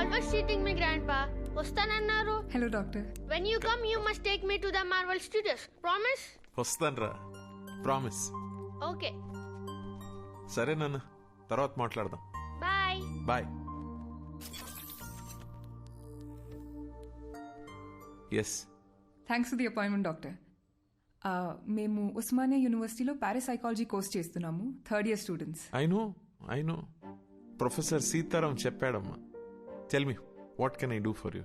never cheating me, Grandpa. వస్తానన్నారు. Hello doctor. When you come, you must take me to the Marvel Studios. Promise? వస్తానరా, promise. Okay. సరే నాన్న, తర్వాత మాట్లాడదాం. Bye. Bye. Yes. Thanks for the appointment doctor. మేము ఉస్మానియా యూనివర్సిటీలో parapsychology course చేస్తున్నాము, third year students. I know professor Sitaram చెప్పాడమ్మా. Tell me, what can I do for you?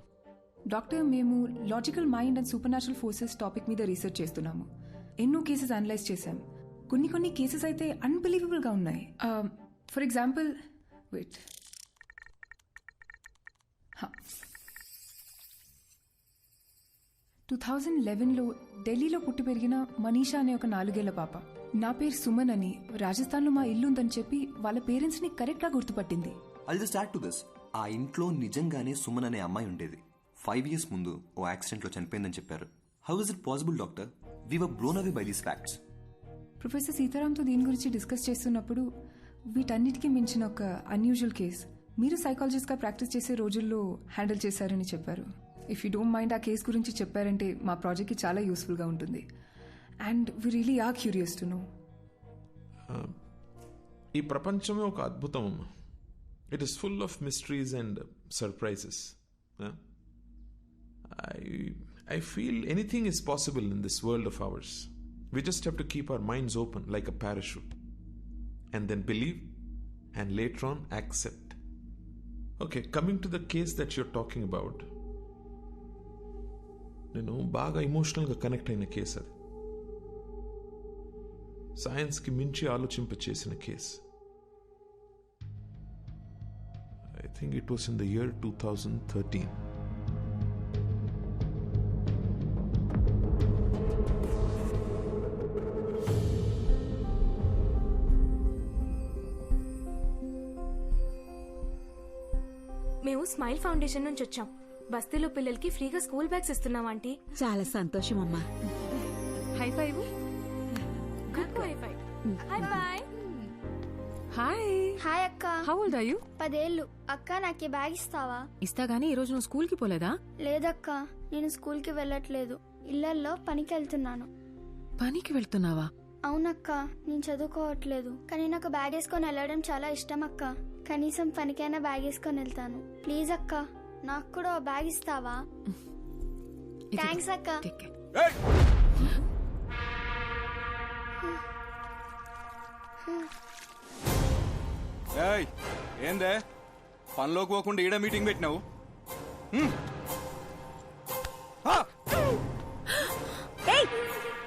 Doctor, మేము logical mind and supernatural forces topic మీద research చేస్తున్నాము. ఎన్నో cases analyse చేశాం. కొన్ని కేసెస్ అయితే అన్బిలీవబుల్గా ఉన్నాయి. ఫర్ ఎగ్జాంపుల్, వెయిట్, 2011లో ఢిల్లీలో పుట్టి పెరిగిన మనీషా అనే ఒక 4 ఏళ్ల పాప, నా పేరు సుమన్ అని, రాజస్థాన్లో మా ఇల్లు ఉందని చెప్పి వాళ్ళ పేరెంట్స్ని కరెక్ట్గా గుర్తుపట్టింది. I'll just add to this. ఆ ఇంట్లో నిజంగానే సుమన్ అనే అమ్మాయి ఉండేది. 5 years ముందు ఓ యాక్సిడెంట్లో చనిపోయిందని చెప్పారు. How is it possible doctor? We were blown away by these facts. Professor సీతారాంతో దీని గురించి డిస్కస్ చేస్తున్నప్పుడు వీటన్నిటికీ మించిన ఒక అన్యూజువల్ కేస్ మీరు సైకాలజిస్ట్గా ప్రాక్టీస్ చేసే రోజుల్లో హ్యాండిల్ చేశారని చెప్పారు. ఇఫ్ యూ డోంట్ మైండ్ ఆ కేస్ గురించి చెప్పారంటే మా ప్రాజెక్ట్కి చాలా యూస్ఫుల్గా ఉంటుంది. And we really are curious to know. ఈ ప్రపంచమే ఒక అద్భుతం అమ్మా. It is full of mysteries and surprises. I feel anything is possible in this world of ours. We just have to keep our minds open like a parachute and then believe and later on accept. Okay, coming to the case that you're talking about, నేను బాగా ఎమోషనల్గా connect అయిన case అది. సైన్స్కి మించి ఆలోచింప చేసిన case. I think it was in the year 2013. మేము smile foundation నుంచి వచ్చాం. బస్తీలో పిల్లలకి ఫ్రీగా స్కూల్ బ్యాగ్స్ ఇస్తున్నాం ఆంటీ. చాలా సంతోషం అమ్మా. High five. Good high five. Hi bye. Hi. Hi అక్క. How old are you? 10 ఏళ్ళు. అక్క నాకు బ్యాగ్ ఇస్తావా? ఇస్తా గానీ ఈ రోజు నువ్వు స్కూల్ కి పోలేదా? లేదక్క, నేను స్కూల్ కి వెళ్ళట్లేదు. ఇళ్లల్లో పనికి వెళ్తున్నాను. పనికి వెళ్తున్నావా? అవునక్క, నేను చదువుకోవట్లేదు. కానీ నాకు బ్యాగ్ వేసుకొని వెళ్ళడం చాలా ఇష్టం అక్క. కనీసం పనికైనా బ్యాగ్ వేసుకొని వెళ్తాను. ప్లీజ్ అక్క, నాకు కూడా బ్యాగ్ ఇస్తావా? థ్యాంక్స్ అక్క. ఏందే పనిలోకి పోకుండా ఈడ మీటింగ్ పెట్టినావు?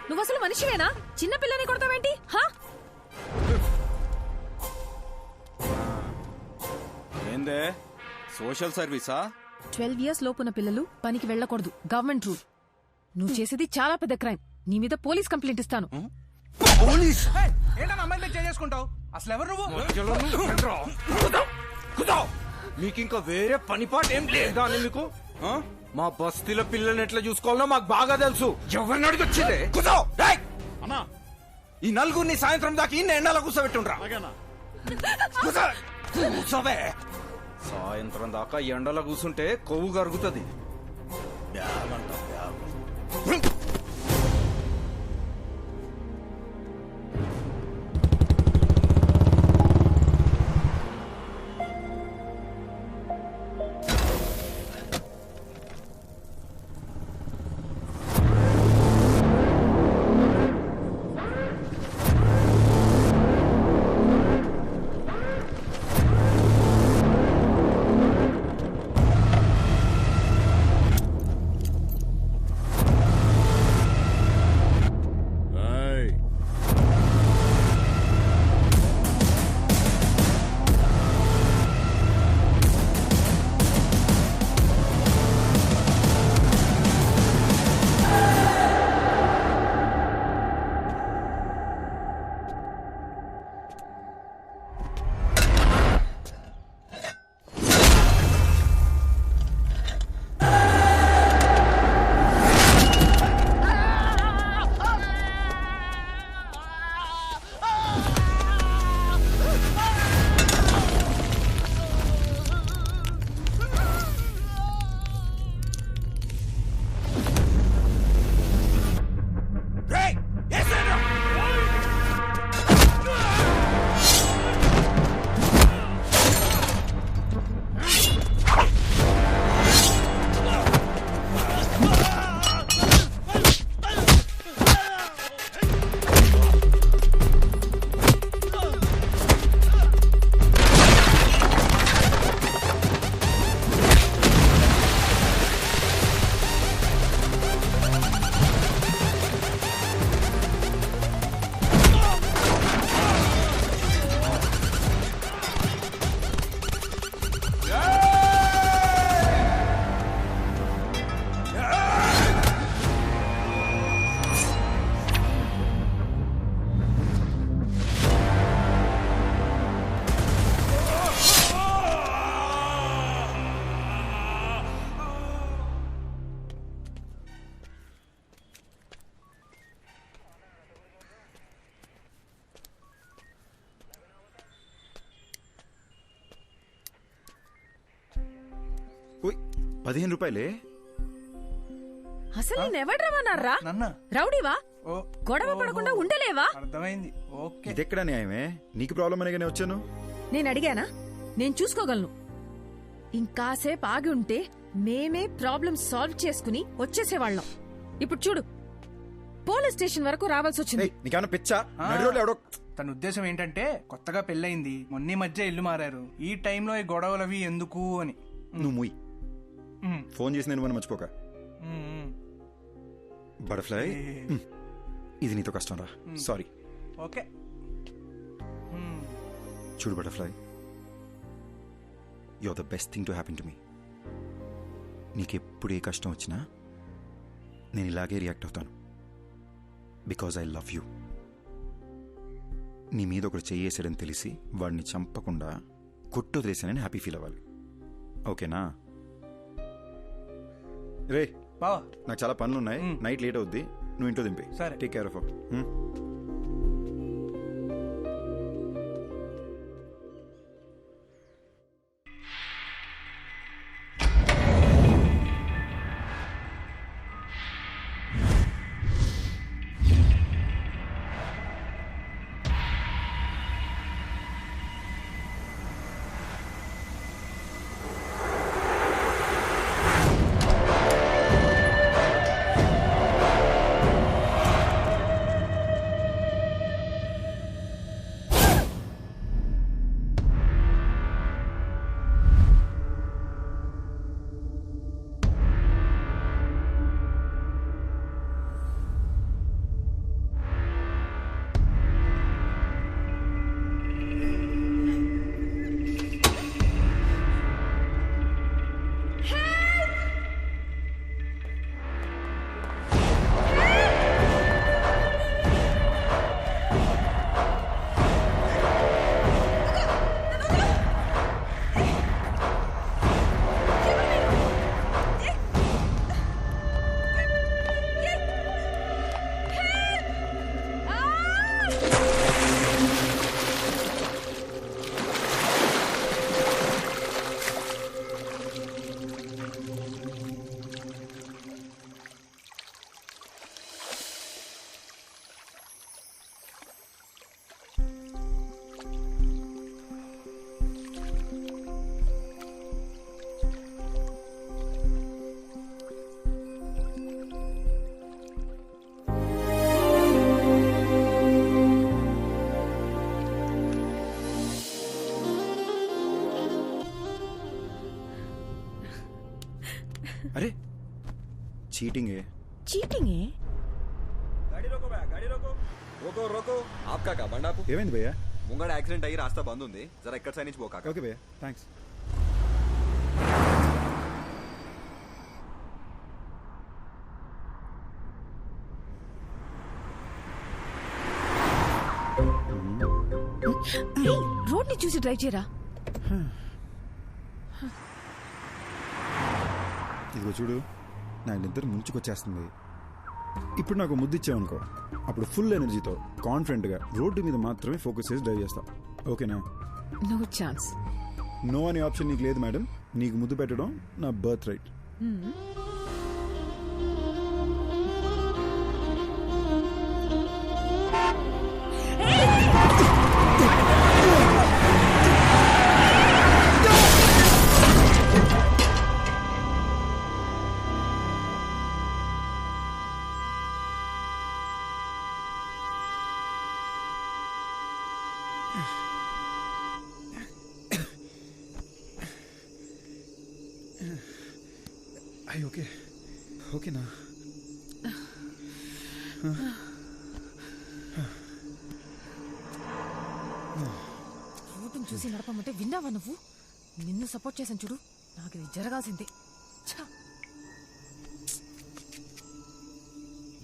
నువ్వు అసలు మనిషివేనా? చిన్న పిల్లని కొడతావేంటి? ఏందే సోషల్ సర్వీసా? 12 years లోపున్న పిల్లలు పనికి వెళ్ళకూడదు, గవర్నమెంట్ రూల్. నువ్వు చేసేది చాలా పెద్ద క్రైమ్. నీ మీద పోలీస్ కంప్లైంట్ ఇస్తాను. పోలీస్? ఏంటన్నా అమ్మాయిలు చేసుకుంటావు? అసలు ఎవరు నువ్వు? మీకు ఇంకా వేరే పనిపాటు ఏం లేదా అని మీకు? మా బస్తీల పిల్లల్ని ఎట్లా చూసుకోవాలో మాకు బాగా తెలుసు. ఎవరిని అడిగి వచ్చిందే? ఈ నలుగురిని సాయంత్రం దాకా ఇన్ని ఎండాల కూర్చోబెట్టుండ్రా. సాయంత్రం దాకా ఎండలో కూర్చుంటే కొవ్వు కరుగుతుంది. 15 రూపాయలే. అసలు నేను ఎవడ్రమన్నారా? నన్న రౌడీవా? ఓ గొడవ పడకుండా ఉండలేవా? అర్థమైంది. ఓకే ఇదెక్కడా న్యాయమే? నీకు ప్రాబ్లం అనేగానే వచ్చాను. నేను అడిగానా? నేను చూసుకోగలను. ఇంకాసేపు ఆగి ఉంటే మేమే ప్రాబ్లం సాల్వ్ చేసుకుని వచ్చేసేవాళ్ళం. ఇప్పుడు చూడు, పోలీస్ స్టేషన్ వరకు రావాల్సి వచ్చింది. నీకేమన్నా పిచ్చా? నడిరోడ్లో ఎవడో. తన ఉద్దేశం ఏంటంటే కొత్తగా పెళ్ళయింది, మొన్న మధ్య ఇల్లు మారారు, ఈ టైంలో ఈ గొడవలు అవి ఎందుకు అని. నువ్వు ముయ్. ఫోన్ చేసి నేను మర్చిపోక. బటర్ఫ్లై, ఇది నీతో కష్టం రా. సారీ. ఓకే చూడు butterfly, you are the best thing to happen to me. నీకెప్పుడు ఏ కష్టం వచ్చినా నేను ఇలాగే రియాక్ట్ అవుతాను. Because I love you. నీ మీద ఒకడు చెయ్యేసాడని తెలిసి వాడిని చంపకుండా కొట్టు వదిలేసానని హ్యాపీ ఫీల్ అవ్వాలి. ఓకేనా? రే బావా, నాకు చాలా పనులు ఉన్నాయి. నైట్ లేట్ అవుద్ది, నువ్వు ఇంట్లో దింపి. సరే. Take care of. अरे चीटिंग है. चीटिंग है? गाड़ी रोको भैया, गाड़ी रोको. रोको रोको. आपका क्या बंडा आपको? ఏమైంది భయ్యా? ముంగడ యాక్సిడెంట్ అయ్యి రాస్తా బంద్ ఉంది. జరా ఎక్కడ సైడ్ నుంచి పోకా. ఓకే భయ్యా, థ్యాంక్స్. రోడ్ ని చూసి డ్రైవ్ చేయరా. ఇదిగో చూడు, నా ఇద్దరు ముంచుకొచ్చేస్తుంది. ఇప్పుడు నాకు ముద్దు ఇచ్చావనుకో, అప్పుడు ఫుల్ ఎనర్జీతో కాన్ఫిడెంట్గా రోడ్డు మీద మాత్రమే ఫోకస్ చేసి డ్రైవ్ చేస్తా. ఓకేనా? No chance. నో అనే ఆప్షన్ నీకు లేదు మేడం. నీకు ముద్దు పెట్టడం నా బర్త్ రైట్. ఓకే ఓకేనా? రోడ్డును చూసి నడపమంటే విన్నావా నువ్వు? నిన్ను సపోర్ట్ చేశాను చూడు, నాకు ఇది జరగాల్సిందే.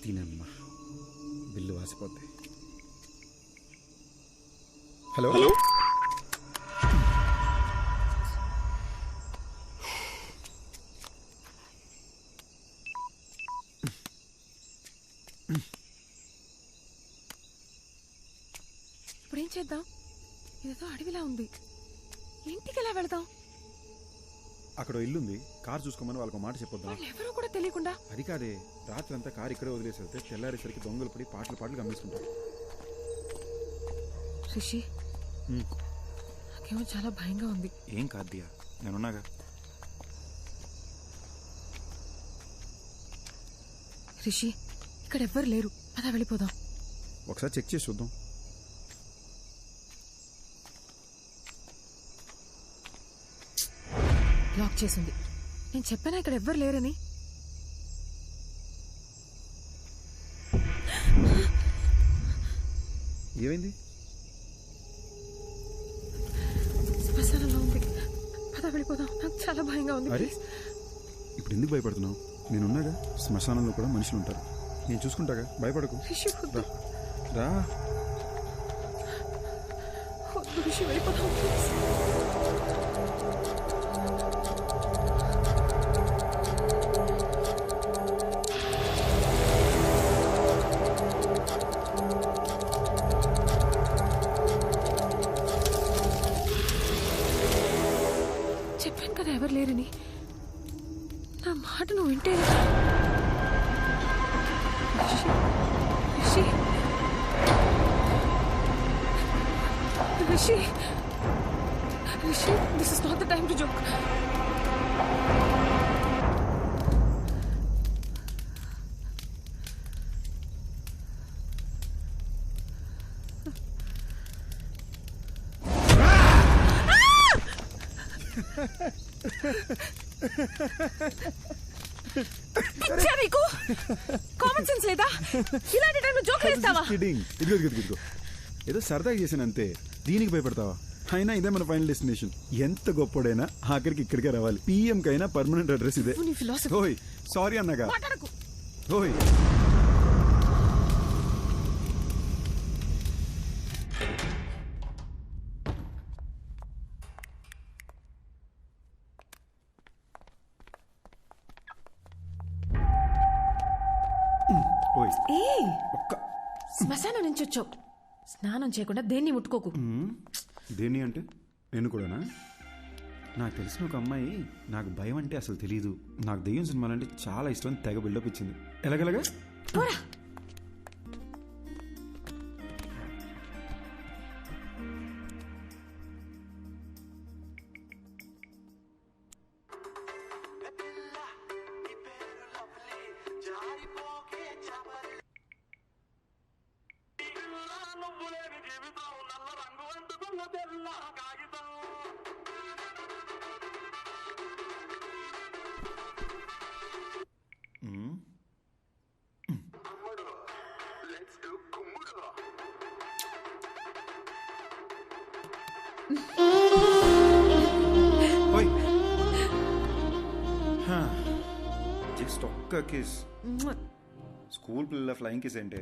దీనమ్మా బిల్లు వాసిపోద్ది. హలో ఇప్పుడు ఏం చేద్దాం? ఇదేదో అడవిలా ఉంది, ఇంటికి ఎలా వెళదాం? అక్కడ ఇల్లు ఉంది, కార్ చూసుకోమని వాళ్ళకి మాట చెప్పొద్దాం. ఎవరో కూడా తెలియకుండా. అది కాదే, రాత్రి అంతా కారు ఇక్కడే వదిలేసి వెళ్తే తెల్లారేసరికి దొంగలు పడి పాటలు గమనిస్తుంటారు. రిషి, నాకేమో చాలా భయంగా ఉంది. ఏం కాదు దియా, నేనున్నాగా. రిషి, ఇక్కడ ఎవ్వరు లేరు, పద వెళ్ళిపోదాం. ఒకసారి చెక్ చేసి చూద్దాం. లాక్ చేసింది. నేను చెప్పానా ఇక్కడ ఎవ్వరు లేరని? ఏమైంది? శ్మశానంలో ఉంది, పద వెళ్ళిపోదాం. నాకు చాలా భయంగా ఉంది. అరే, ఇప్పుడు ఎందుకు భయపడుతున్నావు? నేనున్నాగా. శ్మశానంలో కూడా మనుషులు ఉంటారు, నేను చూసుకుంటాగా, భయపడకు. రా. రిషి, వెళ్ళిపోదాం. చెప్పాను కదా ఎవరు లేరని. నా మాట నువ్వు వింటే. Rishi, Rishi, Rishi, this is not the time to joke. పిచ్చా నీకు? కామన్ సెన్స్ లేదా? ఇలాంటి టైంలో జోక్ వేస్తావా? ఇదిగో ఏదో సరదాగా చేశాను అంతే, దీనికి భయపడతావా? అయినా ఇదే మన ఫైనల్ డెస్టినేషన్. ఎంత గొప్పోడైనా ఆఖరికి ఇక్కడికే రావాలి. పిఎం కైనా పర్మనెంట్ అడ్రస్ ఇదే. ఓయ్ సారీ అన్నగా. ఓయ్ శ్మశానం నుంచి వచ్చావు, స్నానం చేయకుండా దేన్ని ముట్టుకోకు. దేన్ని అంటే నేను కూడానా? నాకు తెలిసిన ఒక అమ్మాయి నాకు భయం అంటే అసలు తెలీదు, నాకు దెయ్యం సినిమాలంటే చాలా ఇష్టం, తెగ బిల్డప్ ఇచ్చింది. ఎలాగెలాగా? జస్ట్ ఒక్క కిస్. స్కూల్ పిల్లల ఫ్లయింగ్ కిస్ ఏంటే?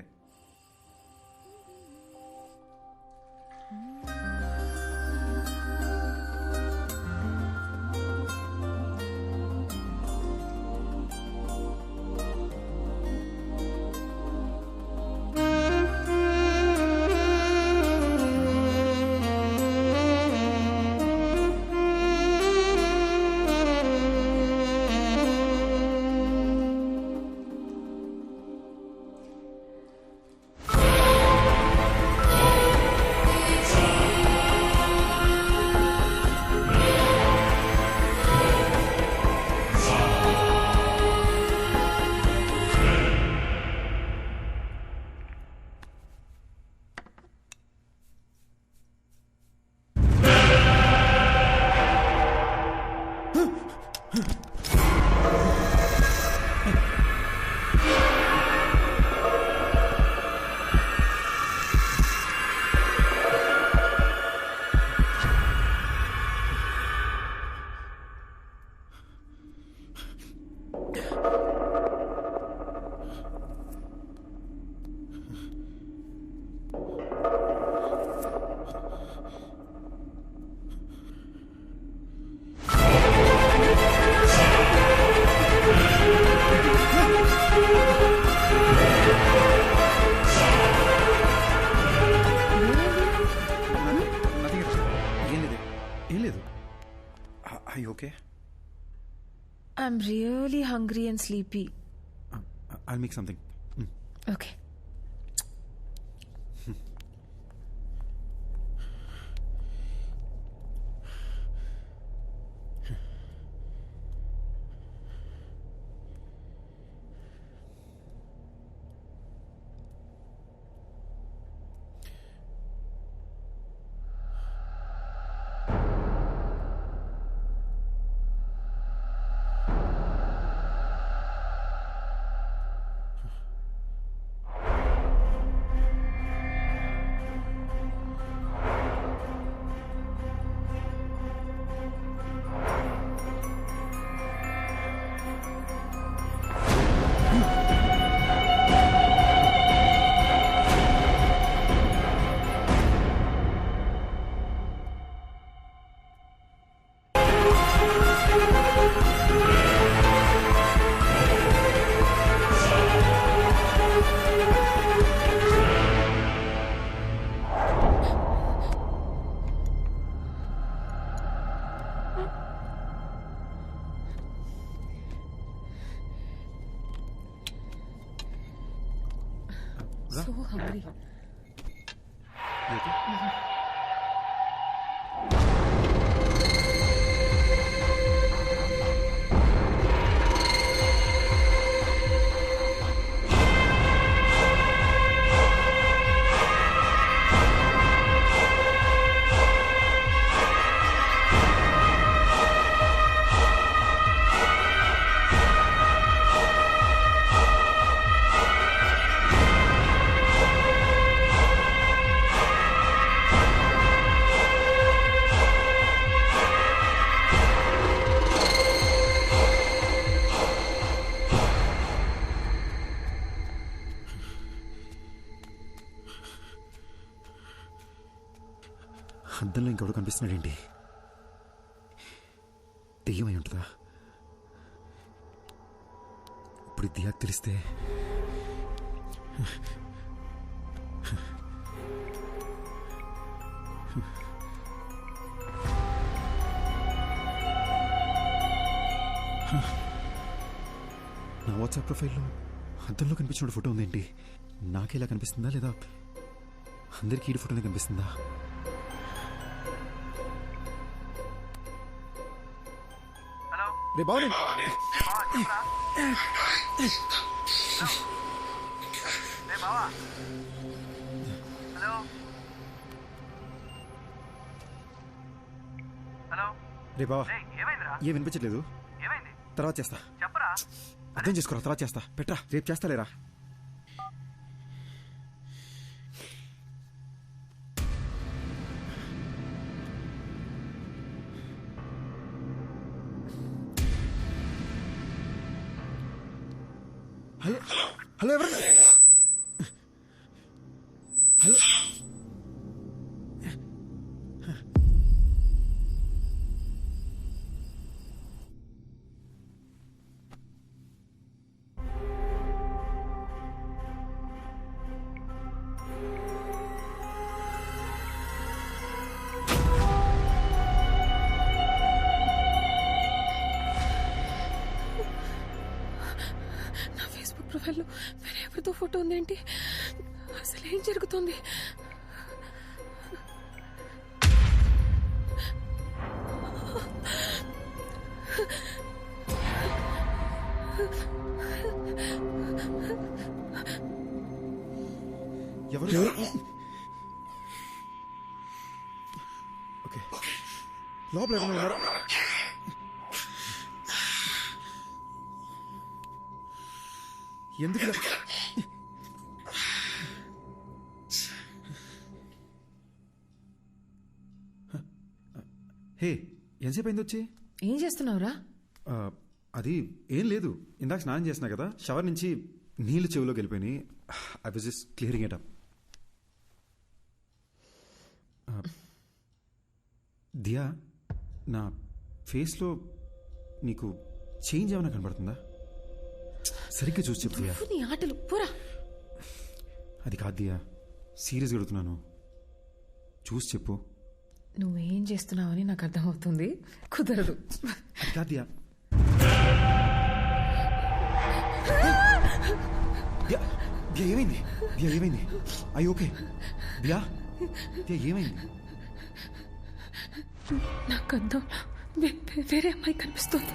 I'm really hungry and sleepy. I make something. Okay. So hungry. అద్దంలో ఇంకెవడు కనిపిస్తున్నాడేంటి? దెయ్యమై ఉంటుందా? ఇప్పుడు దియాకు తెలిస్తే నా వాట్సాప్ ప్రొఫైల్లో అద్దంలో కనిపించిన ఫోటో ఉందేంటి? నాకేలా కనిపిస్తుందా లేదా అందరికీ ఈ ఫోటోనే కనిపిస్తుందా? రే బావ, రే బావా, ఏం వినిపించట్లేదు. తర్వాత చేస్తా. అర్థం చేసుకోరా, తర్వాత చేస్తా. పెట్టరా, రేపు చేస్తాలేరా. హలో హలో, ఎవరు? హలో, ప్రొఫైల్లో వేరే ఎవరితో ఫోటో ఉందేంటి? అసలు ఏం జరుగుతుంది? ఎవరు? ఓకే, లోపల ఎవరైనా ఉన్నారా? ఎందుకు? హే, ఎంతసేపు అయింది వచ్చి? ఏం చేస్తున్నావురా? అది ఏం లేదు, ఇందాక స్నానం చేసినా కదా, షవర్ నుంచి నీళ్ళు చెవిలోకి వెళ్ళిపోయినాయి. I was just clearing it up. Diya, నా ఫేస్లో నీకు చేంజ్ ఏమైనా కనబడుతుందా? సరిగ్గా చూసి చెప్పు దియా. నీ ఆటలు పోరా. అది కాదు దియా, సీరియస్గా అడుగుతున్నాను, చూసి చెప్పు. నువ్వేం చేస్తున్నావని నాకు అర్థమవుతుంది, కుదరదు. అది కాదు దియా. దియా దియా ఏమైంది? దియా ఏమైంది? అయ్యి ఓకే దియా? దియా ఏమైంది? నాకు అర్థం వేరే అమ్మాయి కనిపిస్తుంది.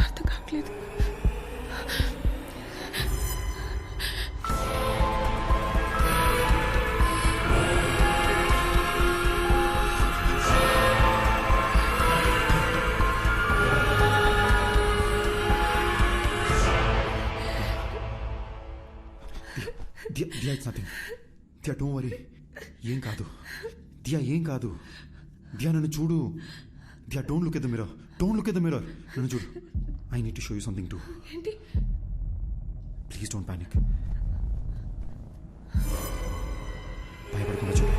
అర్థం కావట్లేదు. Diya it's nothing. Diya don't worry. ఏం కాదు దియా, ఏం కాదు. దియా నన్ను చూడు. Diya don't look at the mirror. Don't look at the mirror. నన్ను చూడు. I need to show you something too. ఏంటి? Please don't panic. భయపడకుండా చూడు.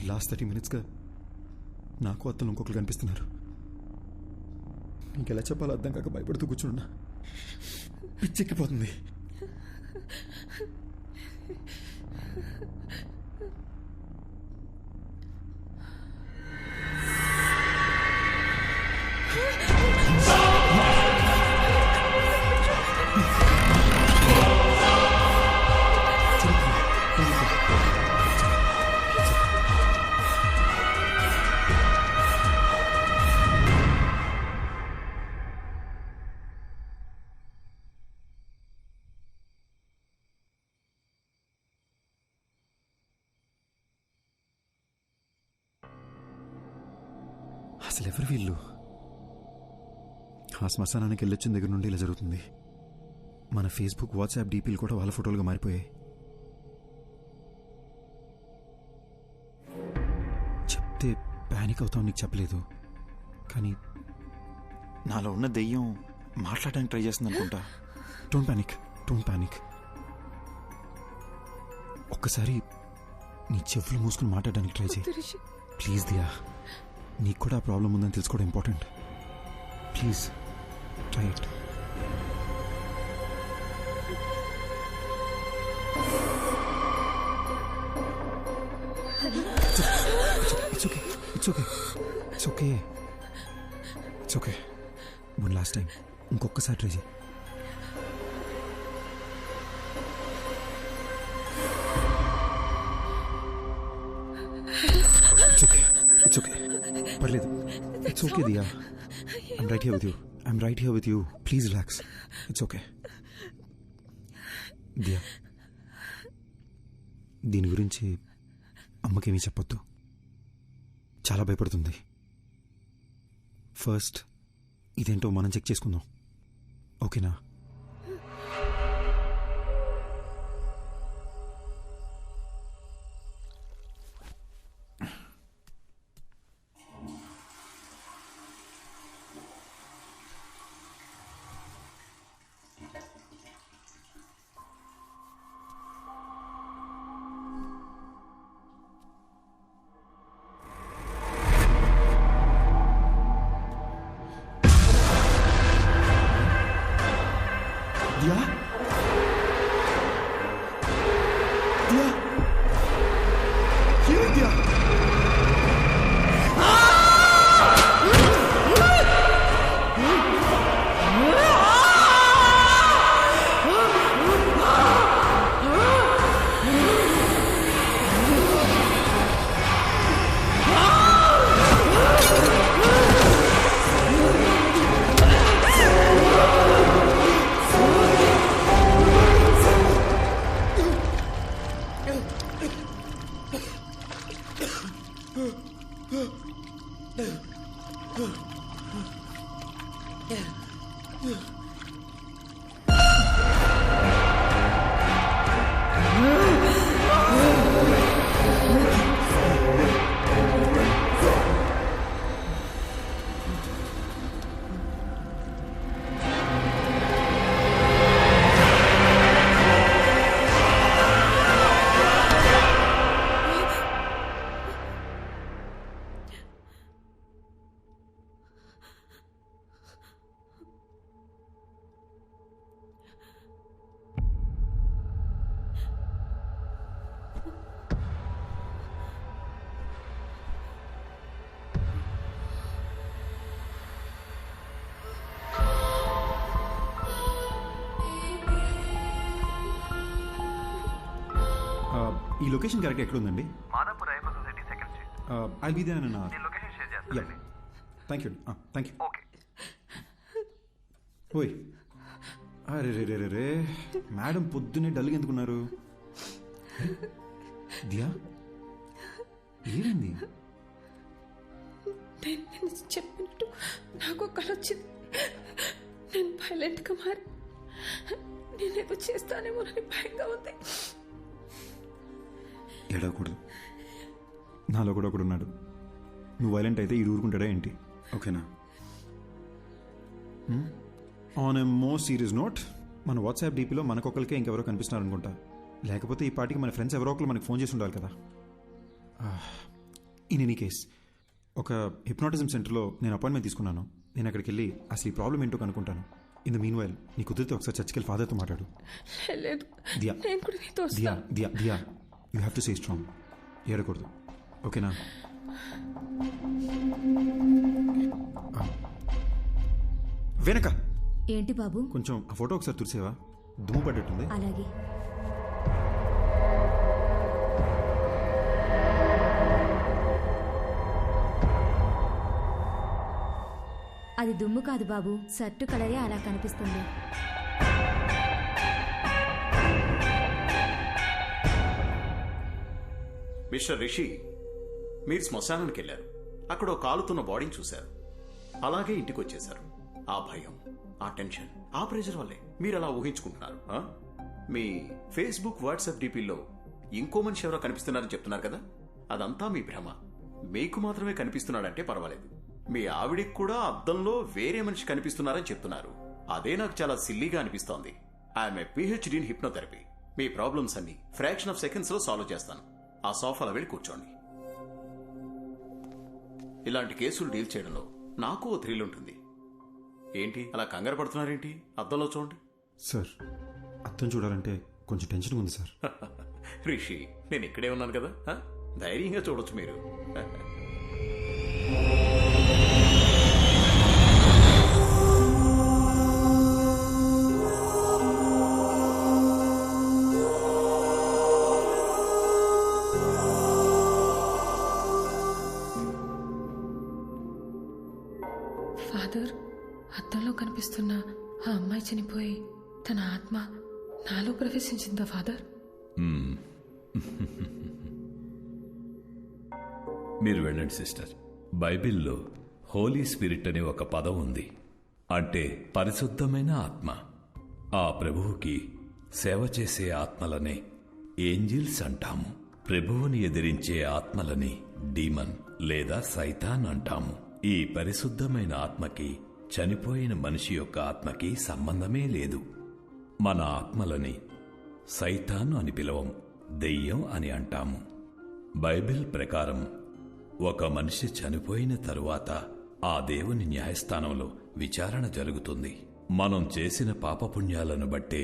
లాస్ట్ 30 minutesగా నాకు అత్తలు ఇంకొకరు కనిపిస్తున్నారు. ఇంకెలా చెప్పాలో అర్థం కాక భయపడుతూ కూర్చున్నా. పిచ్చెక్కిపోతుంది. అసలు ఎవరు వీళ్ళు? ఆ శ్మశానానికి వెళ్ళొచ్చిన దగ్గర నుండి ఇలా జరుగుతుంది. మన ఫేస్బుక్, వాట్సాప్ డీపీలు కూడా వాళ్ళ ఫోటోలుగా మారిపోయాయి. చెప్తే ప్యానిక్ అవుతాం, నీకు చెప్పలేదు. కానీ నాలో ఉన్న దెయ్యం మాట్లాడడానికి ట్రై చేస్తుంది అనుకుంటా. Don't panic, don't panic. ఒక్కసారి నీ చెవులు మూసుకుని మాట్లాడడానికి ట్రై చేయి ప్లీజ్. దియా, నీకు కూడా ఆ ప్రాబ్లం ఉందని తెలుసుకోవడం important. Please try it. It's okay. It's okay. It's okay. It's okay. One last time. ఇంకొకసారి ట్రై చేయి. It's okay. It's okay. పర్లేదు. It's okay, Diya. I'm right here with you. I'm right here with you. Please relax. It's okay. Diya, దీని గురించి అమ్మకేమీ చెప్పొద్దు. చాలా భయపడుతుంది. First ఇదేంటో మనం చెక్ చేసుకుందాం, ఓకేనా? Diya? Diya? Here, Diya? ఈ లొకేషన్ కరెక్ట్ ఎక్కడ ఉందండి? మాదాపూర్ ఐకో society second street. I'll be there in an hour. నేను లొకేషన్ షేర్ చేస్తాను. Thank you. Thank you. Okay. ఓయ్, అరే రే రే రే రే, మేడం పొద్దున్నే డల్గా ఎందుకున్నారు? దియా, ఏమైంది? నేను చెప్పినట్టు నాకు కళ వచ్చింది. నేను వైలెంట్గా మారి నేనేదో చేస్తానేమోనని భయంగా ఉంది. ఏడవకూడదు, నాలో కూడా ఒకడు ఉన్నాడు. నువ్వు వైలెంట్ అయితే ఈడు ఊరుకుంటాడా ఏంటి? ఓకేనా? On a more serious note, మన వాట్సాప్ డీపీలో మనకొకరికే ఇంకెవరో కనిపిస్తున్నారు అనుకుంటా. లేకపోతే ఈ పార్టీకి మన ఫ్రెండ్స్ ఎవరో ఒకరు మనకు ఫోన్ చేసి ఉండాలి కదా. ఇన్ ఎనీ కేస్, ఒక హిప్నాటిజం సెంటర్లో నేను అపాయింట్మెంట్ తీసుకున్నాను. నేను అక్కడికి వెళ్ళి అసలు ఈ ప్రాబ్లం ఏంటో కనుక్కుంటాను. ఇన్ ద మీన్ వైల్ నీ కుదిరితే ఒకసారి చర్చికి వెళ్ళి ఫాదర్తో మాట్లాడు. Diya Diya Diya Diya, you have to stay strong. ఏడకూడదు, ఓకేనా? వెనక ఏంటి బాబు? కొంచెం ఆ ఫోటో ఒకసారి తుడిసేవా? దుమ్ము పడ్డట్టుంది. అలాగే. అది దుమ్ము కాదు బాబు, షర్టు కలరే అలా కనిపిస్తుంది. మిస్టర్ రిషి, మీరు శ్మశానానికి వెళ్ళారు. అక్కడ ఓ కాలుతున్న బాడీని చూశారు. అలాగే ఇంటికి వచ్చేశారు. ఆ భయం, ఆ టెన్షన్, ఆ ప్రెషర్ వల్లే మీరు అలా ఊహించుకుంటున్నారు. మీ ఫేస్బుక్, వాట్సాప్ డీపీల్లో ఇంకో మనిషి ఎవరో కనిపిస్తున్నారని చెప్తున్నారు కదా, అదంతా మీ భ్రమ. మీకు మాత్రమే కనిపిస్తున్నాడంటే పర్వాలేదు. మీ ఆవిడికి కూడా అద్దంలో వేరే మనిషి కనిపిస్తున్నారని చెప్తున్నారు. అదే నాకు చాలా సిల్లీగా అనిపిస్తోంది. I'm a PhD in hypnotherapy. Me problems అన్ని ఫ్రాక్షన్ ఆఫ్ సెకండ్స్ లో సాల్వ్ చేస్తాను. ఆ సోఫాలో వెళ్ళి కూర్చోండి. ఇలాంటి కేసులు డీల్ చేయడంలో నాకు ఓ థ్రిల్ ఉంటుంది. ఏంటి అలా కంగారు పడుతున్నారేంటి? అద్దంలో చూడండి. సార్, అద్దం చూడాలంటే కొంచెం టెన్షన్ ఉంది సార్. రిషి, నేను ఇక్కడే ఉన్నాను కదా, ధైర్యంగా చూడొచ్చు మీరు. ఫాదర్, అద్దంలో కనిపిస్తున్న ఆ అమ్మాయి చనిపోయి తన ఆత్మ నాలో ప్రవేశించిందా ఫాదర్? మీరు వెళ్ళండి సిస్టర్. బైబిల్లో హోలీ స్పిరిట్ అనే ఒక పదం ఉంది. అంటే పరిశుద్ధమైన ఆత్మ. ఆ ప్రభువుకి సేవ చేసే ఆత్మలనే ఏంజిల్స్ అంటాము. ప్రభువుని ఎదిరించే ఆత్మలని డీమన్ లేదా సైతాన్ అంటాము. ఈ పరిశుద్ధమైన ఆత్మకి చనిపోయిన మనిషి యొక్క ఆత్మకి సంబంధమే లేదు. మన ఆత్మలని సైతాన్ అని పిలవం, దెయ్యం అని అంటాము. బైబిల్ ప్రకారం ఒక మనిషి చనిపోయిన తరువాత ఆ దేవుని న్యాయస్థానంలో విచారణ జరుగుతుంది. మనం చేసిన పాపపుణ్యాలను బట్టే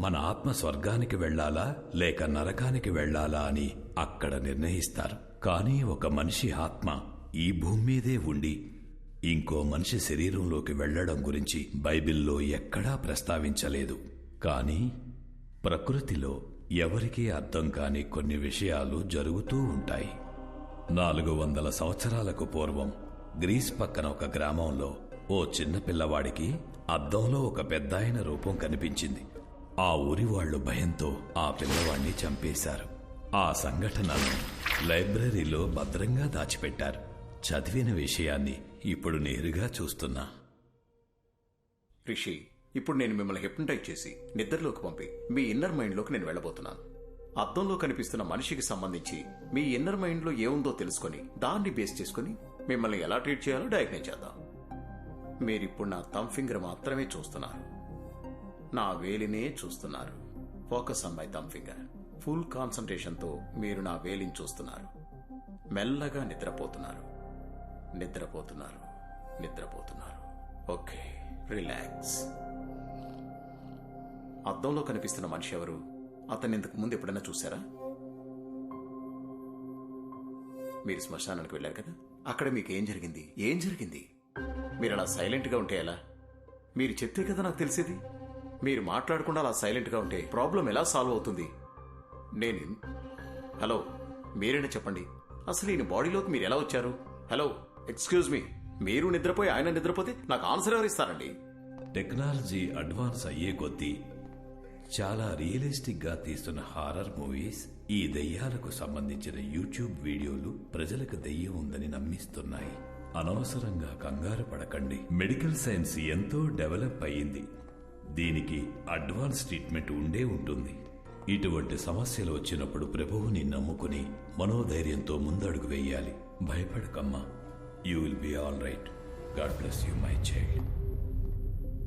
మన ఆత్మ స్వర్గానికి వెళ్లాలా లేక నరకానికి వెళ్లాలా అని అక్కడ నిర్ణయిస్తారు. కానీ ఒక మనిషి ఆత్మ ఈ భూమి మీదే ఉండి ఇంకో మనిషి శరీరంలోకి వెళ్లడం గురించి బైబిల్లో ఎక్కడా ప్రస్తావించలేదు. కానీ ప్రకృతిలో ఎవరికీ అర్థం కాని కొన్ని విషయాలు జరుగుతూ ఉంటాయి. 400 సంవత్సరాలకు పూర్వం గ్రీస్ పక్కన ఒక గ్రామంలో ఓ చిన్న పిల్లవాడికి అద్దంలో ఒక పెద్దాయన రూపం కనిపించింది. ఆ ఊరి వాళ్లు భయంతో ఆ పిల్లవాడిని చంపేశారు. ఆ సంఘటనను లైబ్రరీలో భద్రంగా దాచిపెట్టారు. చదివిన విషయాన్ని ఇప్పుడు నేరుగా చూస్తున్నా. రిషి, ఇప్పుడు నేను మిమ్మల్ని హిప్నటైజ్ చేసి నిద్రలోకి పంపి మీ ఇన్నర్ మైండ్లోకి నేను వెళ్ళబోతున్నాను. అద్దంలో కనిపిస్తున్న మనిషికి సంబంధించి మీ ఇన్నర్ మైండ్లో ఏముందో తెలుసుకొని దాన్ని బేస్ చేసుకుని మిమ్మల్ని ఎలా ట్రీట్ చేయాలో డయాగ్నైజ్ చేద్దాం. మీరిప్పుడు నా థంబ్ ఫింగర్ మాత్రమే చూస్తున్నారు, నా వేలినే చూస్తున్నారు. Focus on my thumb finger. Full కాన్సంట్రేషన్తో మీరు నా వేలిని చూస్తున్నారు. మెల్లగా నిద్రపోతున్నారు, నిద్రపోతున్నారు, నిద్రపోతున్నారు. Okay, relax. అద్దంలో కనిపిస్తున్న మనిషి ఎవరు? అతన్ని ఇంతకు ముందు ఎప్పుడైనా చూసారా? మీరు శ్మశానానికి వెళ్ళారు కదా, అక్కడ మీకు ఏం జరిగింది? ఏం జరిగింది? మీరు అలా సైలెంట్గా ఉంటే ఎలా? మీరు చెప్తే కదా నాకు తెలిసేది. మీరు మాట్లాడకుండా అలా సైలెంట్గా ఉంటే ప్రాబ్లం ఎలా సాల్వ్ అవుతుంది? హలో, మీరేనా చెప్పండి, అసలు ఈయన బాడీలోకి మీరు ఎలా వచ్చారు? హలో, ఎక్స్క్యూజ్ మీ, మీరు నిద్రపోయి ఆయన నిద్రపోతే నాకు ఆన్సర్ ఎవరు ఇస్తారండి? టెక్నాలజీ అడ్వాన్స్ అయ్యే కొద్దీ చాలా రియలిస్టిక్ గా తీస్తున్న హారర్ మూవీస్, ఈ దెయ్యాలకు సంబంధించిన యూట్యూబ్ వీడియోలు ప్రజలకు దెయ్యం ఉందని నమ్మిస్తున్నాయి. అనవసరంగా కంగారు పడకండి. మెడికల్ సైన్స్ ఎంతో డెవలప్ అయ్యింది. దీనికి అడ్వాన్స్ ట్రీట్మెంట్ ఉండే ఉంటుంది. ఇటువంటి సమస్యలు వచ్చినప్పుడు ప్రభువుని నమ్ముకుని మనోధైర్యంతో ముందడుగు వేయాలి. భయపడకమ్మా, you will be all right. God bless you my child.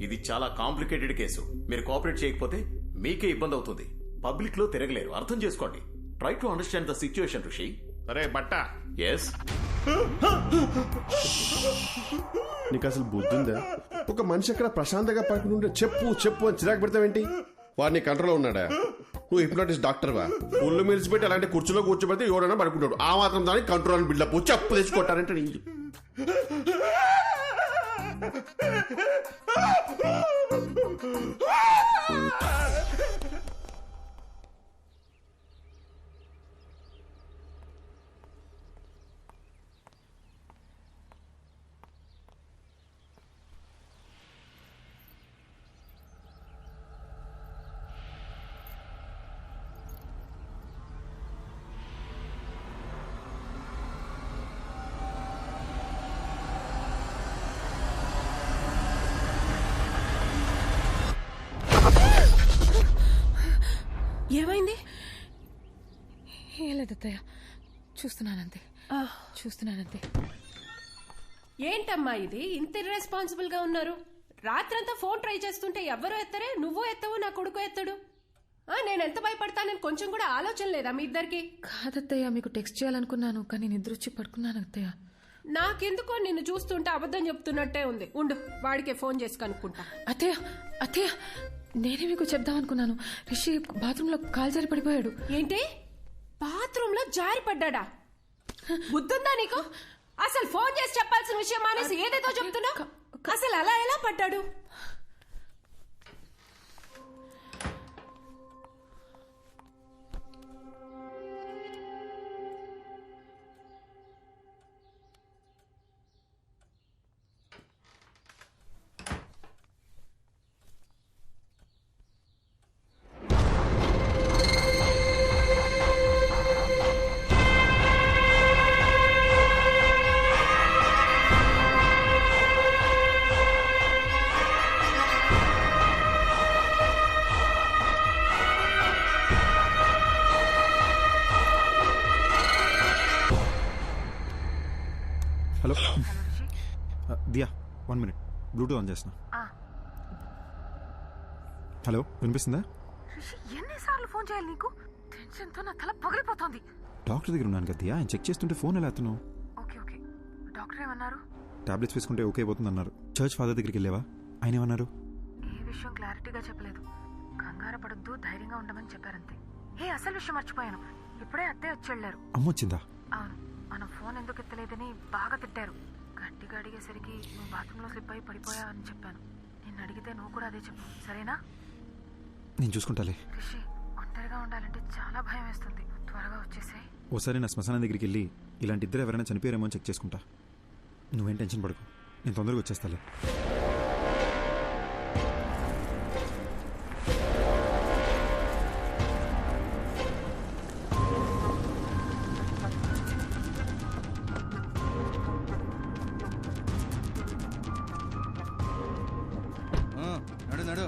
ఇది చాలా కాంప్లికేటెడ్ కేసు. మీరు కోఆపరేట్ చేయకపోతే మీకే ఇబ్బంది అవుతుంది. పబ్లిక్ లో తిరగలేరు, అర్థం చేసుకోండి. Try to understand the situation ఋషి. అరే బట్ట, ఎస్, నీకు అసలు బుద్ధుందా? ఒక మనిషి అక్కడ ప్రశాంతంగా పడుకుని ఉంటే చెప్పు చెప్పు అని చిరాకు పెడతావేంటి? వాడిని కంట్రోల్లో ఉన్నాడా? నువ్వు హిప్నాటిస్ట్ డాక్టర్వా? ఒళ్ళు మెలిసిపెట్టి అలాంటి కుర్చీలో కూర్చోబెడితే ఎవరైనా పడుకుంటాడు. ఆ మాత్రం దాన్ని కంట్రోల్ అని బిల్డప్ చెప్పు తెచ్చుకుంటారంటే ఏమైంది? ఏం లేదత్తయ్య, చూస్తున్నానంతే. ఏంటమ్మా ఇది ఇంత ఇర్రెస్పాన్సిబుల్ గా ఉన్నారు? రాత్రంతా ఫోన్ ట్రై చేస్తుంటే ఎవ్వరూ ఎత్తరే, నువ్వు ఎత్తవు, నా కొడుకు ఎత్తడు. నేను ఎంత భయపడతానని కొంచెం కూడా ఆలోచన లేదా మీ ఇద్దరికి? కాదత్తయ్య, మీకు టెక్స్ట్ చేయాలనుకున్నాను కానీ నిద్రొచ్చి పడుకున్నాను అత్తయ్య. నాకెందుకో నిన్ను చూస్తుంటే అబద్ధం చెప్తున్నట్టే ఉంది. ఉండు, వాడికే ఫోన్ చేసి కనుక్కుంటా. అత్తయ్య నేనే మీకు చెప్దామనుకున్నాను. రిషి బాత్రూంలో కాలు జారి పడిపోయాడు. ఏంటి? బాత్రూమ్ లో జారి పడ్డా? బుద్ధుందా నీకు? అసలు ఫోన్ చేసి చెప్పాల్సిన విషయం మానేసి ఏదేదో చెప్తున్నావు. అసలు అలా ఎలా పడ్డాడు? Hello Diya, 1 minute, Bluetooth on చేస్తున్నా. హలో, వినిపిస్తుందా? ఎన్నిసార్లు ఫోన్ చేయాలి నీకు? టెన్షన్ తో నా తల పగిలిపోతుంది. డాక్టర్ దగ్గర ఉన్నాను కదా దియా, ఆయన చెక్ చేస్తుంటే ఫోన్ ఎలా ఎత్తున్నావు? ఓకే, డాక్టర్ ఏమన్నారు? టాబ్లెట్స్ వేసుకుంటే ఓకే అయిపోతుంది అన్నారు. చర్చ్ ఫాదర్ దగ్గరికి వెళ్ళావా? ఆయన ఏమన్నారు? ఏ విషయం క్లారిటీగా చెప్పలేదు. కంగారు పడొద్దు, ధైర్యంగా ఉండమని చెప్పారంతే. అసలు విషయం మర్చిపోయాను. ఇప్పుడే అత్తే వచ్చి వెళ్ళారు. అమ్మొచ్చిందా? అవును, మన ఫోన్ ఎందుకు ఎత్తలేదని బాగా తిట్టారు. గట్టిగా అడిగేసరికి నువ్వు బాత్రూంలో స్లిప్ అయి పడిపోయావని చెప్పాను. నిన్ను అడిగితే నువ్వు కూడా అదే చెప్పు, సరేనా? నేను చూసుకుంటాలే. రిషి, ఒంటరిగా ఉండాలంటే చాలా భయం వేస్తుంది. త్వరగా వచ్చేసాయి. ఓసారి నా శ్మశానం దగ్గరికి వెళ్ళి ఇలాంటి ఇద్దరు ఎవరైనా చనిపోయారేమో అని చెక్ చేసుకుంటా. నువ్వేం టెన్షన్ పడకు, నేను తొందరగా వచ్చేస్తాలే. నడు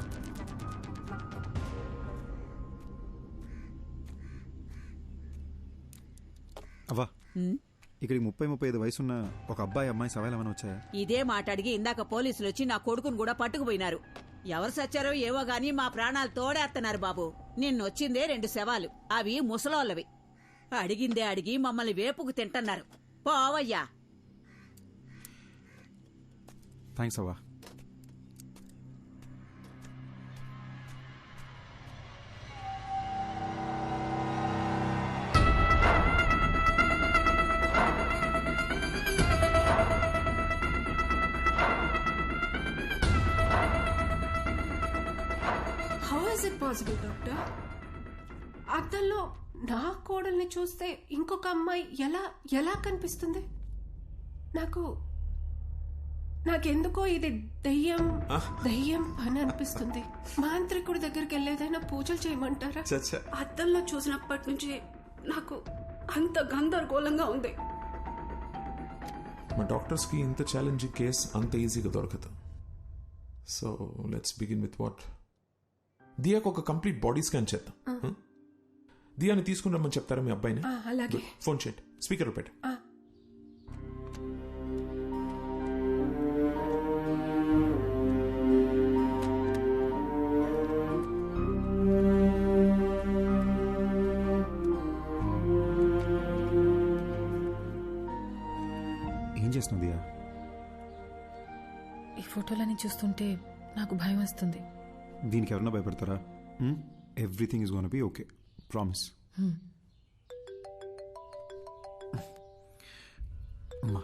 అవ్వా, ఇక్కడికి 30-35 వయసున్న ఒక అమ్మాయి సవాల్ ఏమైనా వచ్చాయా? ఇదే మాట అడిగి ఇందాక పోలీసులు వచ్చి నా కొడుకును కూడా పట్టుకుపోయినారు. ఎవరు సచ్చారో ఏవో గాని మా ప్రాణాలు తోడేస్తున్నారు బాబు. నిన్నొచ్చిందే 2 శవాలు, అవి ముసలోళ్ళవి. అడిగిందే అడిగి మమ్మల్ని వేపుకు తింటున్నారు. పోవయ్యా. థ్యాంక్స్ అవ్వా. How is it possible, doctor? అద్దంలో నా కోడల్ని చూస్తే ఇంకొక అమ్మాయి ఎలా ఎలా కనిపిస్తుంది? నాకెందుకో ఇది దయ్యం పని అనిపిస్తుంది. మాంత్రికుడి దగ్గరికి వెళ్ళేదైనా పూజలు చేయమంటారా? అద్దంలో చూసినప్పటి నుంచి నాకు అంత గందరగోళంగా ఉంది. మా డాక్టర్స్కి ఇంత ఛాలెంజింగ్ కేస్ అంత ఈజీగా దొరకదు. So let's begin with what. దియాకు ఒక కంప్లీట్ బాడీ స్కాన్ చేద్దాం. దియాని తీసుకుని రమ్మని చెప్తారా మీ అబ్బాయిని? అలాగే. ఫోన్ చేయండి, స్పీకర్ పెట్టు. ఏం చేస్తున్నావు దియా? ఈ ఫోటోలన్నీ చూస్తుంటే నాకు భయం వస్తుంది. దీనికి ఎవరన్నా భయపడతారా? Everything is gonna be okay, promise. అమ్మా.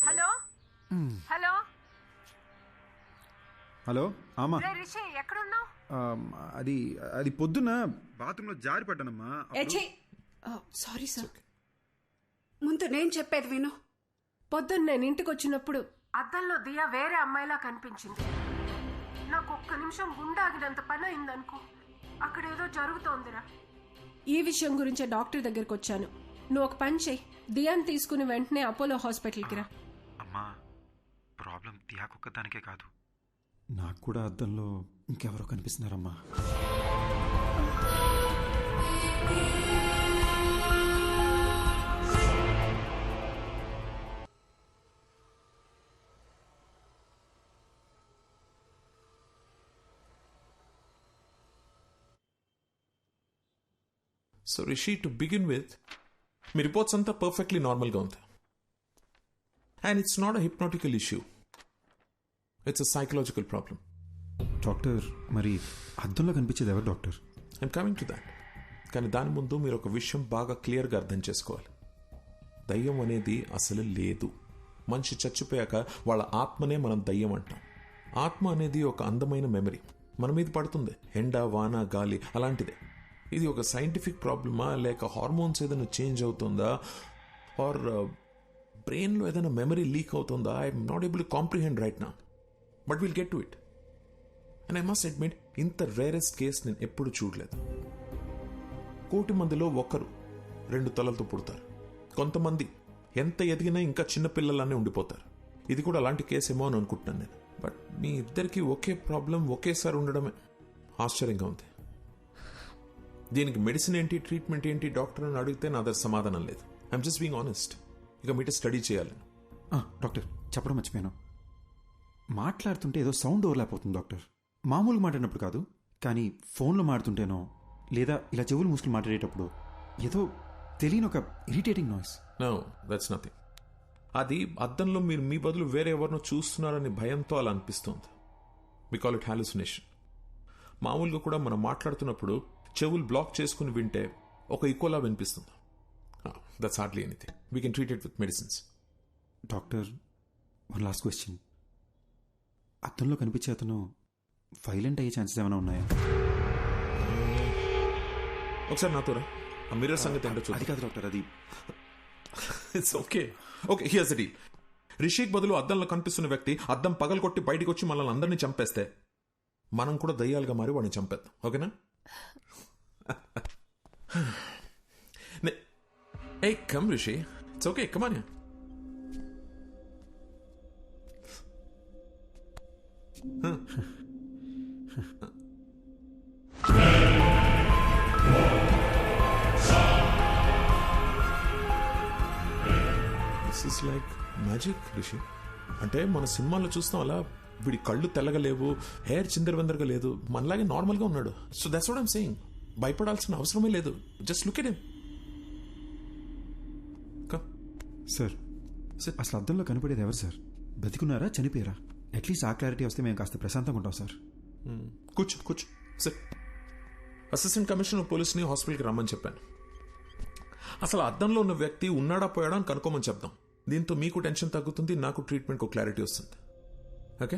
హలో హలో హలో అమ్మా. రిషి ఎక్కడున్నావు? అది పొద్దున్న బాత్రూంలో జారి పడ్డానమ్మా. Sorry sir. ముందు నేను చెప్పేది విను. పొద్దున్న నేను ఇంటికి వచ్చినప్పుడు అద్దంలో దియా వేరే అమ్మాయిలా కనిపించింది. నాకు ఒక్క నిమిషం గుండాగినంత పని అయిందనుకో. అక్కడేదో జరుగుతోందిరా. ఈ విషయం గురించే డాక్టర్ దగ్గరికి వచ్చాను. నువ్వు ఒక పని చెయ్యి, దియాని తీసుకుని వెంటనే అపోలో హాస్పిటల్కి రా. అమ్మా, ప్రాబ్లం దియాకొక్కదానికే కాదు, నాకు కూడా అద్దంలో ఇంకెవరో కనిపిస్తున్నారమ్మా. So Rishi, to begin with, మీ రిపోర్ట్స్ అంతా పర్ఫెక్ట్లీ నార్మల్గా ఉంది. And it's not a hypnotical issue, it's a psychological problem. Doctor, మరి అద్దంలో కనిపించేది ఎవరు doctor? I'm coming to that. కానీ దాని ముందు మీరు ఒక విషయం బాగా క్లియర్గా అర్థం చేసుకోవాలి. దయ్యం అనేది అసలు లేదు. మనిషి చచ్చిపోయాక వాళ్ళ ఆత్మనే మనం దయ్యం అంటాం. ఆత్మ అనేది ఒక అందమైన మెమరీ, మన మీద పడుతుంది, ఎండ, వాన, గాలి అలాంటిదే. ఇది ఒక సైంటిఫిక్ ప్రాబ్లమా, లేక హార్మోన్స్ ఏదైనా చేంజ్ అవుతుందా, ఆర్ బ్రెయిన్లో ఏదైనా మెమరీ లీక్ అవుతుందా? I'm not able to comprehend right నా, but will get to it. And I must admit, ఇంత రేరెస్ట్ కేస్ నేను ఎప్పుడు చూడలేదు. 1,000,000 మందిలో ఒకరు 2 తలలతో పుడతారు. కొంతమంది ఎంత ఎదిగినా ఇంకా చిన్నపిల్లలానే ఉండిపోతారు. ఇది కూడా అలాంటి కేసేమో అని అనుకుంటున్నాను నేను. బట్ మీ ఇద్దరికి ఒకే ప్రాబ్లం ఒకేసారి ఉండడమే ఆశ్చర్యంగా ఉంది. దీనికి మెడిసిన్ ఏంటి, ట్రీట్మెంట్ ఏంటి డాక్టర్ అని అడిగితే నా దగ్గర సమాధానం లేదు. I'm just being honest. ఇక మీట స్టడీ చేయాలి. డాక్టర్, చెప్పడం మర్చిపోయాను. మాట్లాడుతుంటే ఏదో సౌండ్ ఓవర్లాప్ అవుతుంది డాక్టర్. మామూలుగా మాట్లాడినప్పుడు కాదు, కానీ ఫోన్లో మాట్లాడుతుంటేనో లేదా ఇలా చెవులు మూసుకుని మాట్లాడేటప్పుడు ఏదో తెలియని ఒక irritating noise. No, that's nothing. అది అద్దంలో మీరు మీ బదులు వేరే ఎవరినో చూస్తున్నారని భయంతో అలా అనిపిస్తుంది. We call it hallucination. మామూలుగా కూడా మనం మాట్లాడుతున్నప్పుడు చెవులు బ్లాక్ చేసుకుని వింటే ఒక ఈకోలా వినిపిస్తుంది. That's hardly anything. We can treat it with medicines. Doctor, one last question. అద్దంలో కనిపించే అతను వైలెంట్ అయ్యే ఛాన్సెస్ ఏమైనా ఉన్నాయా? ఒకసారి నాతో రా. ఆ మిర్రర్ సంగతి ఏంటో చూద్దాం. అది కాదు డాక్టర్, అది it's okay. Okay, here's the deal. Rishik బదులు అద్దంలో కనిపిస్తున్న వ్యక్తి అద్దం పగలగొట్టి బయటికి వచ్చి మనల్ని అందరినీ చంపేస్తే మనం కూడా దయ్యాలుగా మారి వాడిని చంపేద్దాం. ఓకేనా? Hey, come Rishi. It's okay, come on here. This is like magic, Rishi. అంటే మన సినిమాల్లో చూస్తాం అలా వీడి కళ్ళు తెల్లగా లేవు, హెయిర్ చిందరవందరగా లేదు, మనలాగే నార్మల్గా ఉన్నాడు. So that's what I'm saying. భయపడాల్సిన అవసరమే లేదు. Just look at him. Sir, అసలు అద్దంలో కనపడేది ఎవరు సార్? బతికున్నారా, చనిపోయారా? అట్లీస్ట్ ఆ క్లారిటీ వస్తే మేము కాస్త ప్రశాంతంగా ఉంటాం సార్. కూర్చో కూర్చో సార్. అసిస్టెంట్ కమిషనర్ పోలీస్ని హాస్పిటల్కి రమ్మని చెప్పాను. అసలు అద్దంలో ఉన్న వ్యక్తి ఉన్నాడా పోయాడా అని కనుక్కోమని చెప్దాం. దీంతో మీకు టెన్షన్ తగ్గుతుంది, నాకు ట్రీట్మెంట్కి క్లారిటీ వస్తుంది. ఓకే?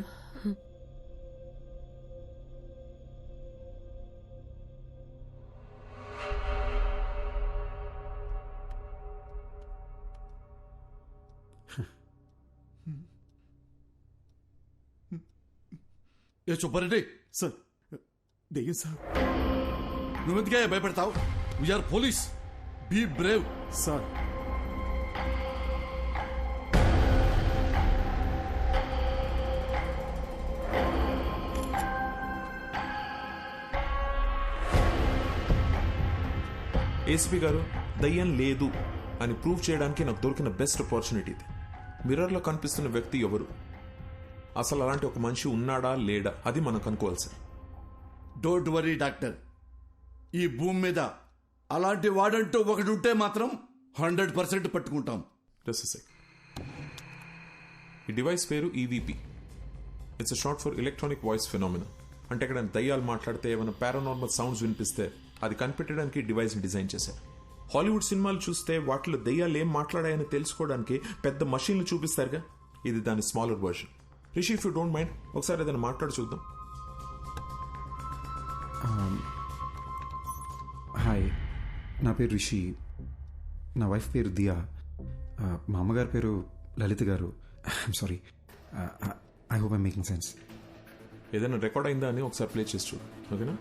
ఏ సుబ్బారెడ్డి సార్ దెయ్యం సార్. నువ్వెందుకే భయపెడతావు? We're police, be brave. Sir ACP గారు, దయ్యం లేదు అని ప్రూవ్ చేయడానికి నాకు దొరికిన బెస్ట్ ఆపర్చునిటీ ఇది. మిర్రర్లో కనిపిస్తున్న వ్యక్తి ఎవరు, అసలు అలాంటి ఒక మనిషి ఉన్నాడా లేడా, అది మనం కనుక్కోవాలి సార్. డోంట్ వరీ డాక్టర్, ఈ భూమి మీద అలాంటి వాడంటూ ఒకటి ఉంటే మాత్రం 100% పట్టుకుంటాం. ఈ డివైస్ పేరు EVP. It's short for electronic voice phenomena. అంటే ఇక్కడ దయ్యాలు మాట్లాడితే ఏమైనా పారానార్మల్ సౌండ్స్ వినిపిస్తే అది కనిపెట్టడానికి డివైస్ని డిజైన్ చేశారు. హాలీవుడ్ సినిమాలు చూస్తే వాటిలో దయ్యాలు ఏం మాట్లాడాయని తెలుసుకోవడానికి పెద్ద మషీన్లు చూపిస్తారుగా, ఇది దాని smaller version. Rishi, if you don't mind ఒకసారి ఏదైనా మాట్లాడి చూద్దాం. హాయ్, నా పేరు రిషి, నా వైఫ్ పేరు దియా, మా అమ్మగారి పేరు లలిత గారు. I'm sorry, I hope I making sense. ఏదైనా రికార్డ్ అయిందా అని ఒకసారి ప్లే చేసి చూడు, ఓకేనా?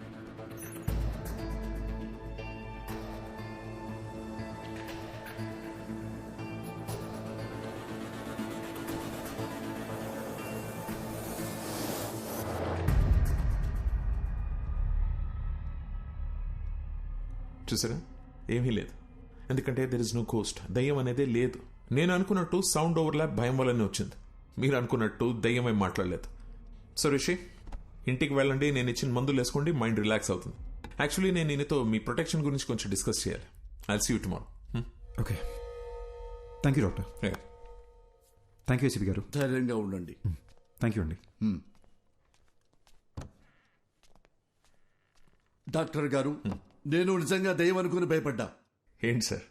చూసారా, ఏమీ లేదు. ఎందుకంటే దెర్ ఇస్ నో గోస్ట్, దయ్యం అనేదే లేదు. నేను అనుకున్నట్టు సౌండ్ ఓవర్లాప్ భయం వల్లనే వచ్చింది, మీరు అనుకున్నట్టు దయ్యం ఏం మాట్లాడలేదు. సో రిషి, ఇంటికి వెళ్ళండి, నేను ఇచ్చిన మందులు వేసుకోండి, మైండ్ రిలాక్స్ అవుతుంది. యాక్చువల్లీ నేను ఈయనతో మీ ప్రొటెక్షన్ గురించి కొంచెం డిస్కస్ చేయాలి. I'll see you tomorrow. Okay, thank you doctor. Thank you ACP గారు. ధైర్యంగా ఉండండి. థ్యాంక్ యూ అండి. డాక్టర్ గారు, నేను నిజంగా దయ్యం అనుకుని భయపడ్డా. ఏంటి సార్,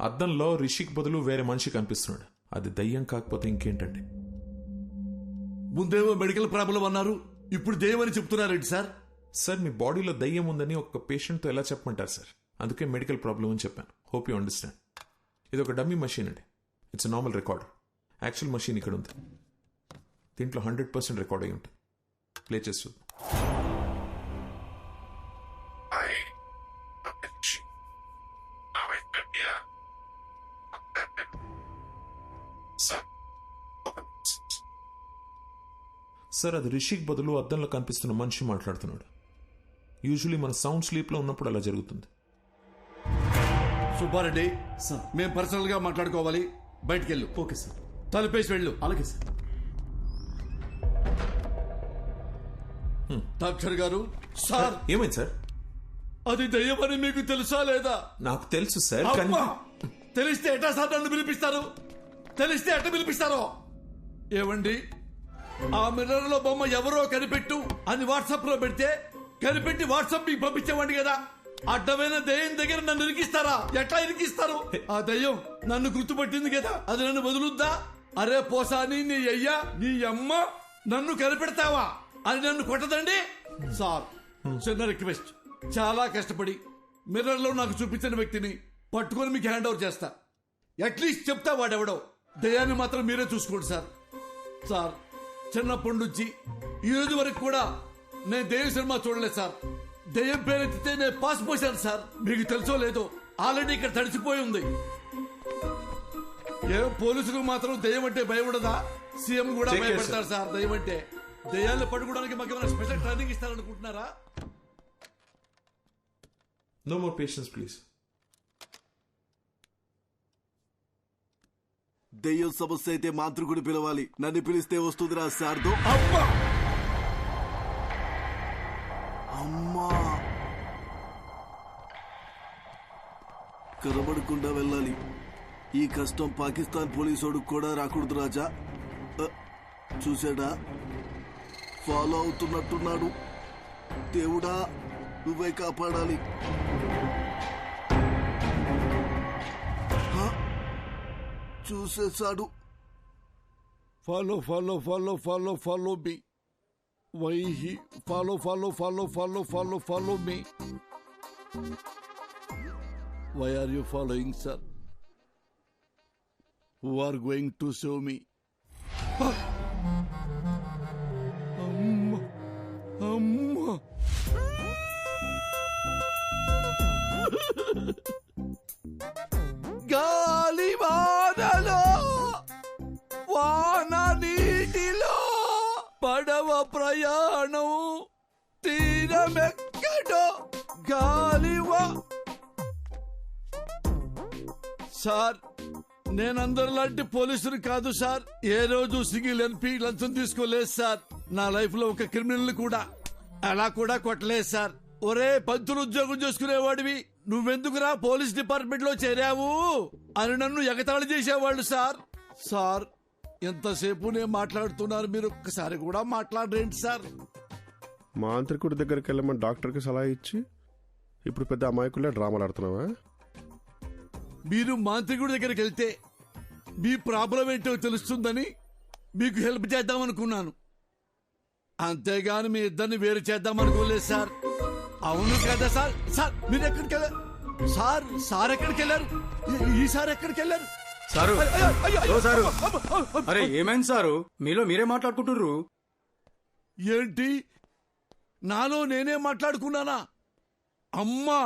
అద్దంలో రిషికి బదులు వేరే మనిషి కనిపిస్తున్నాడు, అది దయ్యం కాకపోతే ఇంకేంటండి? ముందేమో మెడికల్ ప్రాబ్లం అన్నారు, ఇప్పుడు దయ్యం అని చెప్తున్నారేంటి సార్? సార్, మీ బాడీలో దయ్యం ఉందని ఒక పేషెంట్తో ఎలా చెప్పమంటారు సార్? అందుకే మెడికల్ ప్రాబ్లం అని చెప్పాను. Hope you understand. ఇది ఒక డమ్మీ మషీన్ అండి, it's normal recorder. Actual machine ఇక్కడ ఉంది, దీంట్లో 100% రికార్డ్ అయి ఉంటుంది. ప్లే చేసి చూద్దాం. సార్, అది రిషిక్ బదులు అద్దంలో కనిపిస్తున్న మనిషి మాట్లాడుతున్నాడు. యూజువలీ మన సౌండ్ స్లీప్ లో ఉన్నప్పుడు అలా జరుగుతుంది. సుబ్బారెడ్డి, మేము పర్సనల్ గా మాట్లాడుకోవాలి, బయటికి వెళ్ళు. Okay sir. తలుపేసి వెళ్ళు. అలాగే సార్. డాక్టర్ గారు, సార్ ఏమైంది సార్? అది దయ్యమని మీకు తెలుసా లేదా? నాకు తెలుసు సార్. తెలిస్తే ఎట్లా సార్ నన్ను పిలిపిస్తారు? తెలిస్తే ఎట్లా పిలిపిస్తారో? ఏమండి, ఆ మిర్రర్ లో బొమ్మ ఎవరో కనిపెట్టు అని వాట్సాప్ లో పెడితే కనిపెట్టి వాట్సాప్ మీకు పంపించేవాడి కదా. అడ్డమైన దయ్యం దగ్గర నన్ను ఇరికిస్తారా? ఎట్లా ఇరికిస్తారు? ఆ దయ్యం నన్ను గుర్తుపట్టింది కదా, అది నన్ను వదులుద్దా? అరే పోసాని, నీ అయ్యా నీ అమ్మ నన్ను కనిపెడతావా అని నన్ను కొట్టదండి. సార్, చిన్న రిక్వెస్ట్, చాలా కష్టపడి మిర్రర్ లో నాకు చూపించిన వ్యక్తిని పట్టుకొని మీకు హ్యాండ్ ఓవర్ చేస్తా. అట్లీస్ట్ చెప్తా వాడెవడో. దయ్యాన్ని మాత్రం మీరే చూసుకోండి సార్. సార్, చిన్నప్పటి నుంచి ఈ రోజు వరకు కూడా నేను దెయ్యం సినిమా చూడలేదు సార్. దెయ్యం పేరెత్తితే నేను పాస్ పోసాను సార్. మీకు తెలుసో లేదో, ఆల్రెడీ ఇక్కడ తడిసిపోయి ఉంది. ఏ పోలీసులకు మాత్రం దెయ్యం అంటే భయం ఉండదా? సీఎం కూడా భయపడతారు సార్ దెయ్యం అంటే. దెయ్యాన్ని పట్టుకోవడానికి మాకు ఏమైనా స్పెషల్ ట్రైనింగ్ ఇస్తారనుకుంటున్నారా? No more patience please. దెయ్యం సమస్య అయితే మాంత్రికుడు పిలవాలి, నన్ను పిలిస్తే వస్తుందిరా శారదో. అమ్మా, కనబడకుండా వెళ్ళాలి. ఈ కష్టం పాకిస్తాన్ పోలీసోడు కూడా రాకూడదు రాజా. చూసాడా, ఫాలో అవుతున్నట్టున్నాడు. దేవుడా, నువ్వే కాపాడాలి. చూసేశాడు. Follow follow follow follow follow me. Why he follow follow follow follow follow follow me. Why are you following sir? Who are going to save me? శరీరమెక్కడో గాలివా. సార్, నేనందరిలాంటి పోలీసులు కాదు సార్. ఏ రోజు సింగిల్ ఎన్పీ లంచం తీసుకోలేదు సార్. నా life లో ఒక క్రిమినల్ కూడా అలా కూడా కొట్టలేదు సార్. ఒరే, పంతులు ఉద్యోగం చేసుకునేవాడివి, నువ్వెందుకురా పోలీస్ డిపార్ట్మెంట్ లో చేరావు అని నన్ను ఎగతాళి చేసేవాళ్ళు సార్. సార్, ఎంతసేపు నేను మాట్లాడుతున్నారు, మీరు ఒక్కసారి కూడా మాట్లాడరేంటి సార్? మాంత్రికుడి దగ్గరికి వెళ్ళమని డాక్టర్కి సలహా ఇచ్చి ఇప్పుడు పెద్ద అమాయకుల్లో డ్రామాలు ఆడుతున్నావా? మీరు మాంత్రికుడి దగ్గరికి వెళ్తే మీ ప్రాబ్లం ఏంటో తెలుస్తుందని మీకు హెల్ప్ చేద్దామనుకున్నాను, అంతేగాని మీ ఇద్దరిని వేరు చేద్దామనుకోలేదు సార్. అవును కదా సార్? సార్, మీరు ఎక్కడికి వెళ్ళారు సార్? సార్ ఎక్కడికి వెళ్ళారు? ఈసారి ఎక్కడికి వెళ్ళారు సారు? అయ్యో, సారు, అరే ఏమైంది సారు? మీలో మీరే మాట్లాడుకుంటుర్రు. ఏంటి, నాలో నేనే మాట్లాడుకున్నానా? అమ్మా,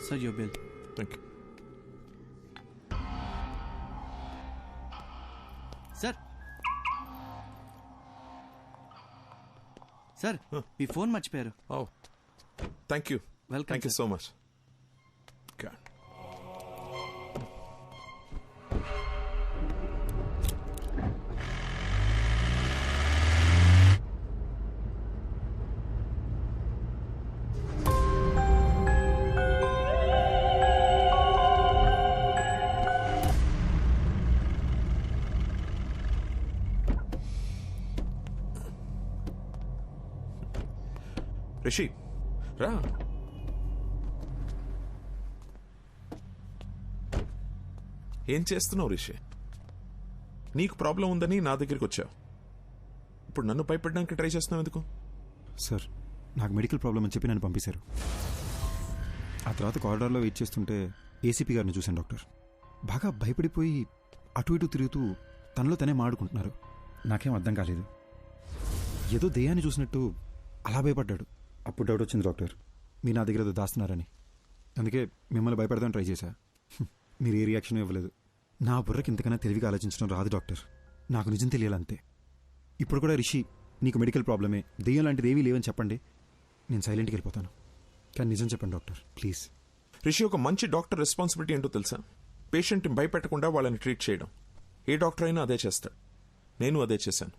Sir, your bill. Thank you. Sir. Sir, me phone మర్చిపోయారు. Oh, thank you. Welcome, Thank you sir. so much. God. Rishi, రా. ఏం చేస్తున్నావు రిషి? నీకు ప్రాబ్లం ఉందని నా దగ్గరికి వచ్చావు, ఇప్పుడు నన్ను భయపడడానికి ట్రై చేస్తున్నావు ఎందుకు? సార్, నాకు మెడికల్ ప్రాబ్లం అని చెప్పి నన్ను పంపించారు. ఆ తర్వాత కారిడార్లో వెయిట్ చేస్తుంటే ఏసీపీ గారిని చూశాను డాక్టర్. బాగా భయపడిపోయి అటు ఇటు తిరుగుతూ తనలో తనే మాడుకుంటున్నారు. నాకేం అర్థం కాలేదు, ఏదో దెయ్యాన్ని చూసినట్టు అలా భయపడ్డాడు. అప్పుడు డౌట్ వచ్చింది డాక్టర్, మీరు నా దగ్గర ఏదో దాస్తున్నారని. అందుకే మిమ్మల్ని భయపడదామని ట్రై చేశా. మీరు ఏ రియాక్షన్ ఇవ్వలేదు. నా బుర్రకి ఇంతకన్నా తెలివిగా ఆలోచించడం రాదు డాక్టర్, నాకు నిజం తెలియాలంతే. ఇప్పుడు కూడా రిషి, నీకు మెడికల్ ప్రాబ్లమే, దెయ్యం లాంటిది ఏవీ లేవని చెప్పండి, నేను సైలెంట్కి వెళ్ళిపోతాను. కానీ నిజం చెప్పండి డాక్టర్, ప్లీజ్. రిషి, ఒక మంచి డాక్టర్ రెస్పాన్సిబిలిటీ ఏంటో తెలుసా? పేషెంట్ని భయపెట్టకుండా వాళ్ళని ట్రీట్ చేయడం. ఏ డాక్టర్ అయినా అదే చేస్తాడు, నేను అదే చేశాను.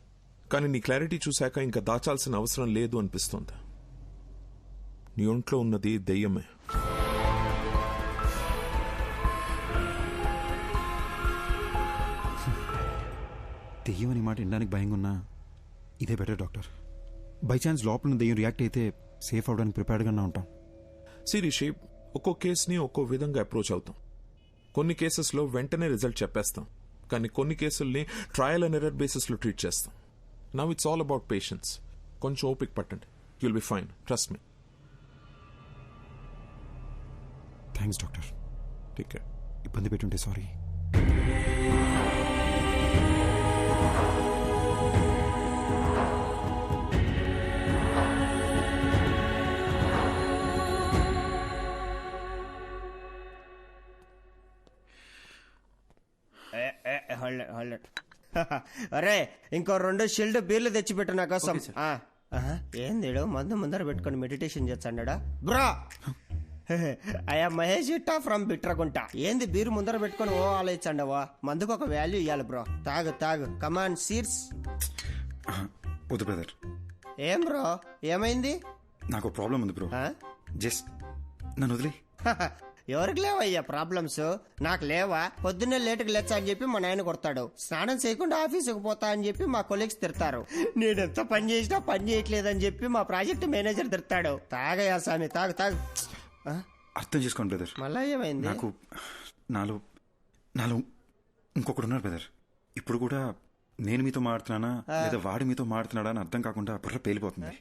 కానీ నీ క్లారిటీ చూశాక ఇంకా దాచాల్సిన అవసరం లేదు అనిపిస్తోంది. నీ ఒంట్లో ఉన్నది దెయ్యమే. దెయ్యం అనే మాట వినడానికి భయంగా ఉన్నా ఇదే బెటర్ డాక్టర్. బై ఛాన్స్ లోపల ఉన్న దెయ్యం రియాక్ట్ అయితే సేఫ్ అవడానికి ప్రిపేర్డ్గానే ఉంటాం. సిరిషి, ఒక్కో కేసుని ఒక్కో విధంగా అప్రోచ్ అవుతాం. కొన్ని కేసెస్లో వెంటనే రిజల్ట్ చెప్పేస్తాం, కానీ కొన్ని కేసుల్ని ట్రయల్ అండ్ ఎర్రర్ బేసిస్లో ట్రీట్ చేస్తాం. Now it's all about patience. కొంచెం ఓపిక పట్టండి, you'll be fine, trust me. Thanks doctor. Take care. ఇబ్బంది పెట్టుంటే సారీ. అరే, ఇంకో 2 షిల్డ్ బీర్లు తెచ్చిపెట్టు నా కోసం. ఏంది మందు ముందర పెట్టుకుని మెడిటేషన్ చేస్తాడా బ్రా? అయ్యా మహేష్ ఇట్టా ఫ్రమ్ బిట్రకుంట. ఏంది బీరు ముందర పెట్టుకుని ఓ ఆలోచించండవా? మందుకు ఒక వాల్యూ ఇవ్వాలి బ్రో. తాగు తాగు, కమాన్ సీర్స్. వద్దు బ్రదర్. ఏం బ్రో, ఏమైంది? నాకు ప్రాబ్లం ఉంది బ్రో, జస్ట్ నన్ను వదిలే. ఎవరికి లేవయ్యా ప్రాబ్లమ్స్? నాకు లేవా? పొద్దున్నే లేటుకు లేచా అని చెప్పి మా నాయన కొడతాడు. స్నానం చేయకుండా ఆఫీసుకు పోతా అని చెప్పి మా కొలీగ్స్ తిడతారు. నేను ఎంత పని చేసినా పని చేయట్లేదని చెప్పి మా ప్రాజెక్ట్ మేనేజర్ తిడతాడు. తాగయ్యా స్వామి, తాగు తాగు. అర్థం చేసుకోండి బ్రదర్. మళ్ళా ఏమైంది? నాకు నాలో ఇంకొకడు ఉన్నారు బ్రదర్. ఇప్పుడు కూడా నేను మీతో మాడుతున్నానా లేదా వాడు మీతో మాడుతున్నాడా అని అర్థం కాకుండా బుర్ర పేలిపోతుంది.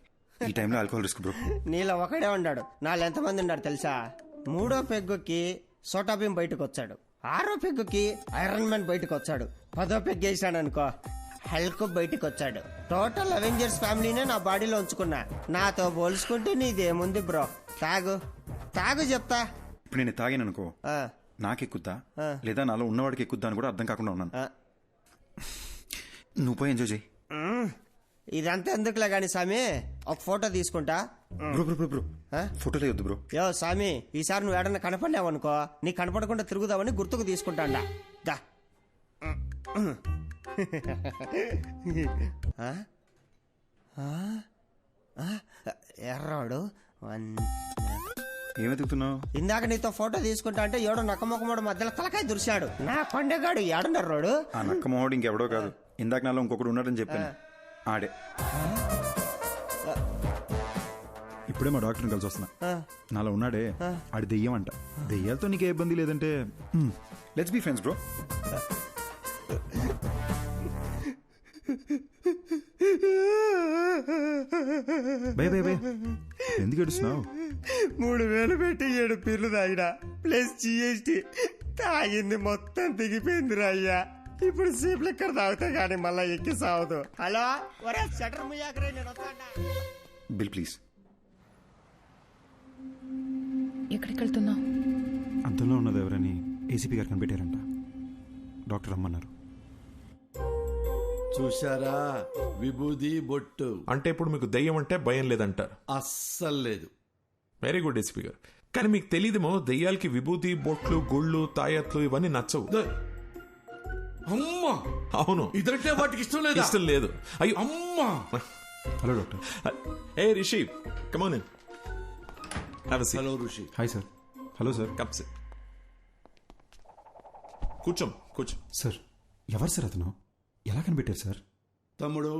ఈ టైంలో ఆల్కహాల్ రిస్క్ బ్రో. నీలో ఒకడే ఉన్నాడు. నాలో ఎంతమంది ఉన్నారు తెలుసా? 3వ పెగ్గుకి సోటాబీన్ బయటకు వచ్చాడు. 6వ పెగ్గుకి ఐరన్ మ్యాన్ బయటకు వచ్చాడు. 10వ పెగ్ వేసాడు అనుకో హల్క్ బయటకు వచ్చాడు. టోటల్ అవెంజర్స్ ఫ్యామిలీనే నా బాడీలో ఉంచుకున్నా. నాతో పోల్చుకుంటే నీదేముంది బ్రో? తాగు తాగు చెప్తా. ఇప్పుడు నేను తాగాను అనుకో నాకెక్కుద్దా లేదా నాలో ఉన్నవాడికి ఎక్కుద్దా అని కూడా అర్థం కాకుండా ఉన్నాను. నువ్వు పోయి ఎంజాయ్ చేయి. ఇదంతా ఎందుకులే గాని స్వామి, ఒక ఫోటో తీసుకుంటా. బ్రో బ్రో బ్రో బ్రో ఫోటోలే వద్దు బ్రో. యో స్వామి, ఈసారి నువ్వు ఏడన్నా కనపడినావనుకో నీ కనపడకుండా తిరుగుదామని గుర్తుకు తీసుకుంటాండా. దా ఎర్రాడు ఏమెతుకుతున్నావు? ఇందాక నీతో ఫోటో తీసుకుంటా అంటే ఏడో నక్కమొక్కమోడు మధ్యలో తలకాయ దురిశాడు. నా కొండగాడు ఏడున్నర్రాడు. ఆ నక్కమోహోడు ఇంకెవడో కాదు, ఇందాక నాలో ఇంకొకడు ఉన్నాడని చెప్పాను. ఆడే ఇప్పుడే మా డాక్టర్ని కలిసి వస్తున్నా. నాలో ఉన్నాడే ఆడి దెయ్యం అంట. దెయ్యాలతో నీకే ఇబ్బంది లేదంటే లెట్స్ బీ ఫ్రెండ్స్ బ్రో. భయ భయ భయ ఎందుకు ఏడుస్తున్నావు? 3000 పెట్టి 7 పీర్లు తాగినా ప్లస్ GST తాగింది మొత్తం దిగిపోయిందిరా అయ్యా. ఇప్పుడు సీప్ లెక్కర్ తాగుతా గానీ మళ్ళా ఎక్కి సావదు. హలో ఒరే షటర్ ముయ్యాకరే నేను వస్తాడా. Bill please. ఎక్కడికి వెళ్తున్నావు? అంతంలో ఉన్నది ఎవరని ఏసీపీ గారు కనిపెట్టారంట. డాక్టర్ రమ్మన్నారు. చూశారా విభూది బొట్టు అంటే ఇప్పుడు మీకు దయ్యం అంటే భయం లేదంటారు? అస్సలు లేదు. వెరీ గుడ్ ఎస్పీ గారు. కానీ మీకు తెలియదేమో దయ్యాలకి విభూతి బొట్లు గుళ్ళు తాయత్లు ఇవన్నీ నచ్చవు. అమ్మా అవును, ఇదంటే వాటికి ఇష్టం లేదు. ఇష్టం లేదు. అయ్యో అమ్మా. Hello doctor. A Rishi come on in. Have a seat. Hello Rishi. Hi sir. Hello sir. Come SIT. కూర్చో. సార్ ఎవరు సార్ అతను? ఎలా కనిపెట్టారు సార్? తమ్ముడు,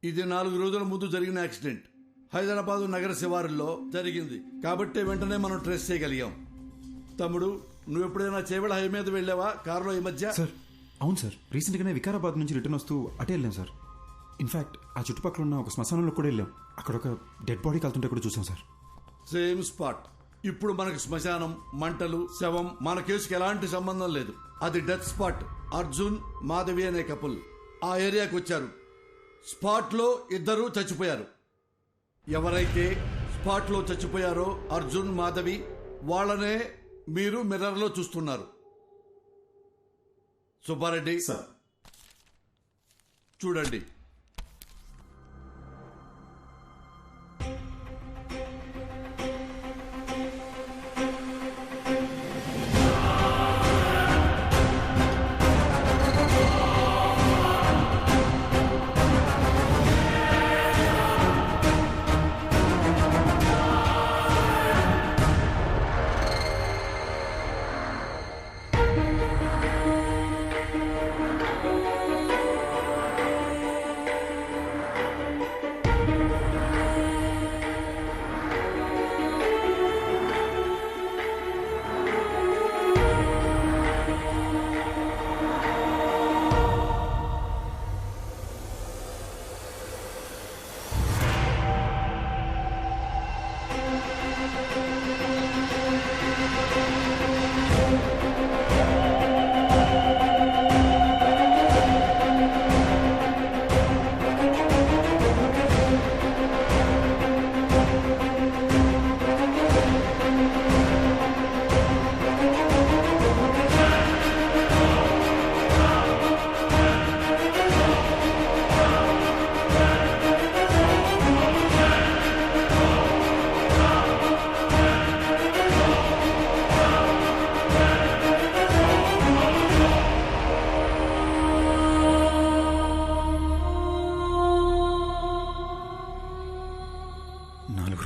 ఇది 4 రోజుల ముందు జరిగిన యాక్సిడెంట్. హైదరాబాద్ నగర శివారుల్లో జరిగింది కాబట్టి వెంటనే మనం ట్రేస్ చేయగలిగాం. తమ్ముడు, నువ్వు ఎప్పుడైనా చేవెళ్ళ హై మీద వెళ్ళావా కారులో ఈ మధ్య? సార్ అవును సార్, రీసెంట్గానే వికారాబాద్ నుంచి రిటర్న్ వస్తూ అటే వెళ్ళాం సార్. ఇన్ఫాక్ట్ ఆ చుట్టుపక్కల ఉన్న ఒక శ్మశానంలో కూడా వెళ్ళాం. అక్కడ ఒక డెడ్ బాడీ కాలుతుంటే కూడా చూసాం సార్. Same spot. ఇప్పుడు మనకి శ్మశానం, మంటలు, శవం మన కేసుకి ఎలాంటి సంబంధం లేదు. అది డెత్ స్పాట్. అర్జున్ మాధవి అనే కపుల్ ఆ ఏరియాకి వచ్చారు. స్పాట్లో 2 చచ్చిపోయారు. ఎవరైతే స్పాట్లో చచ్చిపోయారో అర్జున్ మాధవి వాళ్ళనే మీరు మిర్రర్లో చూస్తున్నారు. సుబ్బారెడ్డి చూడండి.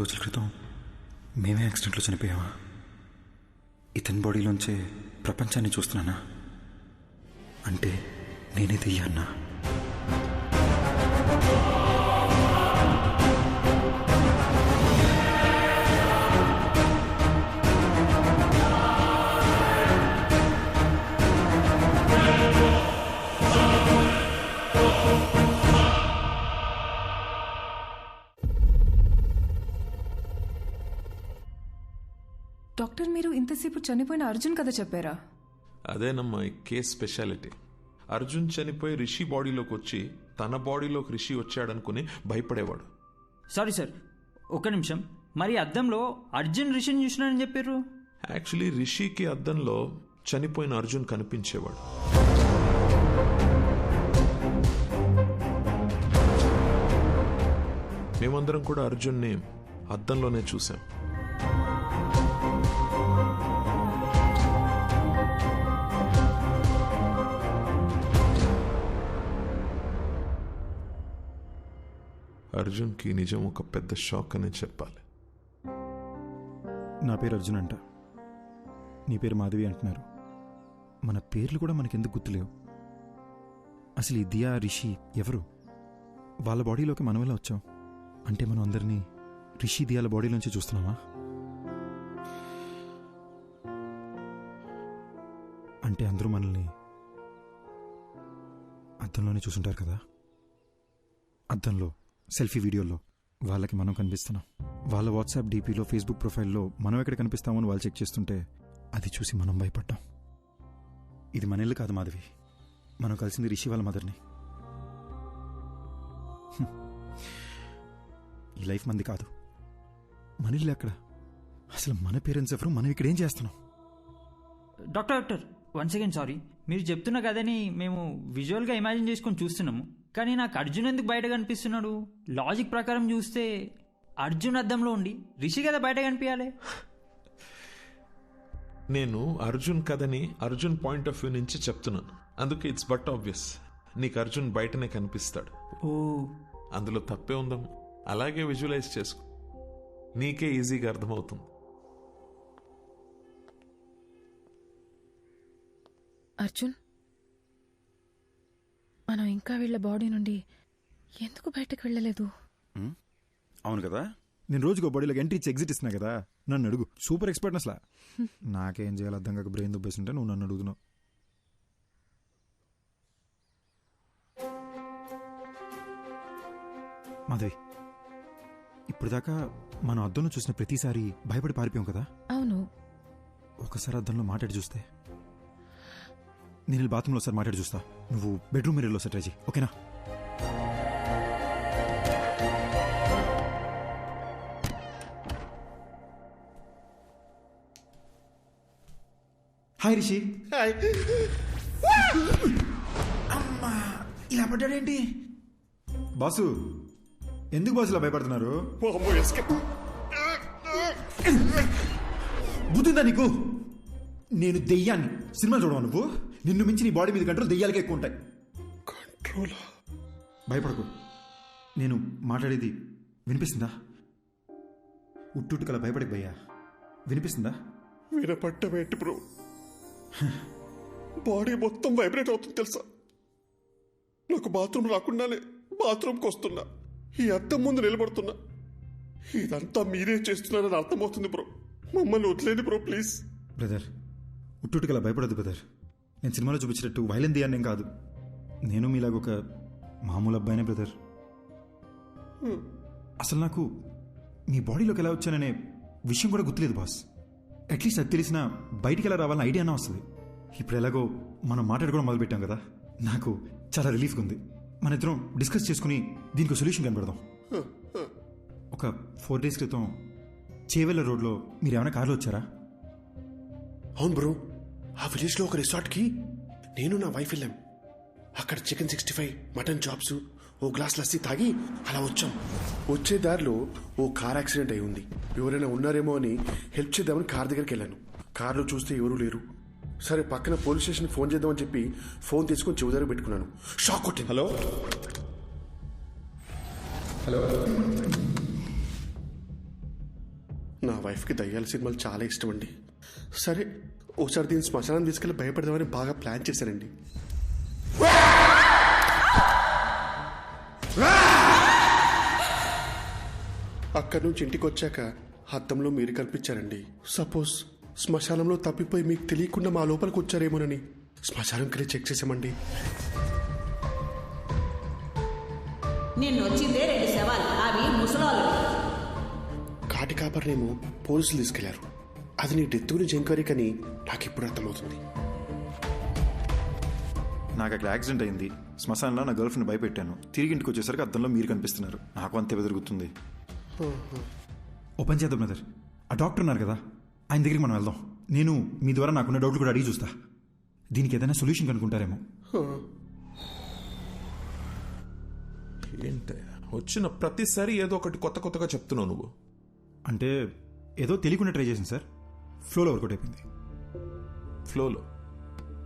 రోజుల క్రితం మేమే యాక్సిడెంట్లో చనిపోయామా? ఇతని బాడీలోంచే ప్రపంచాన్ని చూస్తున్నానా? అంటే నేనే దెయ్యాన్నా? డాక్టర్, మీరు ఇంతసేపు చనిపోయిన అర్జున్ కథ చెప్పారా? అదేనమ్మా ఈ కేస్ స్పెషాలిటీ. అర్జున్ చనిపోయి రిషి బాడీలోకి వచ్చి తన బాడీలోకి రిషి వచ్చాడనుకుని భయపడేవాడు. సారీ సార్, ఒక్క నిమిషం. మరి అద్దంలో అర్జున్ రిషిని చూసినాడని చెప్పారు. యాక్చువల్లీ రిషికి అద్దంలో చనిపోయిన అర్జున్ కనిపించేవాడు. మేమందరం కూడా అర్జున్ని అద్దంలోనే చూసాం. అర్జున్కి నిజం ఒక పెద్ద షాక్ అనే చెప్పాలి. నా పేరు అర్జున్ అంట, నీ పేరు మాధవి అంటున్నారు. మన పేర్లు కూడా మనకెందుకు గుర్తులేవు? అసలు ఈ దియా, రిషి ఎవరు? వాళ్ళ బాడీలోకి మనం ఎలా వచ్చాం? అంటే మనం అందరినీ రిషి, దియాల బాడీలోంచి చూస్తున్నామా? అంటే అందరూ మనల్ని అద్దంలోనే చూసుంటారు కదా. అద్దంలో సెల్ఫీ వీడియోలో వాళ్ళకి మనం కనిపిస్తున్నాం. వాళ్ళ వాట్సాప్ డీపీలో, ఫేస్బుక్ ప్రొఫైల్లో మనం ఎక్కడ కనిపిస్తామని వాళ్ళు చెక్ చేస్తుంటే అది చూసి మనం భయపడ్డాం. ఇది మన ఇల్లు కాదు మాధవి, మనం కలిసింది రిషి వాళ్ళ మదర్ని. ఈ లైఫ్ మంది కాదు, మన ఇల్లు ఎక్కడ? అసలు మన పేరెంట్స్ ఎవరు? మనం ఇక్కడ ఏం చేస్తున్నాం? Doctor one second, sorry. మీరు చెప్తున్న కథని మేము విజువల్గా ఇమాజిన్ చేసుకొని చూస్తున్నాము, కానీ నాకు అర్జున్ ఎందుకు బయట కనిపిస్తున్నాడు? లాజిక్ ప్రకారం చూస్తే అర్జున్ అద్దంలో ఉండి రిషి కదా బయట కనిపించాలి. నేను అర్జున్ కథని అర్జున్ పాయింట్ ఆఫ్ వ్యూ నుంచి చెప్తున్నాను, అందుకే ఇట్స్ బట్ ఆబ్వియస్ నీకు అర్జున్ బయటనే కనిపిస్తాడు. ఓ, అందులో తప్పే ఉందాం. అలాగే విజువలైజ్ చేసుకో, నీకే ఈజీగా అర్థమవుతుంది. అర్జున్, మనం ఇంకా వీళ్ళ బాడీ నుండి ఎందుకు బయటకు వెళ్ళలేదు? అవును కదా, నేను రోజుకో బాడీలోకి ఎంట్రీ ఇచ్చి ఎగ్జిట్ ఇస్తున్నా కదా. నన్ను అడుగు, సూపర్ ఎక్స్పర్ట్ అసలు. నాకేం చేయాలి అర్థం కాక బ్రెయిన్ దుబ్బేస్తుంటే నువ్వు నన్ను అడుగుతున్నావు. మాధవి, ఇప్పుడు దాకా మనం అద్దంలో చూసిన ప్రతిసారి భయపడి పారిపోయాం కదా. అవును. ఒకసారి అద్దంలో మాట్లాడి చూస్తే. నేను బాత్రూంలో ఒకసారి మాట్లాడి చూస్తా, నువ్వు బెడ్రూమ్ మిర్రర్లో ఒకసారి ట్రై చేయి, ఓకేనా? హాయ్ రిషి. హాయ్. అమ్మా, ఇలా పడ్డాడేంటి? బాసు, ఎందుకు బాసు ఇలా భయపడుతున్నారు? బుద్ధిందా నీకు? నేను దెయ్యాన్ని. సినిమా చూడవా నువ్వు? నిన్ను మించి నీ బాడీ మీద కంట్రోల్ దెయ్యాలకే ఎక్కువ ఉంటాయి. కంట్రోల్? భయపడకు, నేను మాట్లాడేది వినిపిస్తుందా? ఉట్టుకల భయపడకు భయ్యా, వినిపిస్తుందా? వినపడ్డమేంటి బ్రో, బాడీ మొత్తం వైబ్రేట్ అవుతుంది తెలుసా. నాకు బాత్రూమ్ రాకుండానే బాత్రూమ్కి వస్తున్నా, ఈ అద్దం ముందు నిలబడుతున్నా. ఇదంతా మీరే చేస్తున్నారని అర్థమవుతుంది బ్రో. మమ్మల్ని వదిలేండి బ్రో ప్లీజ్. బ్రదర్, ఉట్టుకల భయపడదు బ్రదర్. నేను సినిమాలో చూపించినట్టు వైలెన్ దియాన్నేం కాదు. నేను మీలాగొక మామూలు అబ్బాయినే బ్రదర్. అసలు నాకు మీ బాడీలోకి ఎలా వచ్చాననే విషయం కూడా గుర్తులేదు బాస్. అట్లీస్ట్ అది తెలిసినా బయటికి ఎలా రావాలని ఐడియా అన్నా వస్తుంది. ఇప్పుడు ఎలాగో మనం మాట్లాడుకోవడం మొదలుపెట్టాం కదా, నాకు చాలా రిలీఫ్గా ఉంది. మన ఇద్దరం డిస్కస్ చేసుకుని దీనికి సొల్యూషన్ కనబడదాం. ఒక 4 days క్రితం చేవెళ్ళ రోడ్లో మీరు ఏమైనా కార్లో వచ్చారా? అవును బ్రో, ఆ విలేజ్లో ఒక రిసార్ట్కి నేను నా వైఫ్ వెళ్ళాం. అక్కడ చికెన్ 65, మటన్ చాప్స్, ఓ గ్లాస్ లస్సీ తాగి అలా వచ్చాం. వచ్చే దారిలో ఓ కార్ యాక్సిడెంట్ అయి ఉంది. ఎవరైనా ఉన్నారేమో అని హెల్ప్ చేద్దామని కార్ దగ్గరికి వెళ్ళాను. కార్లో చూస్తే ఎవరూ లేరు. సరే పక్కన పోలీస్ స్టేషన్కి ఫోన్ చేద్దామని చెప్పి ఫోన్ తీసుకొని చెవి దగ్గర పెట్టుకున్నాను. షాక్ కొట్టింది. హలో హలో, నా వైఫ్కి దయ్యాల సినిమాలు చాలా ఇష్టం అండి. సరే ఒకసారి దీన్ని శ్మశానం తీసుకెళ్ళి భయపడదామని బాగా ప్లాన్ చేశానండి. అక్కడి నుంచి ఇంటికి వచ్చాక అద్దంలో మీరు కనిపించారండి. సపోజ్ శ్మశానంలో తప్పిపోయి మీకు తెలియకుండా మా లోపలికి వచ్చారేమోనని శ్మశానంకి వెళ్ళి చెక్ చేసామండి. నిన్ను వచ్చిందే 2 శవాలు, అవి ముసలోళ్ళు. కాటి కాపర్నేమో పోలీసులు తీసుకెళ్లారు. అది నీ డెత్ గురించి ఎంక్వైరీ కానీ నాకు ఇప్పుడు అర్థమవుతుంది. నాకు అక్కడ యాక్సిడెంట్ అయింది. శ్మశానంలో నా గర్ల్ ఫ్రెండ్ భయపెట్టాను. తిరిగి ఇంటికి వచ్చేసరికి అద్దంలో మీరు కనిపిస్తున్నారు. నాకు అంతే బెదురుగుతుంది. ఓ పని చేద్దాం బ్రదర్, ఆ డాక్టర్ ఉన్నారు కదా, ఆయన దగ్గరికి మనం వెళ్దాం. నేను మీ ద్వారా నాకున్న డౌట్లు కూడా అడిగి చూస్తా. దీనికి ఏదైనా సొల్యూషన్ కనుక్కుంటారేమో. ఏంట వచ్చిన ప్రతిసారి ఏదో ఒకటి కొత్తగా చెప్తున్నావు నువ్వు. అంటే ఏదో తెలియకుండా ట్రై చేసింది సార్. ఫ్లోలో వర్కౌట్ అయిపోయింది. ఫ్లోలో?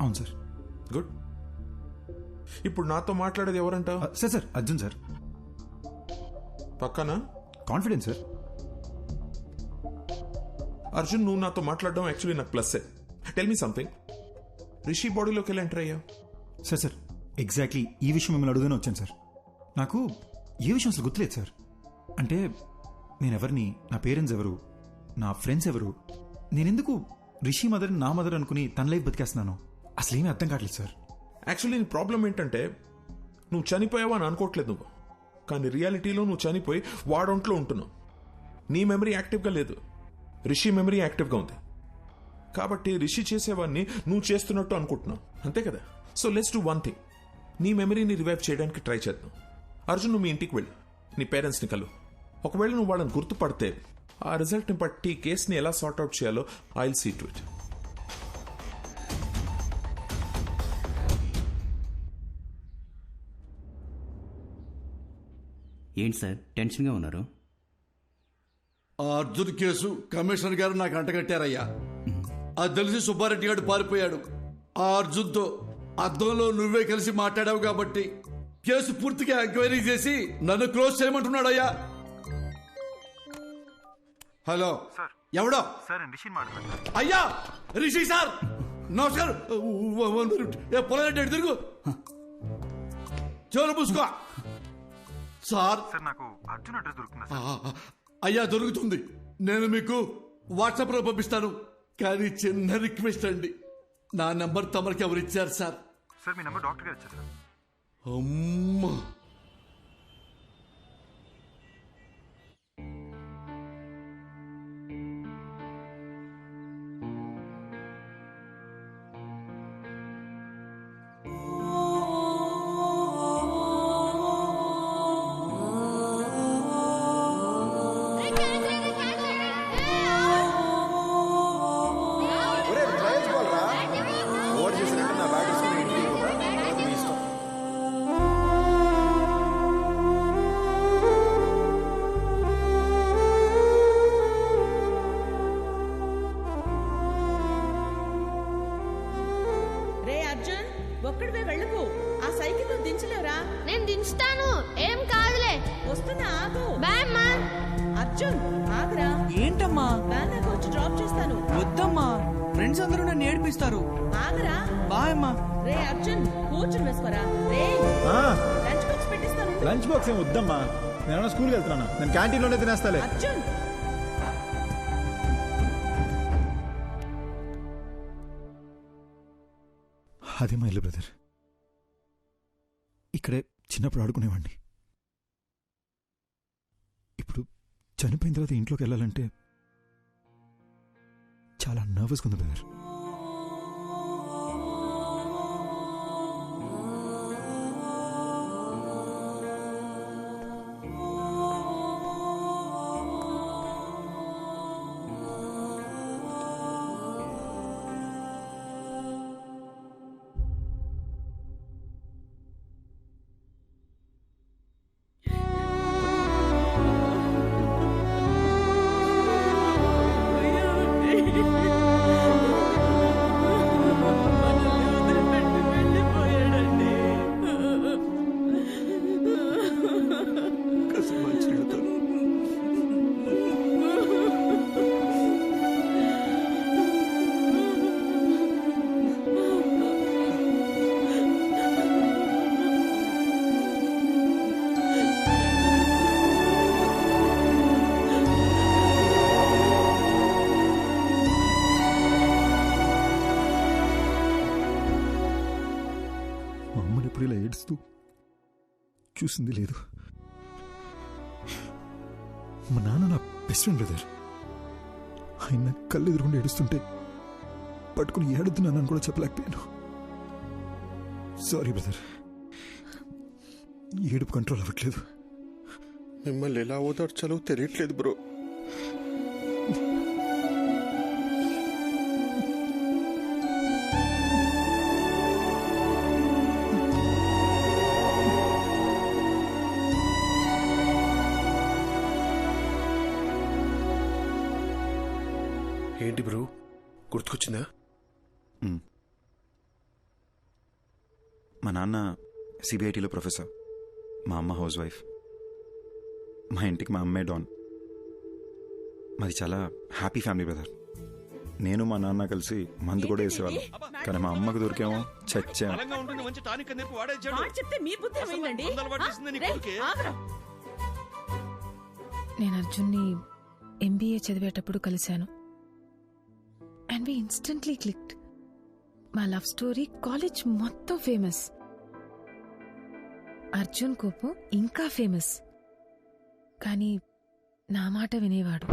అవును సార్. గుడ్. ఇప్పుడు నాతో మాట్లాడేది ఎవరంట? Sir Arjun sir. పక్కన కాన్ఫిడెన్స్ సార్. అర్జున్, నువ్వు నాతో మాట్లాడడం యాక్చువల్లీ నాకు ప్లస్సే. Tell me something. రిషి బాడీలోకి వెళ్ళి ఎంటర్ అయ్యా? సార్ ఎగ్జాక్ట్లీ ఈ విషయం మిమ్మల్ని అడుగుతూనే వచ్చాను సార్. నాకు ఏ విషయం అసలు గుర్తులేదు సార్. అంటే నేనెవరిని, నా పేరెంట్స్ ఎవరు, నా ఫ్రెండ్స్ ఎవరు, నేనెందుకు రిషి మదర్ నా మదర్ అనుకుని తన లైఫ్ బతికేస్తున్నాను, అసలు ఏమీ అర్థం కావట్లేదు సార్. యాక్చువల్లీ నీ ప్రాబ్లం ఏంటంటే నువ్వు చనిపోయావా అని అనుకోవట్లేదు నువ్వు, కానీ రియాలిటీలో నువ్వు చనిపోయి వాడొంట్లో ఉంటున్నావు. నీ మెమరీ యాక్టివ్గా లేదు, రిషి మెమరీ యాక్టివ్గా ఉంది. కాబట్టి రిషి చేసేవాడిని నువ్వు చేస్తున్నట్టు అనుకుంటున్నావు, అంతే కదా? So let's do one thing. నీ మెమరీని రివైవ్ చేయడానికి ట్రై చేద్దాం. అర్జున్, నువ్వు మీ ఇంటికి వెళ్ళు, నీ పేరెంట్స్ని కలు. ఒకవేళ నువ్వు వాళ్ళని గుర్తుపడితే ఆ రిజల్ట్ని బట్టి కేసుని ఎలా సార్ట్అవుట్ చేయాలో I will see to it. ఏంటి సార్ టెన్షన్గా ఉన్నారు? ఆ అర్జున్ కేసు కమిషనర్ గారు నాకు అంటగట్టారయ్యా. అది తెలిసి సుబ్బారెడ్డి గారు పారిపోయాడు. ఆ అర్జున్తో అద్దంలో నువ్వే కలిసి మాట్లాడావు కాబట్టి కేసు పూర్తిగా ఎంక్వైరీ చేసి నన్ను క్లోజ్ చేయమంటున్నాడయ్యా. హలో, ఎవడో? అయ్యా రిషి సార్, నమస్కారం. పొలారెడ్డి తిరుగు, చెవులు పూసుకో. సార్ నాకు అర్జున్ అడ్రస్ దొరుకుతుందా? అయ్యా దొరుకుతుంది, నేను మీకు వాట్సాప్ లో పంపిస్తాను. కానీ చిన్న రిక్వెస్ట్ అండి, నా నంబర్ తమరికి ఎవరు ఇచ్చారు సార్? సార్ మీ నంబర్ డాక్టర్ గారు ఇచ్చారు సార్. అమ్మా, ఒక్కడివే వెళ్ళకు. ఆ సైకిల్ నువ్వు దించలేవురా? నేను దించుతాను, ఏం కాదులే. వస్తున్నా, ఆగు. బాయ్ అమ్మా. అర్జున్ ఆగురా. ఏంటమ్మా? వ్యాన్ దాకా వచ్చి డ్రాప్ చేస్తాను. వద్దమ్మా, ఫ్రెండ్స్ అందరూ నన్ను ఏడిపిస్తారు. ఆగురా. బాయ్ అమ్మా. రే అర్జున్, కూర్చుని వేసుకోరా. రే లంచ్ బాక్స్ పెట్టిస్తాను. లంచ్ బాక్స్ ఏం వద్దమ్మా, నేను స్కూల్కి వెళ్తున్నాను. నేను క్యాంటీన్లోనే తినేస్తాలే. అర్జున్, అదే మా ఇల్లు బ్రదర్. ఇక్కడే చిన్నప్పుడు ఆడుకునేవాడిని. ఇప్పుడు చనిపోయిన తర్వాత ఇంట్లోకి వెళ్ళాలంటే చాలా నర్వస్గా ఉంది బ్రదర్. ఎవరు ఇలా ఏడుస్తూ చూసింది లేదు. మా నాన్న నా బెస్ట్ ఫ్రెండ్ బ్రదర్. ఆయన కళ్ళు ఎదురుకుండా ఏడుస్తుంటే పట్టుకుని ఏడుతున్నానని కూడా చెప్పలేకపోయాను. సారీ బ్రదర్, ఏడుపు కంట్రోల్ అవ్వట్లేదు. మిమ్మల్ని ఎలా ఓదార్చాలో తెలియట్లేదు బ్రో. ఏంటి బ్రో, గుర్తుకొచ్చిందా? మా నాన్న సిబిఐటీలో ప్రొఫెసర్, మా అమ్మ హౌస్ వైఫ్. మా ఇంటికి మా అమ్మే డాన్. మాది చాలా హ్యాపీ ఫ్యామిలీ బ్రదర్. నేను మా నాన్న కలిసి మందు కూడా వేసేవాళ్ళం. కానీ మా అమ్మకు దొరికేమో చచ్చా. నేను అర్జున్ని ఎంబీఏ చదివేటప్పుడు కలిశాను. And we instantly clicked. మా లవ్ స్టోరీ కాలేజ్ మొత్తం ఫేమస్. అర్జున్ కోపం ఇంకా ఫేమస్. కానీ నా మాట వినేవాడు.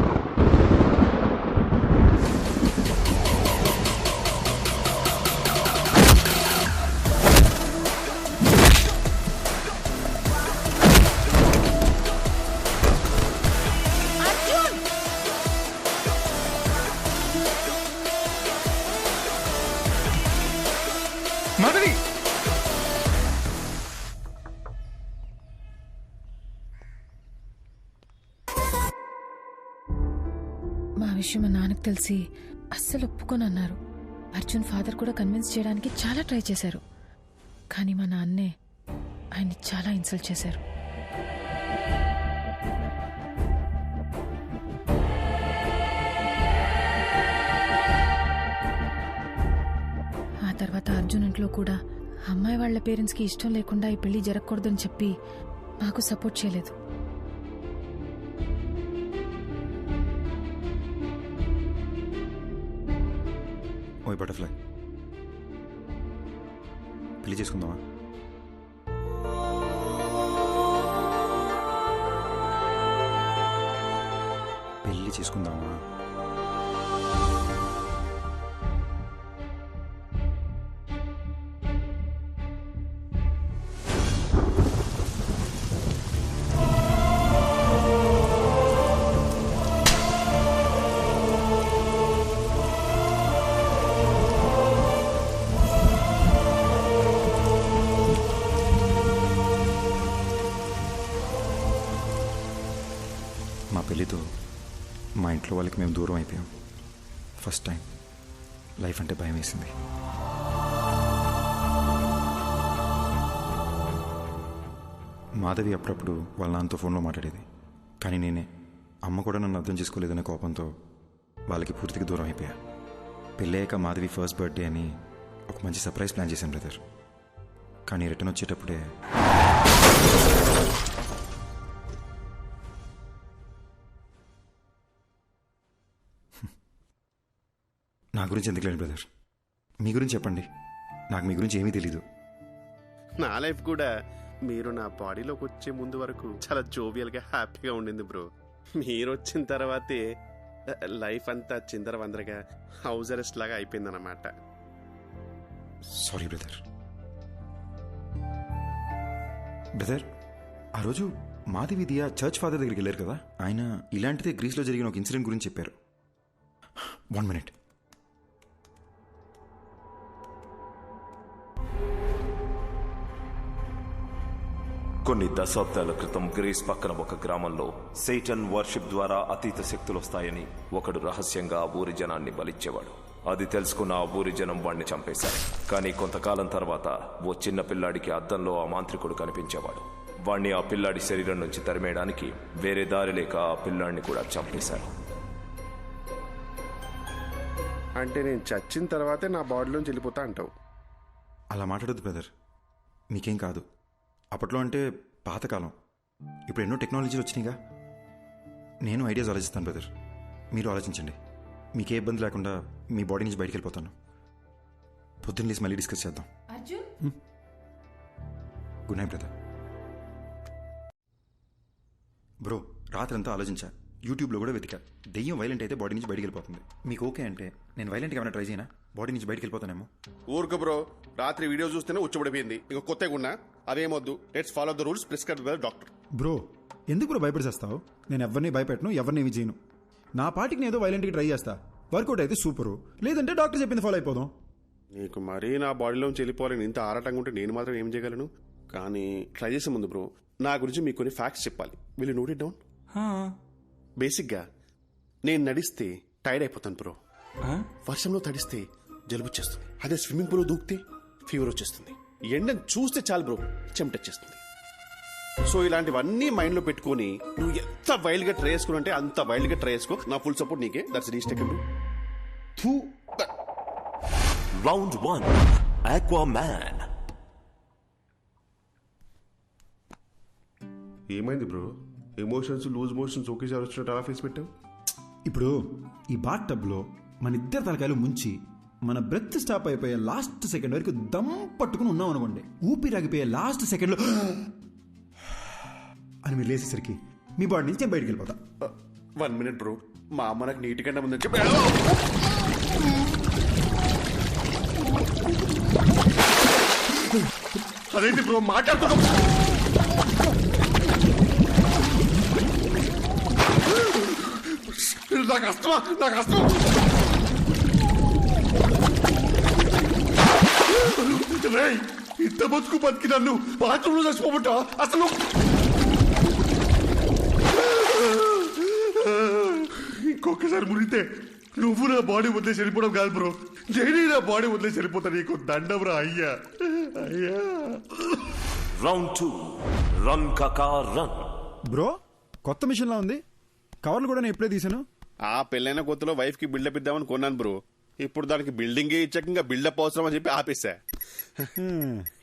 మాధవి, మా విషయం మా నాన్నకు తెలిసి అస్సలు ఒప్పుకోనన్నారు. అర్జున్ ఫాదర్ కూడా కన్విన్స్ చేయడానికి చాలా ట్రై చేశారు. కానీ మా నాన్నే ఆయన్ని చాలా ఇన్సల్ట్ చేశారు. ఆ తర్వాత అర్జున్ ఇంట్లో కూడా అమ్మాయి వాళ్ళ పేరెంట్స్కి ఇష్టం లేకుండా ఈ పెళ్లి జరగకూడదని చెప్పి మాకు సపోర్ట్ చేయలేదు. ఓయ్ బటర్ఫ్లై, పెళ్లి చేసుకుందామా? పెళ్లి చేసుకుందామా? మా పెళ్ళితో మా ఇంట్లో వాళ్ళకి మేము దూరం అయిపోయాం. ఫస్ట్ టైం లైఫ్ అంటే భయం వేసింది. మాధవి అప్పుడప్పుడు వాళ్ళ నాన్నతో ఫోన్లో మాట్లాడేది. కానీ నేనే, అమ్మ కూడా నన్ను అర్థం చేసుకోలేదనే కోపంతో వాళ్ళకి పూర్తిగా దూరం అయిపోయా. పెళ్ళయ్యాక మాధవి ఫస్ట్ బర్త్డే అని ఒక మంచి సర్ప్రైజ్ ప్లాన్ చేశాను బ్రదర్. కానీ రిటర్న్ వచ్చేటప్పుడే నా గురించి ఎందుకు లేదు బ్రదర్, మీ గురించి చెప్పండి. నాకు మీ గురించి ఏమీ తెలీదు. నా లైఫ్ కూడా మీరు నా బాడీలోకి వచ్చే ముందు వరకు చాలా జోవియల్గా హ్యాపీగా ఉండింది బ్రో. మీరు వచ్చిన తర్వాతే లైఫ్ అంతా చిందరవందరగా హౌస్ అరెస్ట్ లాగా అయిపోయిందన్నమాట. Sorry brother. బ్రదర్, ఆ రోజు మాధవి దియా చర్చ్ ఫాదర్ దగ్గరికి వెళ్ళారు కదా, ఆయన ఇలాంటిదే గ్రీస్లో జరిగిన ఒక ఇన్సిడెంట్ గురించి చెప్పారు. 1 minute. కొన్ని దశాబ్దాల క్రితం గ్రీస్ పక్కన ఒక గ్రామంలో సేటన్ వర్షిప్ ద్వారా అతీత శక్తులు వస్తాయని ఒకడు రహస్యంగా ఆ ఊరి జనాన్ని బలిచ్చేవాడు. అది తెలుసుకున్న ఆ ఊరి జనం వాడిని చంపేశారు. కానీ కొంతకాలం తర్వాత ఓ చిన్న పిల్లాడికి అద్దంలో ఆ మాంత్రికుడు కనిపించేవాడు. వాణ్ణి ఆ పిల్లాడి శరీరం నుంచి తరిమేయడానికి వేరే దారి లేక ఆ పిల్లాడిని కూడా చంపేశారు. అంటే నేను చచ్చిన తర్వాతే నా బాడీలోంచి వెళ్ళిపోతా అంటావు? అలా మాట్లాడద్దు బ్రదర్, మీకేం కాదు. అప్పట్లో అంటే పాతకాలం, ఇప్పుడు ఎన్నో టెక్నాలజీలు వచ్చినాయిగా. నేను ఐడియాస్ ఆలోచిస్తాను బ్రదర్, మీరు ఆలోచించండి. మీకే ఇబ్బంది లేకుండా మీ బాడీ నుంచి బయటికి వెళ్ళిపోతాను. పొద్దున్న లేసి మళ్ళీ డిస్కస్ చేద్దాం. Arjun, good night brother. Bro రాత్రంతా ఆలోచించా, యూట్యూబ్లో కూడా వెతికా. దెయ్యం వైలెంట్ అయితే బాడీ నుంచి బయటికి వెళ్ళిపోతుంది. మీకు ఓకే అంటే నేను వైలెంట్గా ఏమైనా ట్రై చేయనా? బాడీ నుంచి బయటికి వెళ్ళిపోతానేమో. ఊరుకు బ్రో, రాత్రి వీడియో చూస్తేనే ఉచ్చబడిపోయింది. ఇక కొత్తగా ఉన్నా అదేమొద్దు. Let's follow the rules prescribed by doctor. Bro ఎందుకు బ్రో భయపడిచేస్తావు? నేను ఎవరిని భయపెట్టను, ఎవరిని ఏమి చేయను. నా పాటికి నేను ఏదో వైలెంట్గా ట్రై చేస్తా. వర్కౌట్ అయితే సూపరు, లేదంటే డాక్టర్ చెప్పింది ఫాలో అయిపోదాం. నీకు మరీ నా బాడీలోంచి వెళ్ళిపోవాలని ఇంత ఆరాటంగా ఉంటే నేను మాత్రం ఏం చేయగలను? కానీ ట్రై చేసే ముందు బ్రో నా గురించి మీకు కొన్ని ఫ్యాక్ట్స్ చెప్పాలి. Will you note it down? బేసిక్గా నేను నడిస్తే టైర్డ్ అయిపోతాను బ్రో. వర్షంలో తడిస్తే జలుబు వచ్చేస్తుంది. అదే స్విమ్మింగ్ పూల్ దూకితే ఫీవర్ వచ్చేస్తుంది. ఎండను చూస్తే చాలు బ్రో చెమటొచ్చేస్తుంది. సో ఇలాంటివన్నీ మైండ్ లో పెట్టుకుని నువ్వు ఎంత వైల్డ్ గా ట్రై చేసుకుని అంటే అంత వైల్డ్ గా ట్రై చేసుకో. నా ఫుల్ సపోర్ట్ నీకే. That's reach tech. Round 1 Aquaman. ఏమైంది బ్రో? ఎమోషన్స్ లూజ్ మోషన్స్ ఒకేసారి వచ్చినట్టు అలా ఫేస్ పెట్టావు. ఇప్పుడు ఈ బాత్ టబ్లో మన ఇద్దరు తలకాయలు ముంచి మన బ్రెత్ స్టాప్ అయిపోయే లాస్ట్ సెకండ్ వరకు దమ్ పట్టుకుని ఉన్నాం అనుకోండి. ఊపిరాగిపోయే లాస్ట్ సెకండ్లో అని మీరు లేసేసరికి మీ బాడీ నుంచి నేను బయటికి వెళ్ళిపోతా. 1 minute బ్రో, మా అమ్మ నాకు నీటి కంటే ముందు చెప్పి అదేంటి బ్రో మాట్లాడుతున్నా? నాకు అస్తమా, నాకు అస్తమా. ఇంత బతుకు బతికి నన్ను బాత్రూంలో చచ్చిపోబట్టా అసలు. ఇంకొకసారి మునిగితే నువ్వు నా బాడీ వదిలేసి వెళ్ళిపోవడం కాదు బ్రో, నేనే నా బాడీ వదిలేసి వెళ్ళిపోతా. నీకు దండం రా అయ్యా, అయ్యా. రౌండ్ 2 రన్ కాకా రన్. బ్రో కొత్త మిషన్ లా ఉంది. కవర్లు కూడా నేను ఎప్పుడే తీసాను. ఆ పెళ్ళైన కొత్తలో వైఫ్ కి బిల్డప్ ఇద్దామని కొన్నాను బ్రో. ఇప్పుడు దానికి బిల్డింగే ఇచ్చాక ఇంకా బిల్డప్ అవసరం అని చెప్పి ఆపేసా.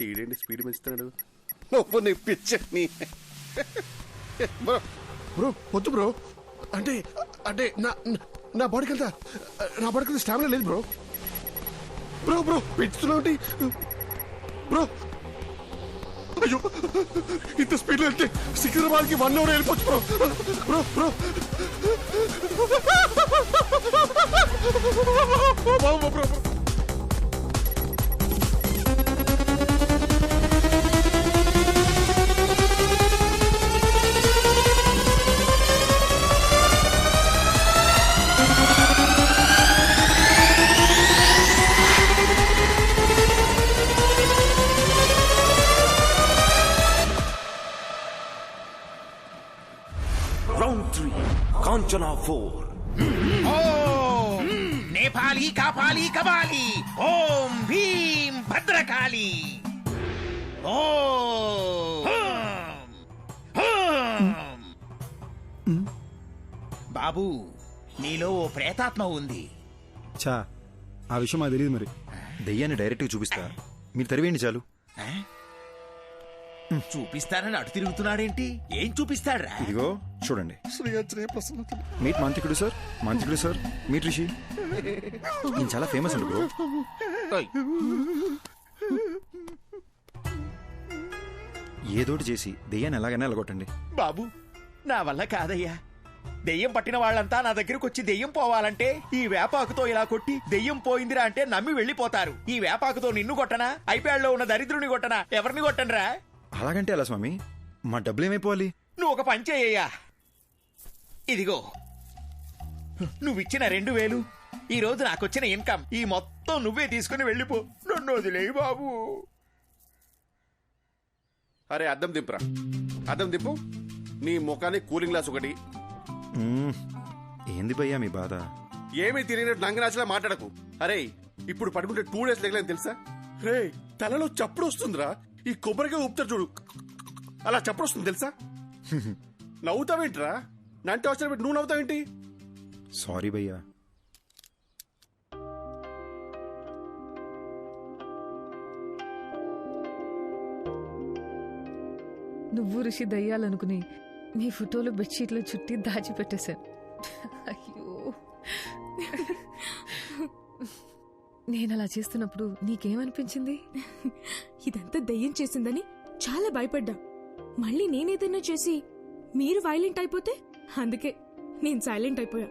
ఈడేంటి స్పీడ్ పెంచుతాడు. నువ్వు నీ పిచ్చని బ్రో. బ్రో వద్దు బ్రో. అంటే అంటే నా బాడీకి అంతా నా బాడీకి స్టామినా లేదు బ్రో. బ్రో బ్రో పెంచుతున్నావు బ్రో. అయ్యో ఇంత స్పీడ్ లో వెళ్తే సికింద్రాబాద్కి 1 hour వెళ్ళిపోవచ్చు bro. Bro bro bro bro. Round 3 Kanchana 4. नेपाली कापाली कबाली ओम भीम भद्रकाली బాబు నీలో ఓ ప్రేతాత్మ ఉంది. చా ఆ విషయం నాకు తెలియదు. మరి దెయ్యాన్ని డైరెక్ట్గా చూపిస్తా, మీరు తరివేయండి చాలు. చూపిస్తానని అటు తిరుగుతున్నాడేంటి? ఏం చూపిస్తాడ్రా? ఇదిగో చూడండి. మీట్ మాంత్రికుడు సార్, మాంత్రికుడు సార్, మీట్ రిషి. నేను చాలా ఫేమస్ అండి బ్రో. ఏదోటి చేసి దెయ్యాన్ని ఎలాగైనా ఎలగొట్టండి బాబు. నా వల్ల కాదయ్యా. దెయ్యం పట్టిన వాళ్ళంతా నా దగ్గరకు వచ్చి దెయ్యం పోవాలంటే ఈ వేపాకుతో ఇలా కొట్టి దెయ్యం పోయిందిరా అంటే నమ్మి వెళ్ళిపోతారు. ఈ వేపాకుతో నిన్ను కొట్టనా, ఐప్యాడ్లో ఉన్న దరిద్రుని కొట్టనా, ఎవరిని కొట్టనరా? అలాగంటే అలా స్వామి, మా డబ్బులు ఏమైపోవాలి? నువ్వు ఒక పని చేయ్యా. ఇదిగో నువ్విచ్చిన 2000, ఈ రోజు నాకొచ్చిన ఇన్కమ్, ఈ మొత్తం నువ్వే తీసుకుని వెళ్ళిపో. నన్ను వదిలేయి బాబు. అరే అద్దం దింపురా, అద్దం దింపు. నీ ముఖానికి కూలింగ్ గ్లాస్ ఒకటి. ఏంది భయ్యా మీ బాధ? ఏమీ తెలియనట్టు నంగనాచలా మాట్లాడకు. అరే ఇప్పుడు పడుకుంటే 2 days లేకలేని తెలుసా? రే తలలో చప్పుడు వస్తుందిరా. ఈ కొబ్బరిగా ఊపుతారు చూడు, అలా చప్పుడు వస్తుంది తెలుసా? నవ్వుతావేంట్రా? నంటే అవసరం పెట్టి నువ్వు నవ్వుతావేంటి? సారీ భయ్యా. నువ్వు ఋషి దయ్యాలనుకుని మీ ఫోటోలు బెడ్షీట్లో చుట్టి దాచిపెట్టేశాను. అయ్యో నేను అలా చేస్తున్నప్పుడు నీకేమనిపించింది? ఇదంతా దయ్యం చేసిందని చాలా భయపడ్డా. మళ్ళీ నేనేదైనా చేసి మీరు వైలెంట్ అయిపోతే అందుకే నేను సైలెంట్ అయిపోయా.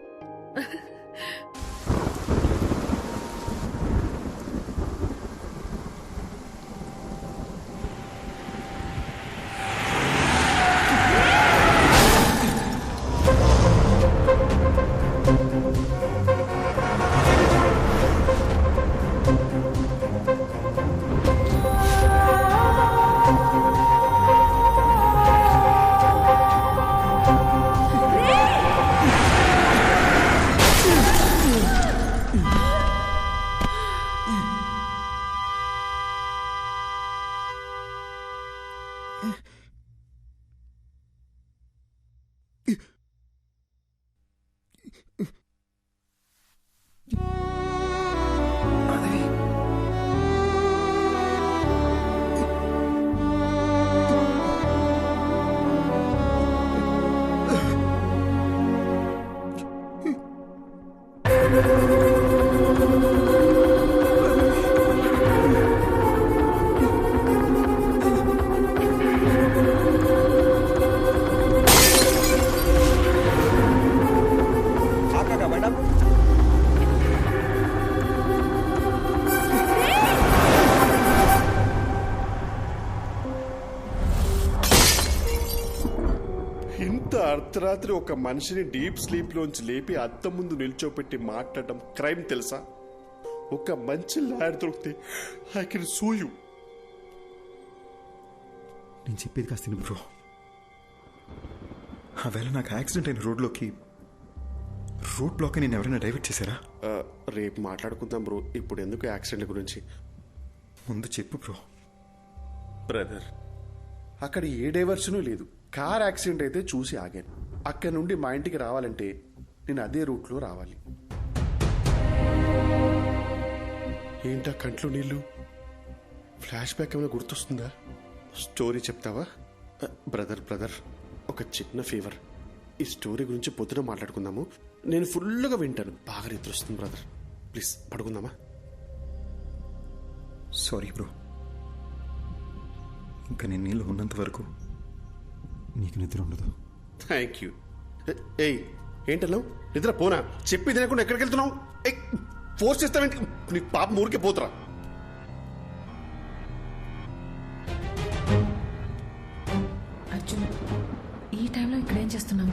అర్ధరాత్రి ఒక మనిషిని డీప్ స్లీప్ లోంచి లేపి అద్దం ముందు నిల్చోపెట్టి మాట్లాడడం క్రైమ్ తెలుసా? ఒక మంచి లాయర్ దొరికితే ఐ కెన్ సూ యూ. నేను చెప్పేది కాస్త బ్రో. ఆ వేళ నాకు యాక్సిడెంట్ అయిన రోడ్లోకి రోడ్ బ్లాక్ నేను ఎవరైనా డైవర్ట్ చేశారా? రేపు మాట్లాడుకుందాం బ్రో, ఇప్పుడు ఎందుకు యాక్సిడెంట్ గురించి? ముందు చెప్పు బ్రో. బ్రదర్, అక్కడ ఏ డైవర్షను లేదు. కార్ యాక్సిడెంట్ అయితే చూసి ఆగాను. అక్కడ నుండి మా ఇంటికి రావాలంటే నేను అదే రూట్లో రావాలి. ఏంటా కంట్లో నీళ్ళు? ఫ్లాష్ బ్యాక్ ఏమైనా గుర్తొస్తుందా? స్టోరీ చెప్తావా? బ్రదర్ ఒక చిన్న ఫేవర్. ఈ స్టోరీ గురించి పొద్దున మాట్లాడుకుందాము. నేను ఫుల్గా వింటాను. బాగా నిద్ర వస్తుంది బ్రదర్. ప్లీజ్ పడుకుందామా? సారీ బ్రో, ఇంకా నేను నీళ్ళు ఉన్నంత వరకు నీకు నిద్ర ఉండదు. Thank you. ఏయ్, ఏంటన్నావు? నిద్ర పోనా? చెప్పి తినకుండా ఎక్కడికి వెళ్తున్నావు? ఫోర్స్ చేస్తావేంటి? నీ పాప ఊరికే పోతురా. అర్జున్, ఈ టైంలో ఇక్కడ ఏం చేస్తున్నావు?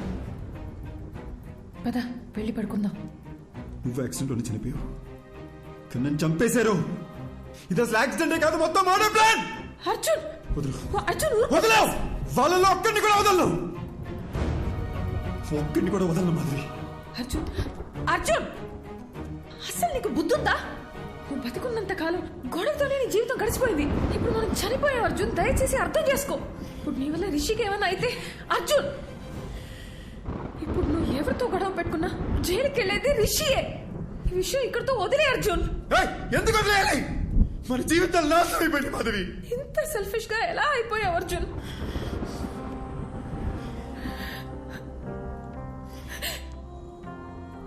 పద వెళ్ళి పడుకుందాం. నువ్వు యాక్సిడెంట్లోనే చనిపోయావు, కానీ నన్ను చంపేశారు. ఇది అసలు యాక్సిడెంటే కాదు, మొత్తం మర్డర్ ప్లాన్. అర్జున్, వదలవు. వాళ్ళలో ఒక్కడిని కూడా వదలను. ఒక్కడిని కూడా వదలను మాధవి. అర్జున్, అసలు నీకు బుద్ధుందా? నువ్వు బతుకున్నంత కాలం గొడవతోనే నీ జీవితం గడిచిపోయింది. ఇప్పుడు మనం చనిపోయాం అర్జున్, దయచేసి అర్థం చేసుకో. ఇప్పుడు నీ వల్ల రిషికి ఏమైనా అయితే అర్జున్, ఇప్పుడు నువ్వు ఎవరితో గొడవ పెట్టుకున్నా జైలుకి వెళ్ళేది రిషియే. ఈ విషయం ఇక్కడితో వదిలే అర్జున్. ఎందుకు వదిలేయాలి? మన జీవితాలు నాశనం అయిపోయింది మాధవి. ఇంత సెల్ఫిష్ గా ఎలా అయిపోయావు అర్జున్?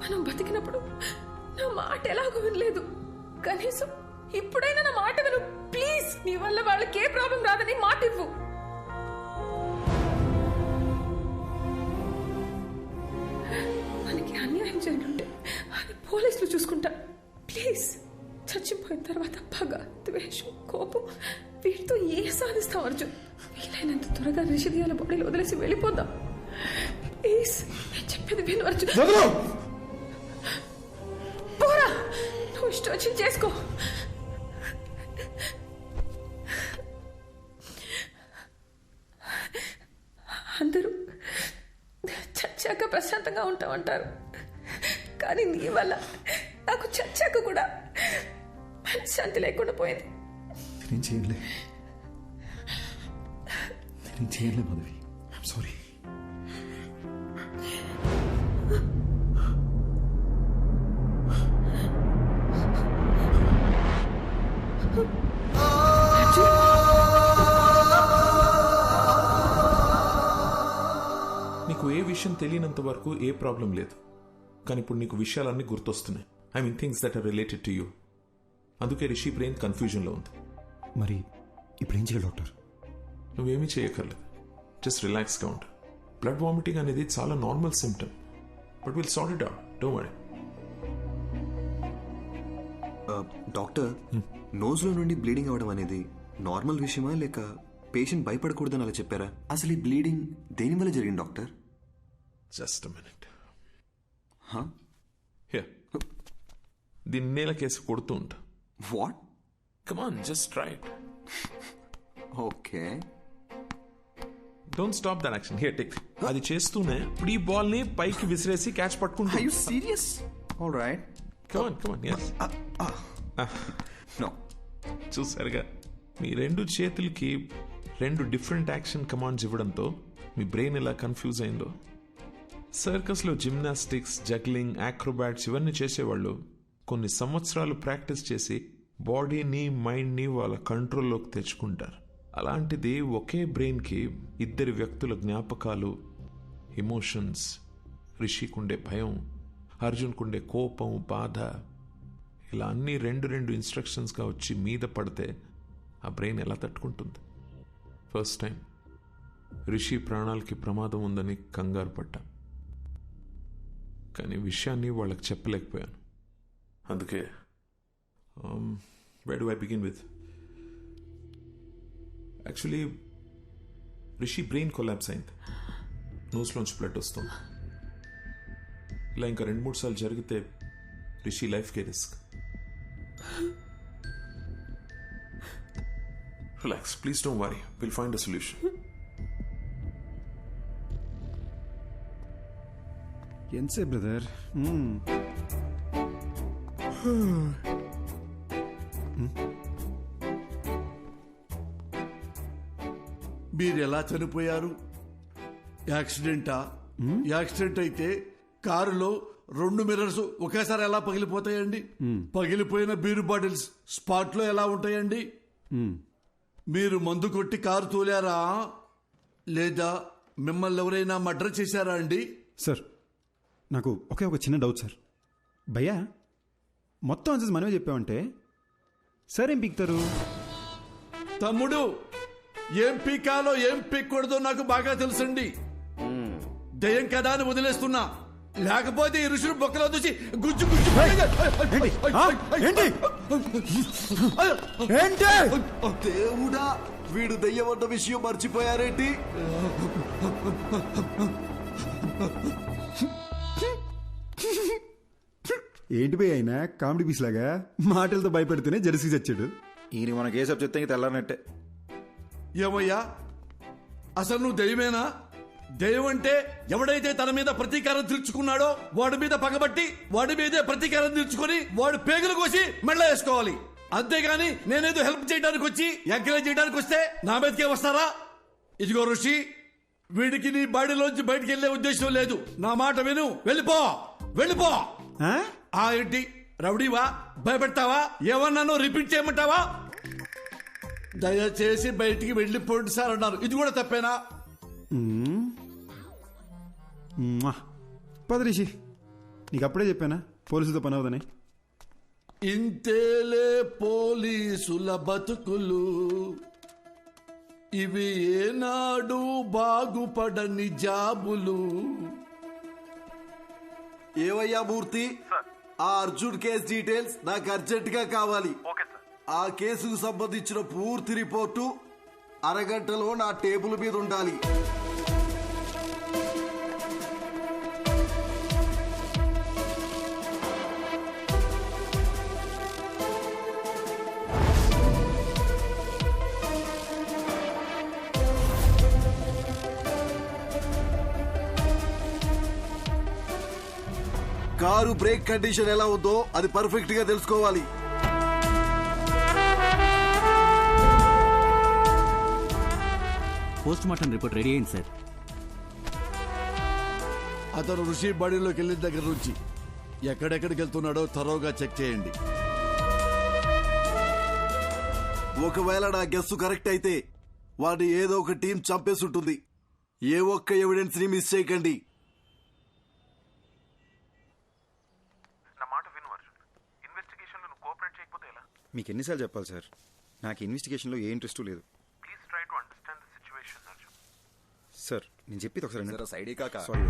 మనం బతికినప్పుడు నా మాట ఎలాగో వినలేదు. కనీసం ఇప్పుడైనా నా మాట విను ప్లీజ్. నీ వల్ల వాళ్ళకి ఏ ప్రాబ్లం రాదని మాట ఇవ్వు. మనకి అన్యాయం జరిగింటే అది పోలీసులు చూసుకుంటా. ప్లీజ్, చచ్చిపోయిన తర్వాత పగ, ద్వేషం, కోపం వీటితో ఏ సాధిస్తాం అర్జున్? వీలైనంత త్వరగా రిషిదియాల బాడీలో వదిలేసి వెళ్ళిపోదాం ప్లీజ్. నేను చెప్పేది విను అర్జున్. పోరా, నువ్వు ఇష్టం వచ్చి చేసుకో. అందరూ చచ్చాక ప్రశాంతంగా ఉంటామంటారు, కానీ నీ వల్ల నాకు చచ్చాక కూడా శాంతి లేకుండా పోయింది. నేను చేయలే మాధవి. I'm sorry. నీకు ఏ విషయం తెలియనంత వరకు ఏ ప్రాబ్లం లేదు, కానీ ఇప్పుడు నీకు విషయాలన్నీ గుర్తొస్తున్నాయి. I mean things that are related to you. అందుకే రిషి బ్రెయిన్ కన్ఫ్యూజన్లో ఉంది. మరి ఇప్పుడు ఏం చేయాలి డాక్టర్? నువ్వేమీ చేయక్కర్లేదు, జస్ట్ రిలాక్స్గా ఉంటా. బ్లడ్ వామిటింగ్ అనేది చాలా normal symptom, but will sort it out, don't worry. Doctor, నోజ్లో నుండి బ్లీడింగ్ అవడం అనేది నార్మల్ విషయమా లేక పేషెంట్ భయపడకూడదని అలా చెప్పారా? అసలు ఈ బ్లీడింగ్ దేనివల్ల జరిగింది డాక్టర్? Just a minute. దీన్ని నేల కేసు కొడుతూ ఉంటా. What? Come on, just try it. Okay, don't stop that action. Here take. అది చేస్తూనే ఇప్పుడు ఈ బాల్ ని పైకి విసిరేసి క్యాచ్ పట్టుకుంటా. Are you serious? Alright, come on come on. yes. No. చూసారుగా, మీ రెండు చేతులకి రెండు డిఫరెంట్ యాక్షన్ కమాండ్స్ ఇవ్వడంతో మీ బ్రెయిన్ ఎలా కన్ఫ్యూజ్ అయిందో. సర్కస్లో జిమ్నాస్టిక్స్, జగ్లింగ్, యాక్రోబాట్స్ ఇవన్నీ చేసేవాళ్ళు కొన్ని సంవత్సరాలు ప్రాక్టీస్ చేసి బాడీని, మైండ్ని వాళ్ళ కంట్రోల్లోకి తెచ్చుకుంటారు. అలాంటిది ఒకే బ్రెయిన్కి ఇద్దరి వ్యక్తుల జ్ఞాపకాలు, ఎమోషన్స్, రిషికుండే భయం, అర్జున్కుండే కోపం, బాధ, ఇలా అన్నీ రెండు ఇన్స్ట్రక్షన్స్గా వచ్చి మీద పడితే ఆ బ్రెయిన్ ఎలా తట్టుకుంటుంది? ఫస్ట్ టైం రిషి ప్రాణాలకి ప్రమాదం ఉందని కంగారు పడ్డా, కానీ విషయాన్ని వాళ్ళకి చెప్పలేకపోయాను. అందుకే where do I begin with? Actually Rishi brain collapse అయింది, నోస్లోంచి బ్లడ్ వస్తుంది. ఇలా ఇంకా 2-3 సార్లు జరిగితే రిషి లైఫ్కే risk. Relax, please don't worry, will find a solution. ఎంతసే బ్రదర్? మీరు ఎలా చనిపోయారు? యాక్సిడెంటా? యాక్సిడెంట్ అయితే కారులో 2 మిర్రర్స్ ఒకేసారి ఎలా పగిలిపోతాయండి? పగిలిపోయిన బీరు బాటిల్స్ స్పాట్ లో ఎలా ఉంటాయండి? మీరు మందు కొట్టి కారు తోలారా లేదా మిమ్మల్ని ఎవరైనా మర్డర్ చేశారా అండి? సార్, నాకు ఒక చిన్న డౌట్ సార్. భయ్యా, మొత్తం ఆన్సర్స్ మనమే చెప్పామంటే సార్ ఏం పీక్తారు? తమ్ముడు, ఏం పీకాలో ఏం పీక్కూడదో నాకు బాగా తెలుసండి. దయ్యం కదా అని వదిలేస్తున్నా, లేకపోతే ఈ ఋషులు బొక్కలో చూసి గుజ్జు గుజ్జు. దేవుడా, వీడు దయ్యం అన్న విషయం మర్చిపోయారేంటి? ఏంటి భయ్య అయినా కామెడీ పీస్ లాగా మాటలతో భయపెడితేనే జెర్సీ చచ్చాడు. ఈయన మన కేసు చెప్తే తెల్లారనట్టే. ఏమయ్యా, అసలు నువ్వు దయ్యమేనా? దయ్యం అంటే ఎవడైతే తన మీద ప్రతీకారం తీర్చుకున్నాడో వాడి మీద పగబట్టి వాడి మీదే ప్రతీకారం తీర్చుకొని వాడు పేగులు కోసి మెళ్ళ వేసుకోవాలి. అంతేగాని నేనేదో హెల్ప్ చేయడానికి వచ్చి ఎంకరేజ్ చేయడానికి వస్తే నా మీదకే వస్తారా? ఇదిగో ఋషి, వీడికి నీ బాడీలోంచి బయటికి వెళ్లే ఉద్దేశం లేదు. నా మాట విను, వెళ్ళిపో వెళ్ళిపో. ఏంటి రౌడీవా? భయపెడతావా? ఏమన్నానో రిపీట్ చేయమంటావా? దయచేసి బయటికి వెళ్ళిపోండి సార్ అన్నారు. ఇది కూడా తప్పేనా? పద రిషి, నీకు అప్పుడే చెప్పానా పోలీసులతో పని అవుదని. ఇంతేలే పోలీసుల బతుకులు, ఇవి ఏనాడు బాగుపడని జాబులు. ఏవయ్యా మూర్తి, ఆ అర్జున్ కేసు డీటెయిల్స్ నాకు అర్జెంట్ గా కావాలి. ఆ కేసుకు సంబంధించిన పూర్తి రిపోర్టు అరగంటలో నా టేబుల్ మీద ఉండాలి. కారు బ్రేక్ కండిషన్ ఎలా ఉందో అది పర్ఫెక్ట్ గా తెలుసుకోవాలి. పోస్ట్ మార్టం రిపోర్ట్ రెడీ అయింది సార్. అతను ఋషి బాడీలోకి వెళ్ళిన దగ్గర నుంచి ఎక్కడెక్కడికి వెళ్తున్నాడో త్వరగా చెక్ చేయండి. ఒకవేళ నా గెస్సు కరెక్ట్ అయితే వాడిని ఏదో ఒక టీం చంపేసి ఉంటుంది. ఏ ఒక్క ఎవిడెన్స్ ని మిస్ చేయకండి. నా మాట విను అర్జున్. ఇన్వెస్టిగేషన్ లో నువ్వు కోఆపరేట్ చేయకపోతే ఎలా? మీకు ఎన్నిసార్లు చెప్పాలి సార్, నాకు ఇన్వెస్టిగేషన్లో ఏ ఇంట్రెస్ట్ లేదు. Please try to understand the situation. Sir నేను చెప్పేది ఒకసారి జరా సైడ్ కాక. సారీ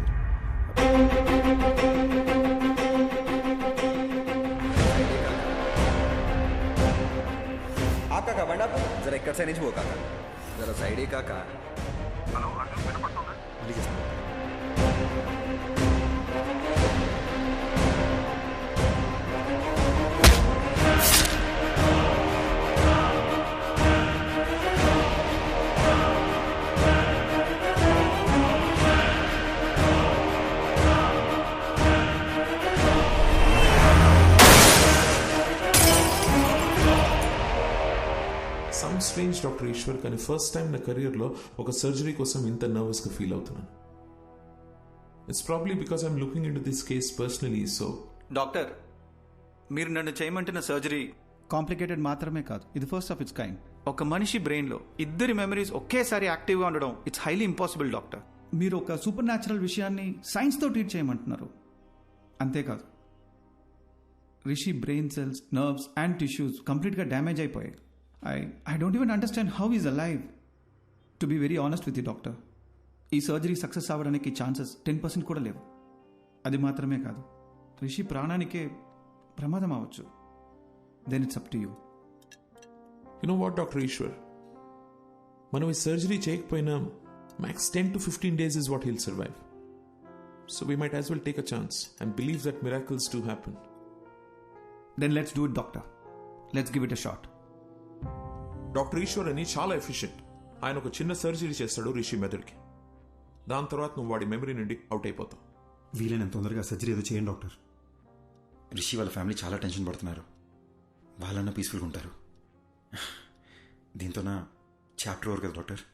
కాకా బండా జర ఎక్కడ సైడ్ నుంచి పో కాక. జరా సైడ్ కాక. హలో అర్జున్ వినపడుతుందా? మళ్ళీ చేస్తాను. సమ్ స్ట్రేంజ్ డాక్టర్ ఈశ్వర్, కానీ ఫస్ట్ టైం నా కెరియర్లో ఒక సర్జరీ కోసం ఇంత నర్వస్గా ఫీల్ అవుతున్నాను. It's probably because I'm looking in to this case personally. So doctor, మీరు నన్ను చేయమంటున్న సర్జరీ కాంప్లికేటెడ్ మాత్రమే కాదు, ఇది ఫస్ట్ ఆఫ్ ఇట్స్ కైండ్. ఒక మనిషి బ్రెయిన్లో ఇద్దరి మెమరీస్ ఒకేసారి యాక్టివ్గా ఉండడం ఇట్స్ హైలీ ఇంపాసిబుల్ డాక్టర్. మీరు ఒక సూపర్ న్యాచురల్ విషయాన్ని సైన్స్తో ట్రీట్ చేయమంటున్నారు. అంతేకాదు, Rishi brain cells, nerves and tissues కంప్లీట్గా డ్యామేజ్ అయిపోయాయి. I don't even understand how he's alive. To be very honest with you, doctor, ఈ సర్జరీ సక్సెస్ అవ్వడానికి ఛాన్సెస్ 10% కూడా లేవు. అది మాత్రమే కాదు, రిషి ప్రాణానికే ప్రమాదం అవ్వచ్చు. Then it's up to you. You know what doctor Eshwar, మనం ఈ సర్జరీ చేయకపోయినా max 10 to 15 days is what he'll survive. So we might as well take a chance and believe that miracles do happen. Then let's do it, doctor. Let's give it a shot. Doctor Eshwar అని చాలా efficient. ఆయన ఒక చిన్న surgery చేస్తాడు రిషి మెదడుకి. దాని తర్వాత నువ్వు వాడి మెమరీ నుండి అవుట్ అయిపోతావు. వీలైనంత తొందరగా సర్జరీ ఏదో చేయండి డాక్టర్. రిషి వాళ్ళ ఫ్యామిలీ చాలా టెన్షన్ పడుతున్నారు. వాళ్ళన్నా పీస్ఫుల్గా ఉంటారు. దీంతో నా చాప్టర్ ఓవర్ కదా డాక్టర్.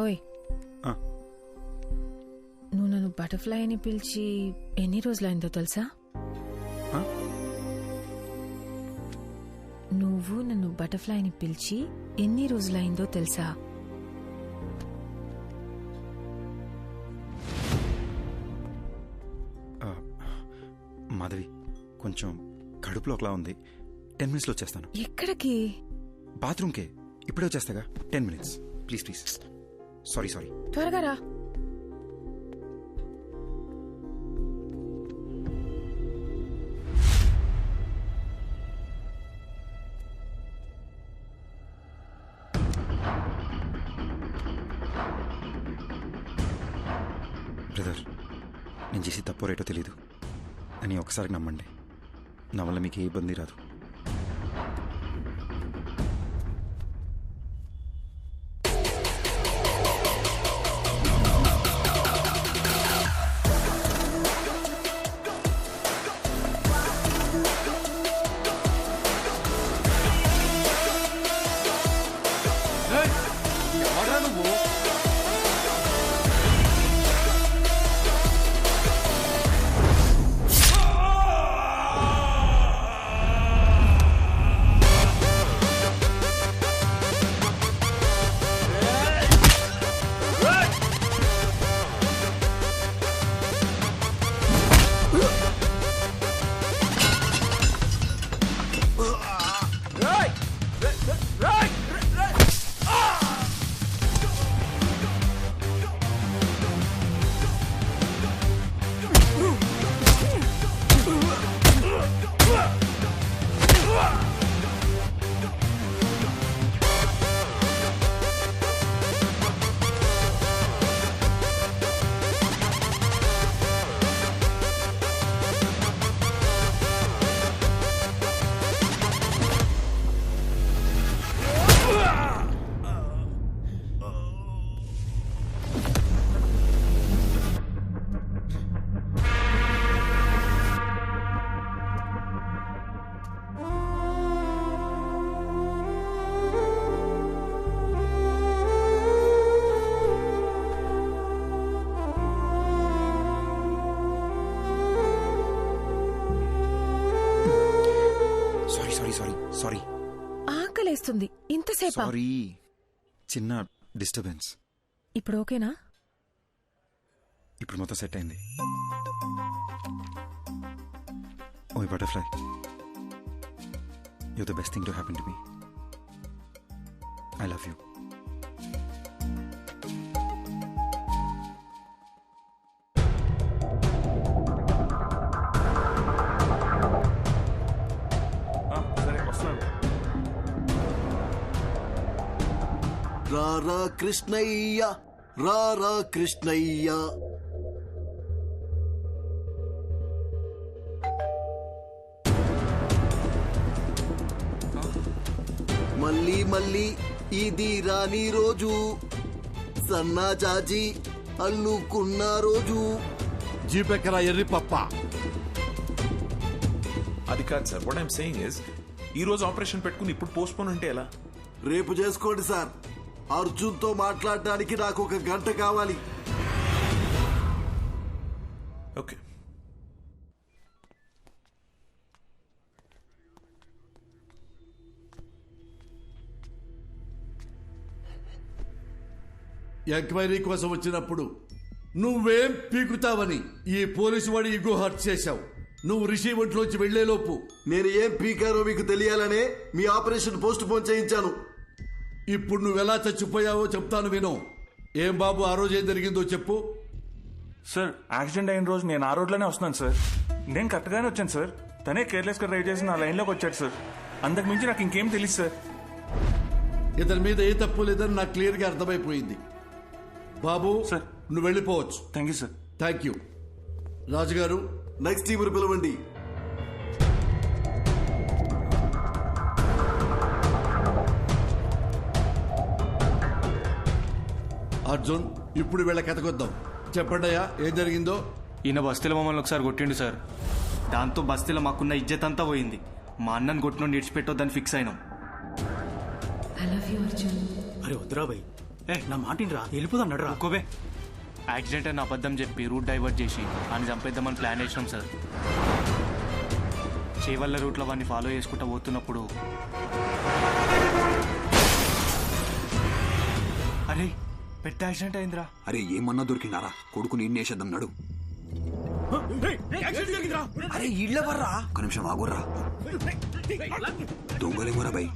ఓయ్, నువ్వు నన్ను బటర్ఫ్లై అని పిలిచి ఎన్ని రోజులైందో తెలుసా? నువ్వు నన్ను బటర్ఫ్లై అని పిలిచి ఎన్ని రోజులైందో తెలుసా? మాధవి, కొంచెం కడుపులో ఒకలా ఉంది. 10 minutes వచ్చేస్తాను. ఎక్కడికి? బాత్రూమ్కే. ఇప్పుడే వచ్చేస్తాగా. 10 minutes ప్లీజ్ ప్లీజ్. సారీ త్వరగా రా. బ్రదర్, నేను చేసి తప్పో రేటో తెలీదు అని ఒకసారి నమ్మండి. నా వల్ల మీకు ఏ ఇబ్బంది రాదు. సారీ. ఆకలేస్తుంది. ఇంతసేపా? సారీ, చిన్న డిస్టర్బెన్స్. ఇప్పుడు ఓకేనా? ఇప్పుడు మొత్తం సెట్ అయింది. ఓ butterfly, you're the best thing to happen to me. I love you. రారా కృష్ణయ్య, రారా కృష్ణయ్య. మళ్ళీ మళ్ళీ ఇది రాని రోజు, సన్నా చాచి అల్లుకున్న రోజు. జీపెక్కరా ఎర్రి పప్ప. అది కాదు sir, what I'm saying is ఈ రోజు ఆపరేషన్ పెట్టుకుని ఇప్పుడు పోస్ట్పోన్ అంటే ఎలా? రేపు చేసుకోండి సార్. అర్జున్తో మాట్లాడడానికి నాకు 1 గంట కావాలి. ఓకే. ఎంక్వైరీ కోసం వచ్చినప్పుడు నువ్వేం పీకుతావని ఈ పోలీసు వాడి ఇగో హర్ట్ చేశావు. నువ్వు రిషి ఒంట్లోంచి వెళ్లేలోపు నేను ఏం పీకారో మీకు తెలియాలనే మీ ఆపరేషన్ పోస్ట్ పోన్ చేయించాను. ఇప్పుడు నువ్వెలా చచ్చిపోయావో చెప్తాను విను. ఏం బాబు, ఆ రోజు ఏం జరిగిందో చెప్పు. సార్, యాక్సిడెంట్ అయిన రోజు నేను ఆ రోడ్లోనే వస్తున్నాను సార్. నేను కరెక్ట్గానే వచ్చాను సార్. తనే కేర్లెస్గా డ్రైవ్ చేసి నా లైన్లోకి వచ్చాడు సార్. అంతకు మించి నాకు ఇంకేం తెలియదు సార్. ఇతని మీద ఏ తప్పు లేదని నాకు క్లియర్గా అర్థమైపోయింది. బాబు సార్, నువ్వు వెళ్ళిపోవచ్చు. Thank you sir. Thank you. రాజుగారు, నెక్స్ట్ టీం పిలవండి. అర్జున్, ఇప్పుడు వీళ్ళ కథకొద్దాం. చెప్పండి అయ్యా, ఏం జరిగిందో. ఈయన బస్తీలో మమ్మల్ని ఒకసారి కొట్టిండు సార్. దాంతో బస్తీలో మాకున్న ఇజ్జత్ అంతా పోయింది. మా అన్నను కొట్టిన విడిచిపెట్టొద్దని ఫిక్స్ అయినాం. అరే వద్దురా భయ్, నా మాటిని రా, వెళ్ళిపోదాం రా. ఒక్కోవే యాక్సిడెంట్ అని అబద్ధం చెప్పి రూట్ డైవర్ట్ చేసి అని చంపేద్దామని ప్లాన్ చేసినాం సార్. చేవల్ల రూట్లో వాడిని ఫాలో చేసుకుంటూ పోతున్నప్పుడు అరే పెద్ద యాక్సిడెంట్ అయిందిరా. అరే ఏమన్నా దొరికిందారా? కొడుకు నేను వేసేద్దాం నడు. అరే ఇళ్ళ వర్రా, ఒక నిమిషం ఆగుర్రా. దొంగలేమోరా భయ్.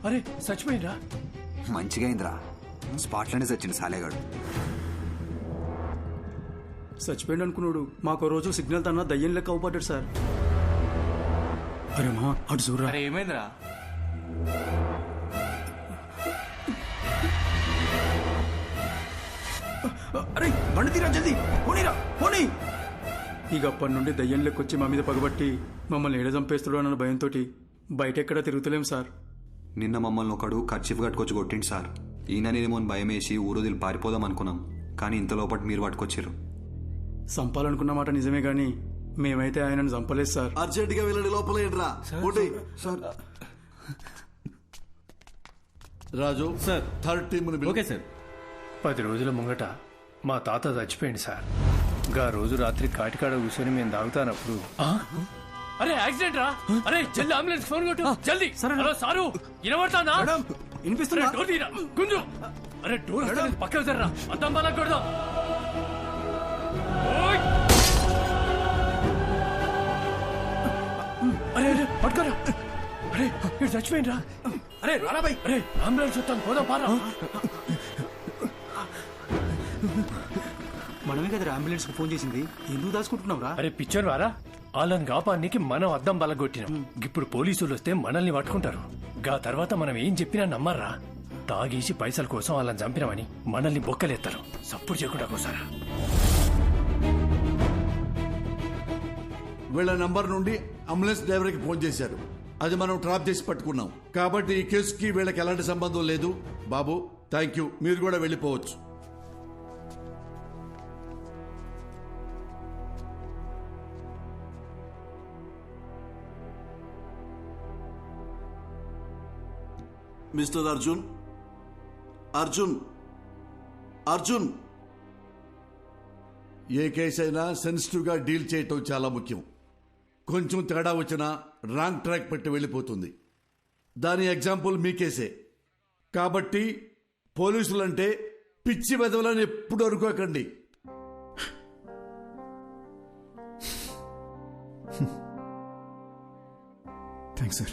అరే చచ్చిపోయిందా? మంచిగా అయిందిరా, స్పాట్లోనే చచ్చింది సాలేగాడు. చచ్చిపోయింది అనుకున్నాడు. మాకు రోజు సిగ్నల్ తన దయ్యం లెక్క అవుపడ్డాడు సార్. అరే మా అటు చూడరా. అరే ఏమైందిరా? అరే బండి తీరా, జల్దీ పోనీరా, పోనీ. ఇక అప్పటి నుండి దయ్యం లెక్కొచ్చి మా మీద పగబట్టి మమ్మల్ని ఏడ చంపేస్తాడు అన్న భయంతో బయట ఎక్కడ తిరుగుతలేం సార్. నిన్న మమ్మల్ని ఒకడు కర్చీఫ్ కట్టుకొచ్చి కొట్టిండు సార్. ఈయననేమో భయం వేసి ఊరోదిలు పారిపోదాం అనుకున్నాం, కానీ ఇంత లోపల మీరు పట్టుకొచ్చారు. చంపాలనుకున్న మాట నిజమే గాని మేమైతే ఆయనను చంపలేదు సార్. అర్జెంట్ గా వెళ్ళండి, లోపల sir. Raju sir, third team. Okay sir. 10 రోజుల ముంగట మా తాత చచ్చిపోయింది సార్. గా రోజు రాత్రి కాటికాడ కూర్చొని మేము తాగుతానప్పుడు అరే యాక్సిడెంట్ రా. అరే జల్ది అంబులెన్స్ ఫోన్ కొట్టు జల్ది. హలో సారు, వినబడతానా? వినిపిస్తున్నా. డోర్ తీరా గుంజు. అరే డోర్ పక్కన జర్రా, అద్దం బాగా కొడదాం. అరే అరే పట్టుకోరా. అరే ఇక్కడ చచ్చిపోయిండ్రా. అరే రారా బై. అరే అంబులెన్స్ వస్తాను, పోదాం పారా. మనమే కదా అంబులెన్స్ కు ఫోన్ చేసింది, ఎందుకు దాచుకుంటున్నావు రా? అరే పిచ్చర్ వారా, వాళ్ళని కాపానికి మనం అద్దం బలగొట్టినాం. ఇప్పుడు పోలీసులు వస్తే మనల్ని పట్టుకుంటారు. గా తర్వాత మనం ఏం చెప్పినా నమ్మర్రా. తాగేసి పైసల కోసం వాళ్ళని చంపినామని మనల్ని బొక్కలేస్తారు. సప్పుడు చేయకుండా కోసారా. వీళ్ళ నంబర్ నుండి అంబులెన్స్ డ్రైవర్కి ఫోన్ చేశారు. అది మనం ట్రాప్ చేసి పట్టుకున్నాం. కాబట్టి ఈ కేసుకి వీళ్ళకి ఎలాంటి సంబంధం లేదు. బాబు థ్యాంక్ యూ, మీరు కూడా వెళ్ళిపోవచ్చు. మిస్టర్ అర్జున్, అర్జున్, అర్జున్. ఏ కేసు అయినా సెన్సిటివ్ గా డీల్ చేయటం చాలా ముఖ్యం. కొంచెం తేడా వచ్చినా రాంగ్ ట్రాక్ పెట్టి వెళ్ళిపోతుంది. దాని ఎగ్జాంపుల్ మీ కేసే. కాబట్టి పోలీసులంటే పిచ్చి వెదవలని ఎప్పుడు అనుకోకండి. Thanks sir.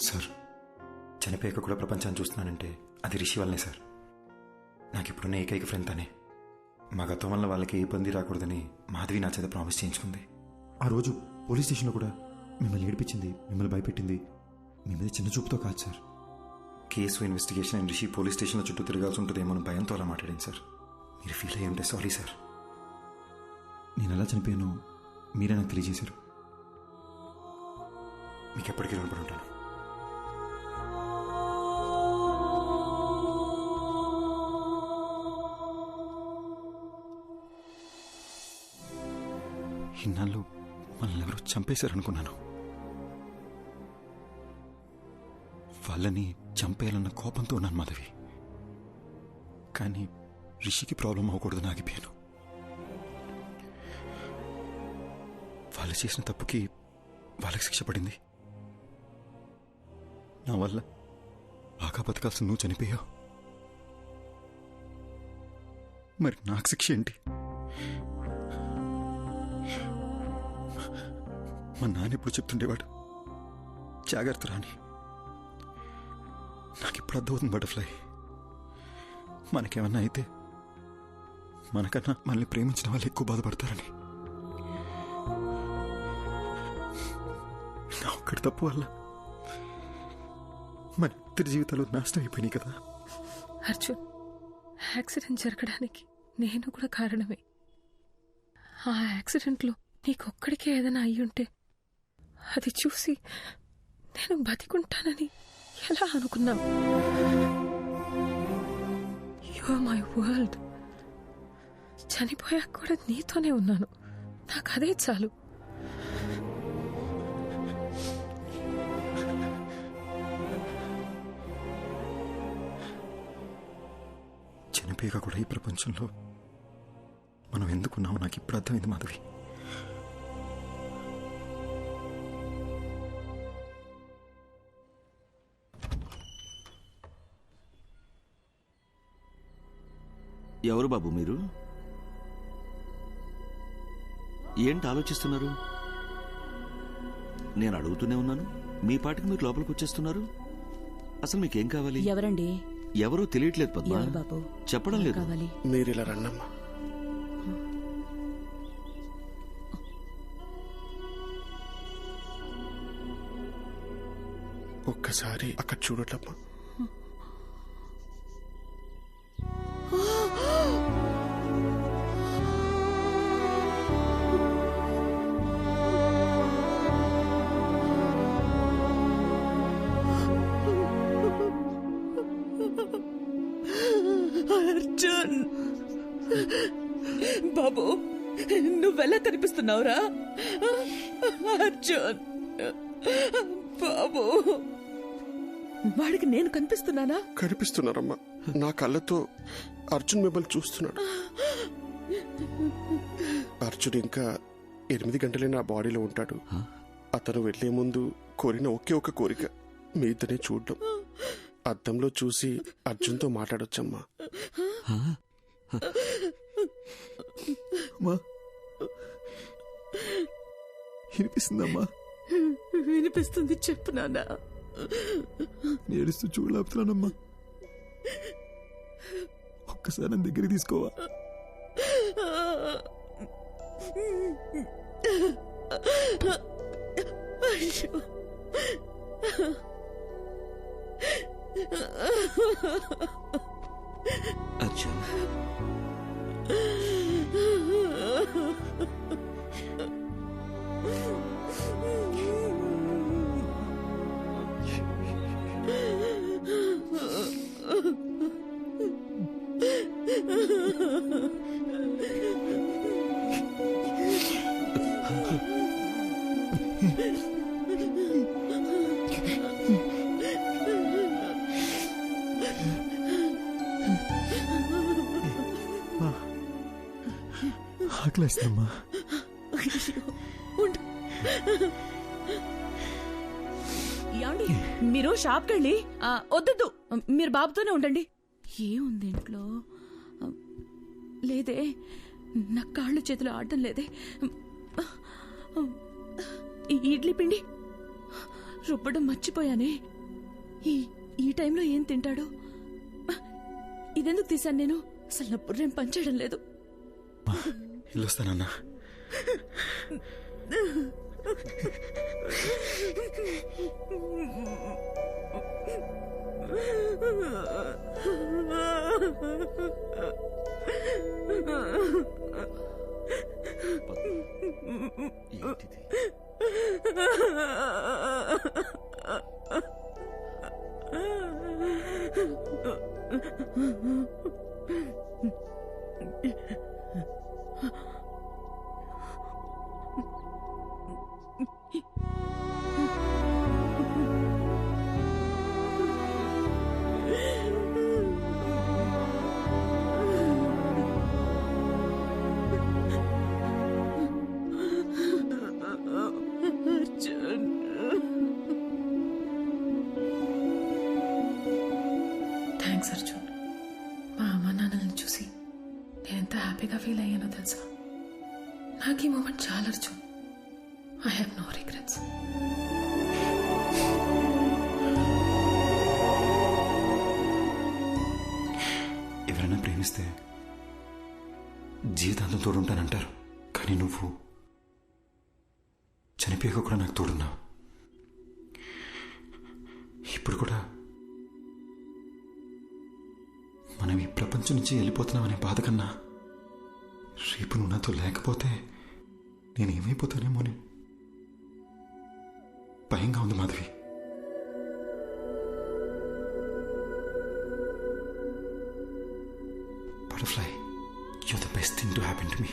సార్, చనిపోయాక కూడా ప్రపంచాన్ని చూస్తున్నానంటే అది రిషి వల్లనే సార్. నాకు ఇప్పుడున్న ఏకైక ఫ్రెండ్ తనే. మా గతం వల్ల వాళ్ళకి ఏ ఇబ్బంది రాకూడదని మాధవి నా చేత ప్రామిస్ చేయించుకుంది. ఆ రోజు పోలీస్ స్టేషన్లో కూడా మిమ్మల్ని ఏడిపించింది, మిమ్మల్ని భయపెట్టింది మీ మీద చిన్న చూపుతో కాదు sir. Case investigation and Rishi police స్టేషన్లో చుట్టూ తిరగాల్సి ఉంటుందేమో అని భయంతో అలా మాట్లాడింది సార్. మీరు ఫీల్ అయ్యి ఉంటే సారీ సార్. నేను ఎలా చనిపోయానో మీరే నాకు తెలియజేశారు. మీకు ఎప్పటికీ రుణపడి ఉంటాను. ఇన్నాళ్ళు మనల్ని ఎవరో చంపేశారనుకున్నాను. వాళ్ళని చంపేయాలన్న కోపంతో ఉన్నాను మాధవి. కానీ రిషికి ప్రాబ్లం అవ్వకూడదని ఆగిపోయాను. వాళ్ళు చేసిన తప్పుకి వాళ్ళకి శిక్ష పడింది. నా వల్ల బాగా బతకాల్సిన నువ్వు చనిపోయావు. మరి నాకు శిక్ష ఏంటి? మా నాన్న ఎప్పుడు చెప్తుండేవాడు, జాగ్రత్త రాని. నాకు ఇప్పుడు అర్థమవుతుంది బటర్ఫ్లై. మనకేమన్నా అయితే మనకన్నా మనల్ని ప్రేమించిన వాళ్ళు ఎక్కువ బాధపడతారని. నా ఒక్కడి తప్పు వల్ల మన ఇద్దరి జీవితాలు నాశనం అయిపోయినాయి కదా. అర్జున్, యాక్సిడెంట్ జరగడానికి నేను కూడా కారణమే. ఆ యాక్సిడెంట్లో నీకొక్కడికే ఏదైనా అయ్యుంటే అది చూసి నేను బతికుంటానని ఎలా అనుకున్నావు? You are my world. చనిపోయాక కూడా నీతోనే ఉన్నాను. నాకు అదే చాలు. చనిపోయాక కూడా ఈ ప్రపంచంలో మనం ఎందుకున్నామో నాకు ఇప్పుడు అర్థమైంది మాధవి. ఎవరు బాబు మీరు? ఏంటి ఆలోచిస్తున్నారు? నేను అడుగుతూనే ఉన్నాను, మీ పాటికి మీరు లోపలికి వచ్చేస్తున్నారు. అసలు మీకేం కావాలి? ఎవరండి? ఎవరో తెలియట్లేదు పద్మ. ఎవరు బాబు? చెప్పడం లేదు. కావాలి. మీరు ఇలా రండమ్మా. ఒక్కసారి అక్కడ చూడటమ్మా. అర్జున్ బాబు, నువ్వెలా కనిపిస్తున్నావురా అర్జున్ బాబు? వాడికి నేను కనిపిస్తున్నానా? కనిపిస్తున్నారమ్మా. నా కళ్ళతో అర్జున్ మిమ్మల్ని చూస్తున్నాడు. అర్జున్ ఇంకా 8 గంటలే నా బాడీలో ఉంటాడు. అతను వెళ్లే ముందు కోరిన ఒకే ఒక కోరిక మీ ఇద్దరిని చూడడం. అద్దంలో చూసి అర్జున్తో మాట్లాడొచ్చమ్మా. వినిపిస్తుందమ్మా? వినిపిస్తుంది, చెప్పు నాన్న. ఏడుస్తూ చూడలేపుతున్నానమ్మా. ఒక్కసారి నన్ను దగ్గరికి తీసుకోవా? అయ్యో, అర్జున్, ఆకలేస్తుందమ్మా. ఏమండి మీరు షాప్కి వెళ్ళి వద్దు మీరు బాబుతోనే ఉండండి. ఏముంది ఇంట్లో? లేదే, నా కాళ్ళు చేతులు ఆడటం లేదే. ఈ ఇడ్లీ పిండి రుబ్బడం మర్చిపోయానే. ఈ టైంలో ఏం తింటాడు? ఇదెందుకు తీశాను నేను? అసలు నా బుర్రేం పనిచేయడం లేదు. వెళ్ళొస్తానన్నా. థ్యాంక్స్ అర్జున్. మా అమ్మ నాన్నలను చూసి నేను ఎంత హ్యాపీగా ఫీల్ అయ్యానో తెలుసా? నాకు ఈ మూమెంట్ చాలా Arjun. I have no regrets. ఎవరైనా ప్రేమిస్తే జీవితాంతం తోడుంటానంటారు, కానీ నువ్వు చనిపోయాక కూడా నాకు తోడున్నావు. ఇప్పుడు కూడా మనం ఈ ప్రపంచం నుంచి వెళ్ళిపోతున్నామనే బాధ కన్నా రేపు నువ్వు నాతో లేకపోతే నేనేమైపోతానేమోని భయంగా ఉంది Madhavi. Butterfly, you're the best thing to happen to me.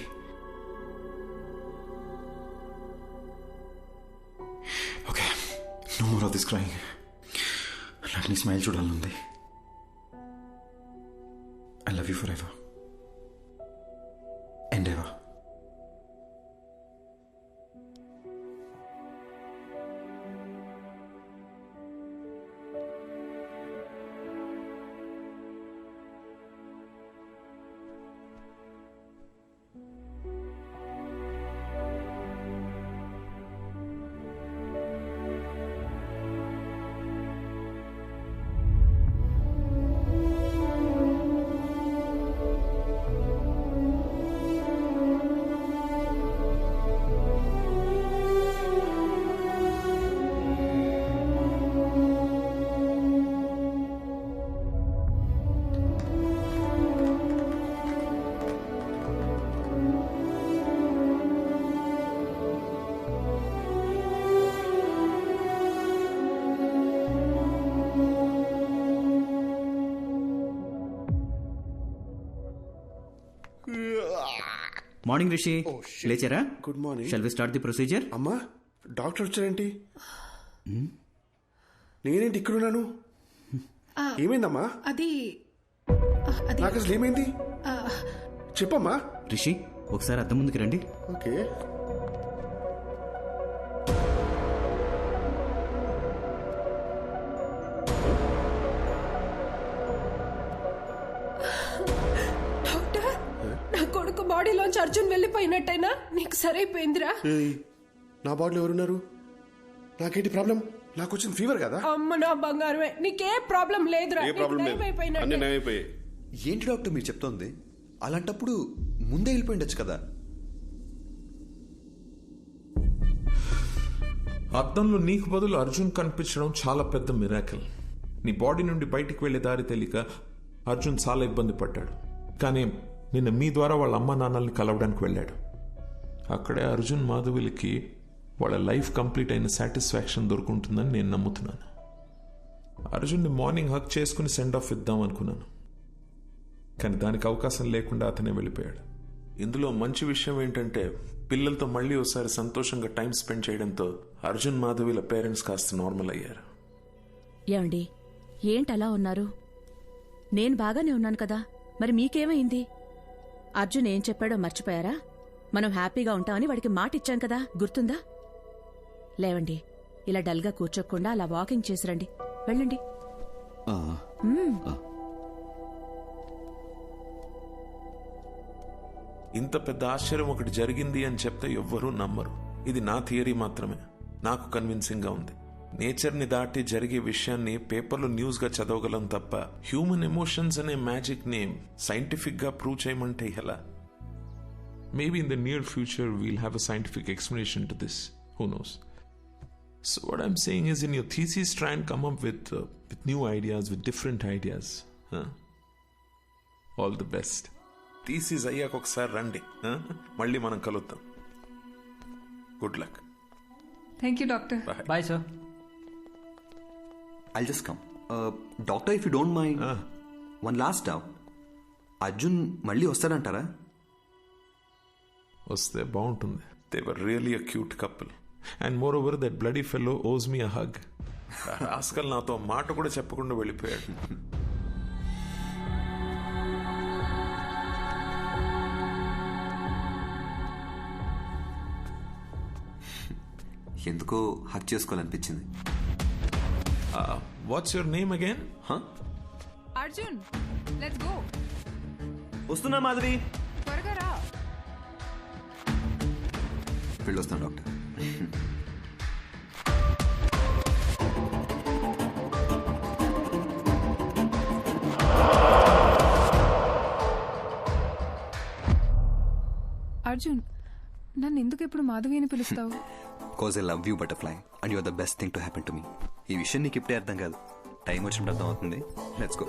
Okay, no more of this crying. నాకు నీ స్మైల్ చూడాలనుంది. I love you forever and ever. Morning Rishi, లేచారా? Good morning. Shall we start the procedure? అమ్మా, డాక్టర్ వచ్చారేంటి? నేనేంటి ఇక్కడున్నాను? ఏమైందమ్మా? అది నాకు అసలు ఏమైంది చెప్పమ్మా. రిషి, ఒకసారి అద్దం ముందుకు రండి. ఓకే. బాడీలోంచి అర్జున్ వెళ్ళిపోయినట్టయినా నీకు సరైపోయిందిరా. నా బాడీలో ఎవరున్నారు? నాకేంటి ప్రాబ్లం? నాకు వచ్చిన ఫీవర్ కదా. అమ్మ నా బంగారమే, నీకే ప్రాబ్లం లేదురా. ఏంటి డాక్టర్ మీరు చెప్తోంది? అలాంటప్పుడు ముందే వెళ్ళిపోయిండొచ్చు కదా. అద్దంలో నీకు బదులు అర్జున్ కనిపించడం చాలా పెద్ద మిరాకిల్. నీ బాడీ నుండి బయటికి వెళ్లే దారి తెలియక అర్జున్ చాలా ఇబ్బంది పడ్డాడు. కానీ నిన్న మీ ద్వారా వాళ్ళ అమ్మ నాన్నల్ని కలవడానికి వెళ్ళాడు. అక్కడే అర్జున్ మాధవిలకి వాళ్ళ లైఫ్ కంప్లీట్ అయిన సాటిస్ఫాక్షన్ దొరుకుంటుందని నేను నమ్ముతున్నాను. అర్జున్ని మార్నింగ్ హక్ చేసుకుని సెండ్ ఆఫ్ ఇద్దాం అనుకున్నాను, కానీ దానికి అవకాశం లేకుండా అతనే వెళ్ళిపోయాడు. ఇందులో మంచి విషయం ఏంటంటే పిల్లలతో మళ్ళీ ఒకసారి సంతోషంగా టైం స్పెండ్ చేయడంతో అర్జున్ మాధవిల పేరెంట్స్ కాస్త నార్మల్ అయ్యారు. ఏమండి, ఏంటి అలా ఉన్నారు? నేను బాగానే ఉన్నాను కదా, మరి మీకేమైంది? అర్జున్ ఏం చెప్పాడో మర్చిపోయారా? మనం హ్యాపీగా ఉంటామని వాడికి మాట ఇచ్చాం కదా, గుర్తుందా? లేవండి, ఇలా డల్గా కూర్చోకుండా అలా వాకింగ్ చేసిరండి. వెళ్ళండి. మ్మ్. ఇంత పెద్ద ఆశ్చర్యం ఒకటి జరిగింది అని చెప్తే ఎవ్వరూ నమ్మరు. ఇది నా థియరీ మాత్రమే, నాకు కన్విన్సింగ్ గా ఉంది. నేచర్ ని దాటి జరిగే విషయాన్ని పేపర్లో న్యూస్ గా చదవగలం తప్ప హ్యూమన్ ఎమోషన్స్ అనే మ్యాజిక్ నేమ్ సైంటిఫిక్ గా ప్రూవ్ చేయమంటే ఎలా? Maybe in the near future we'll have a scientific explanation to this. Who knows? So what I'm saying is, in your thesis, try and come up with new ideas, with different ideas. Huh? All the best. Thesis అయ్యాక ఒకసారి రండి, మళ్ళీ మనం కలుద్దాం. Good luck. Thank you doctor. Bye sir. I just come. Doctor, if you don't mind, one last doubt. Arjun మళ్ళీ వస్తాడంటారా? వస్తే బాగుంటుంది. They were really a cute couple. And moreover, that bloody fellow owes me a hug. Rascal నాతో మాట కూడా చెప్పకుండా వెళ్ళిపోయాడు. ఎందుకో హక్ చేసుకోవాలనిపించింది. What's your name again? Arjun, let's go. వస్తున్నా మాధవి. త్వరగా రా. వెళ్ళొస్తాను డాక్టర్. అర్జున్, నన్ను ఎందుకు ఎప్పుడు మాధవి అని పిలుస్తావు? Because I love you butterfly and you are the best thing to happen to me. ఈ విషయం నీకు ఇప్పుడే అర్థం కాదు, టైం వచ్చినప్పుడు అర్థం అవుతుంది. Let's go.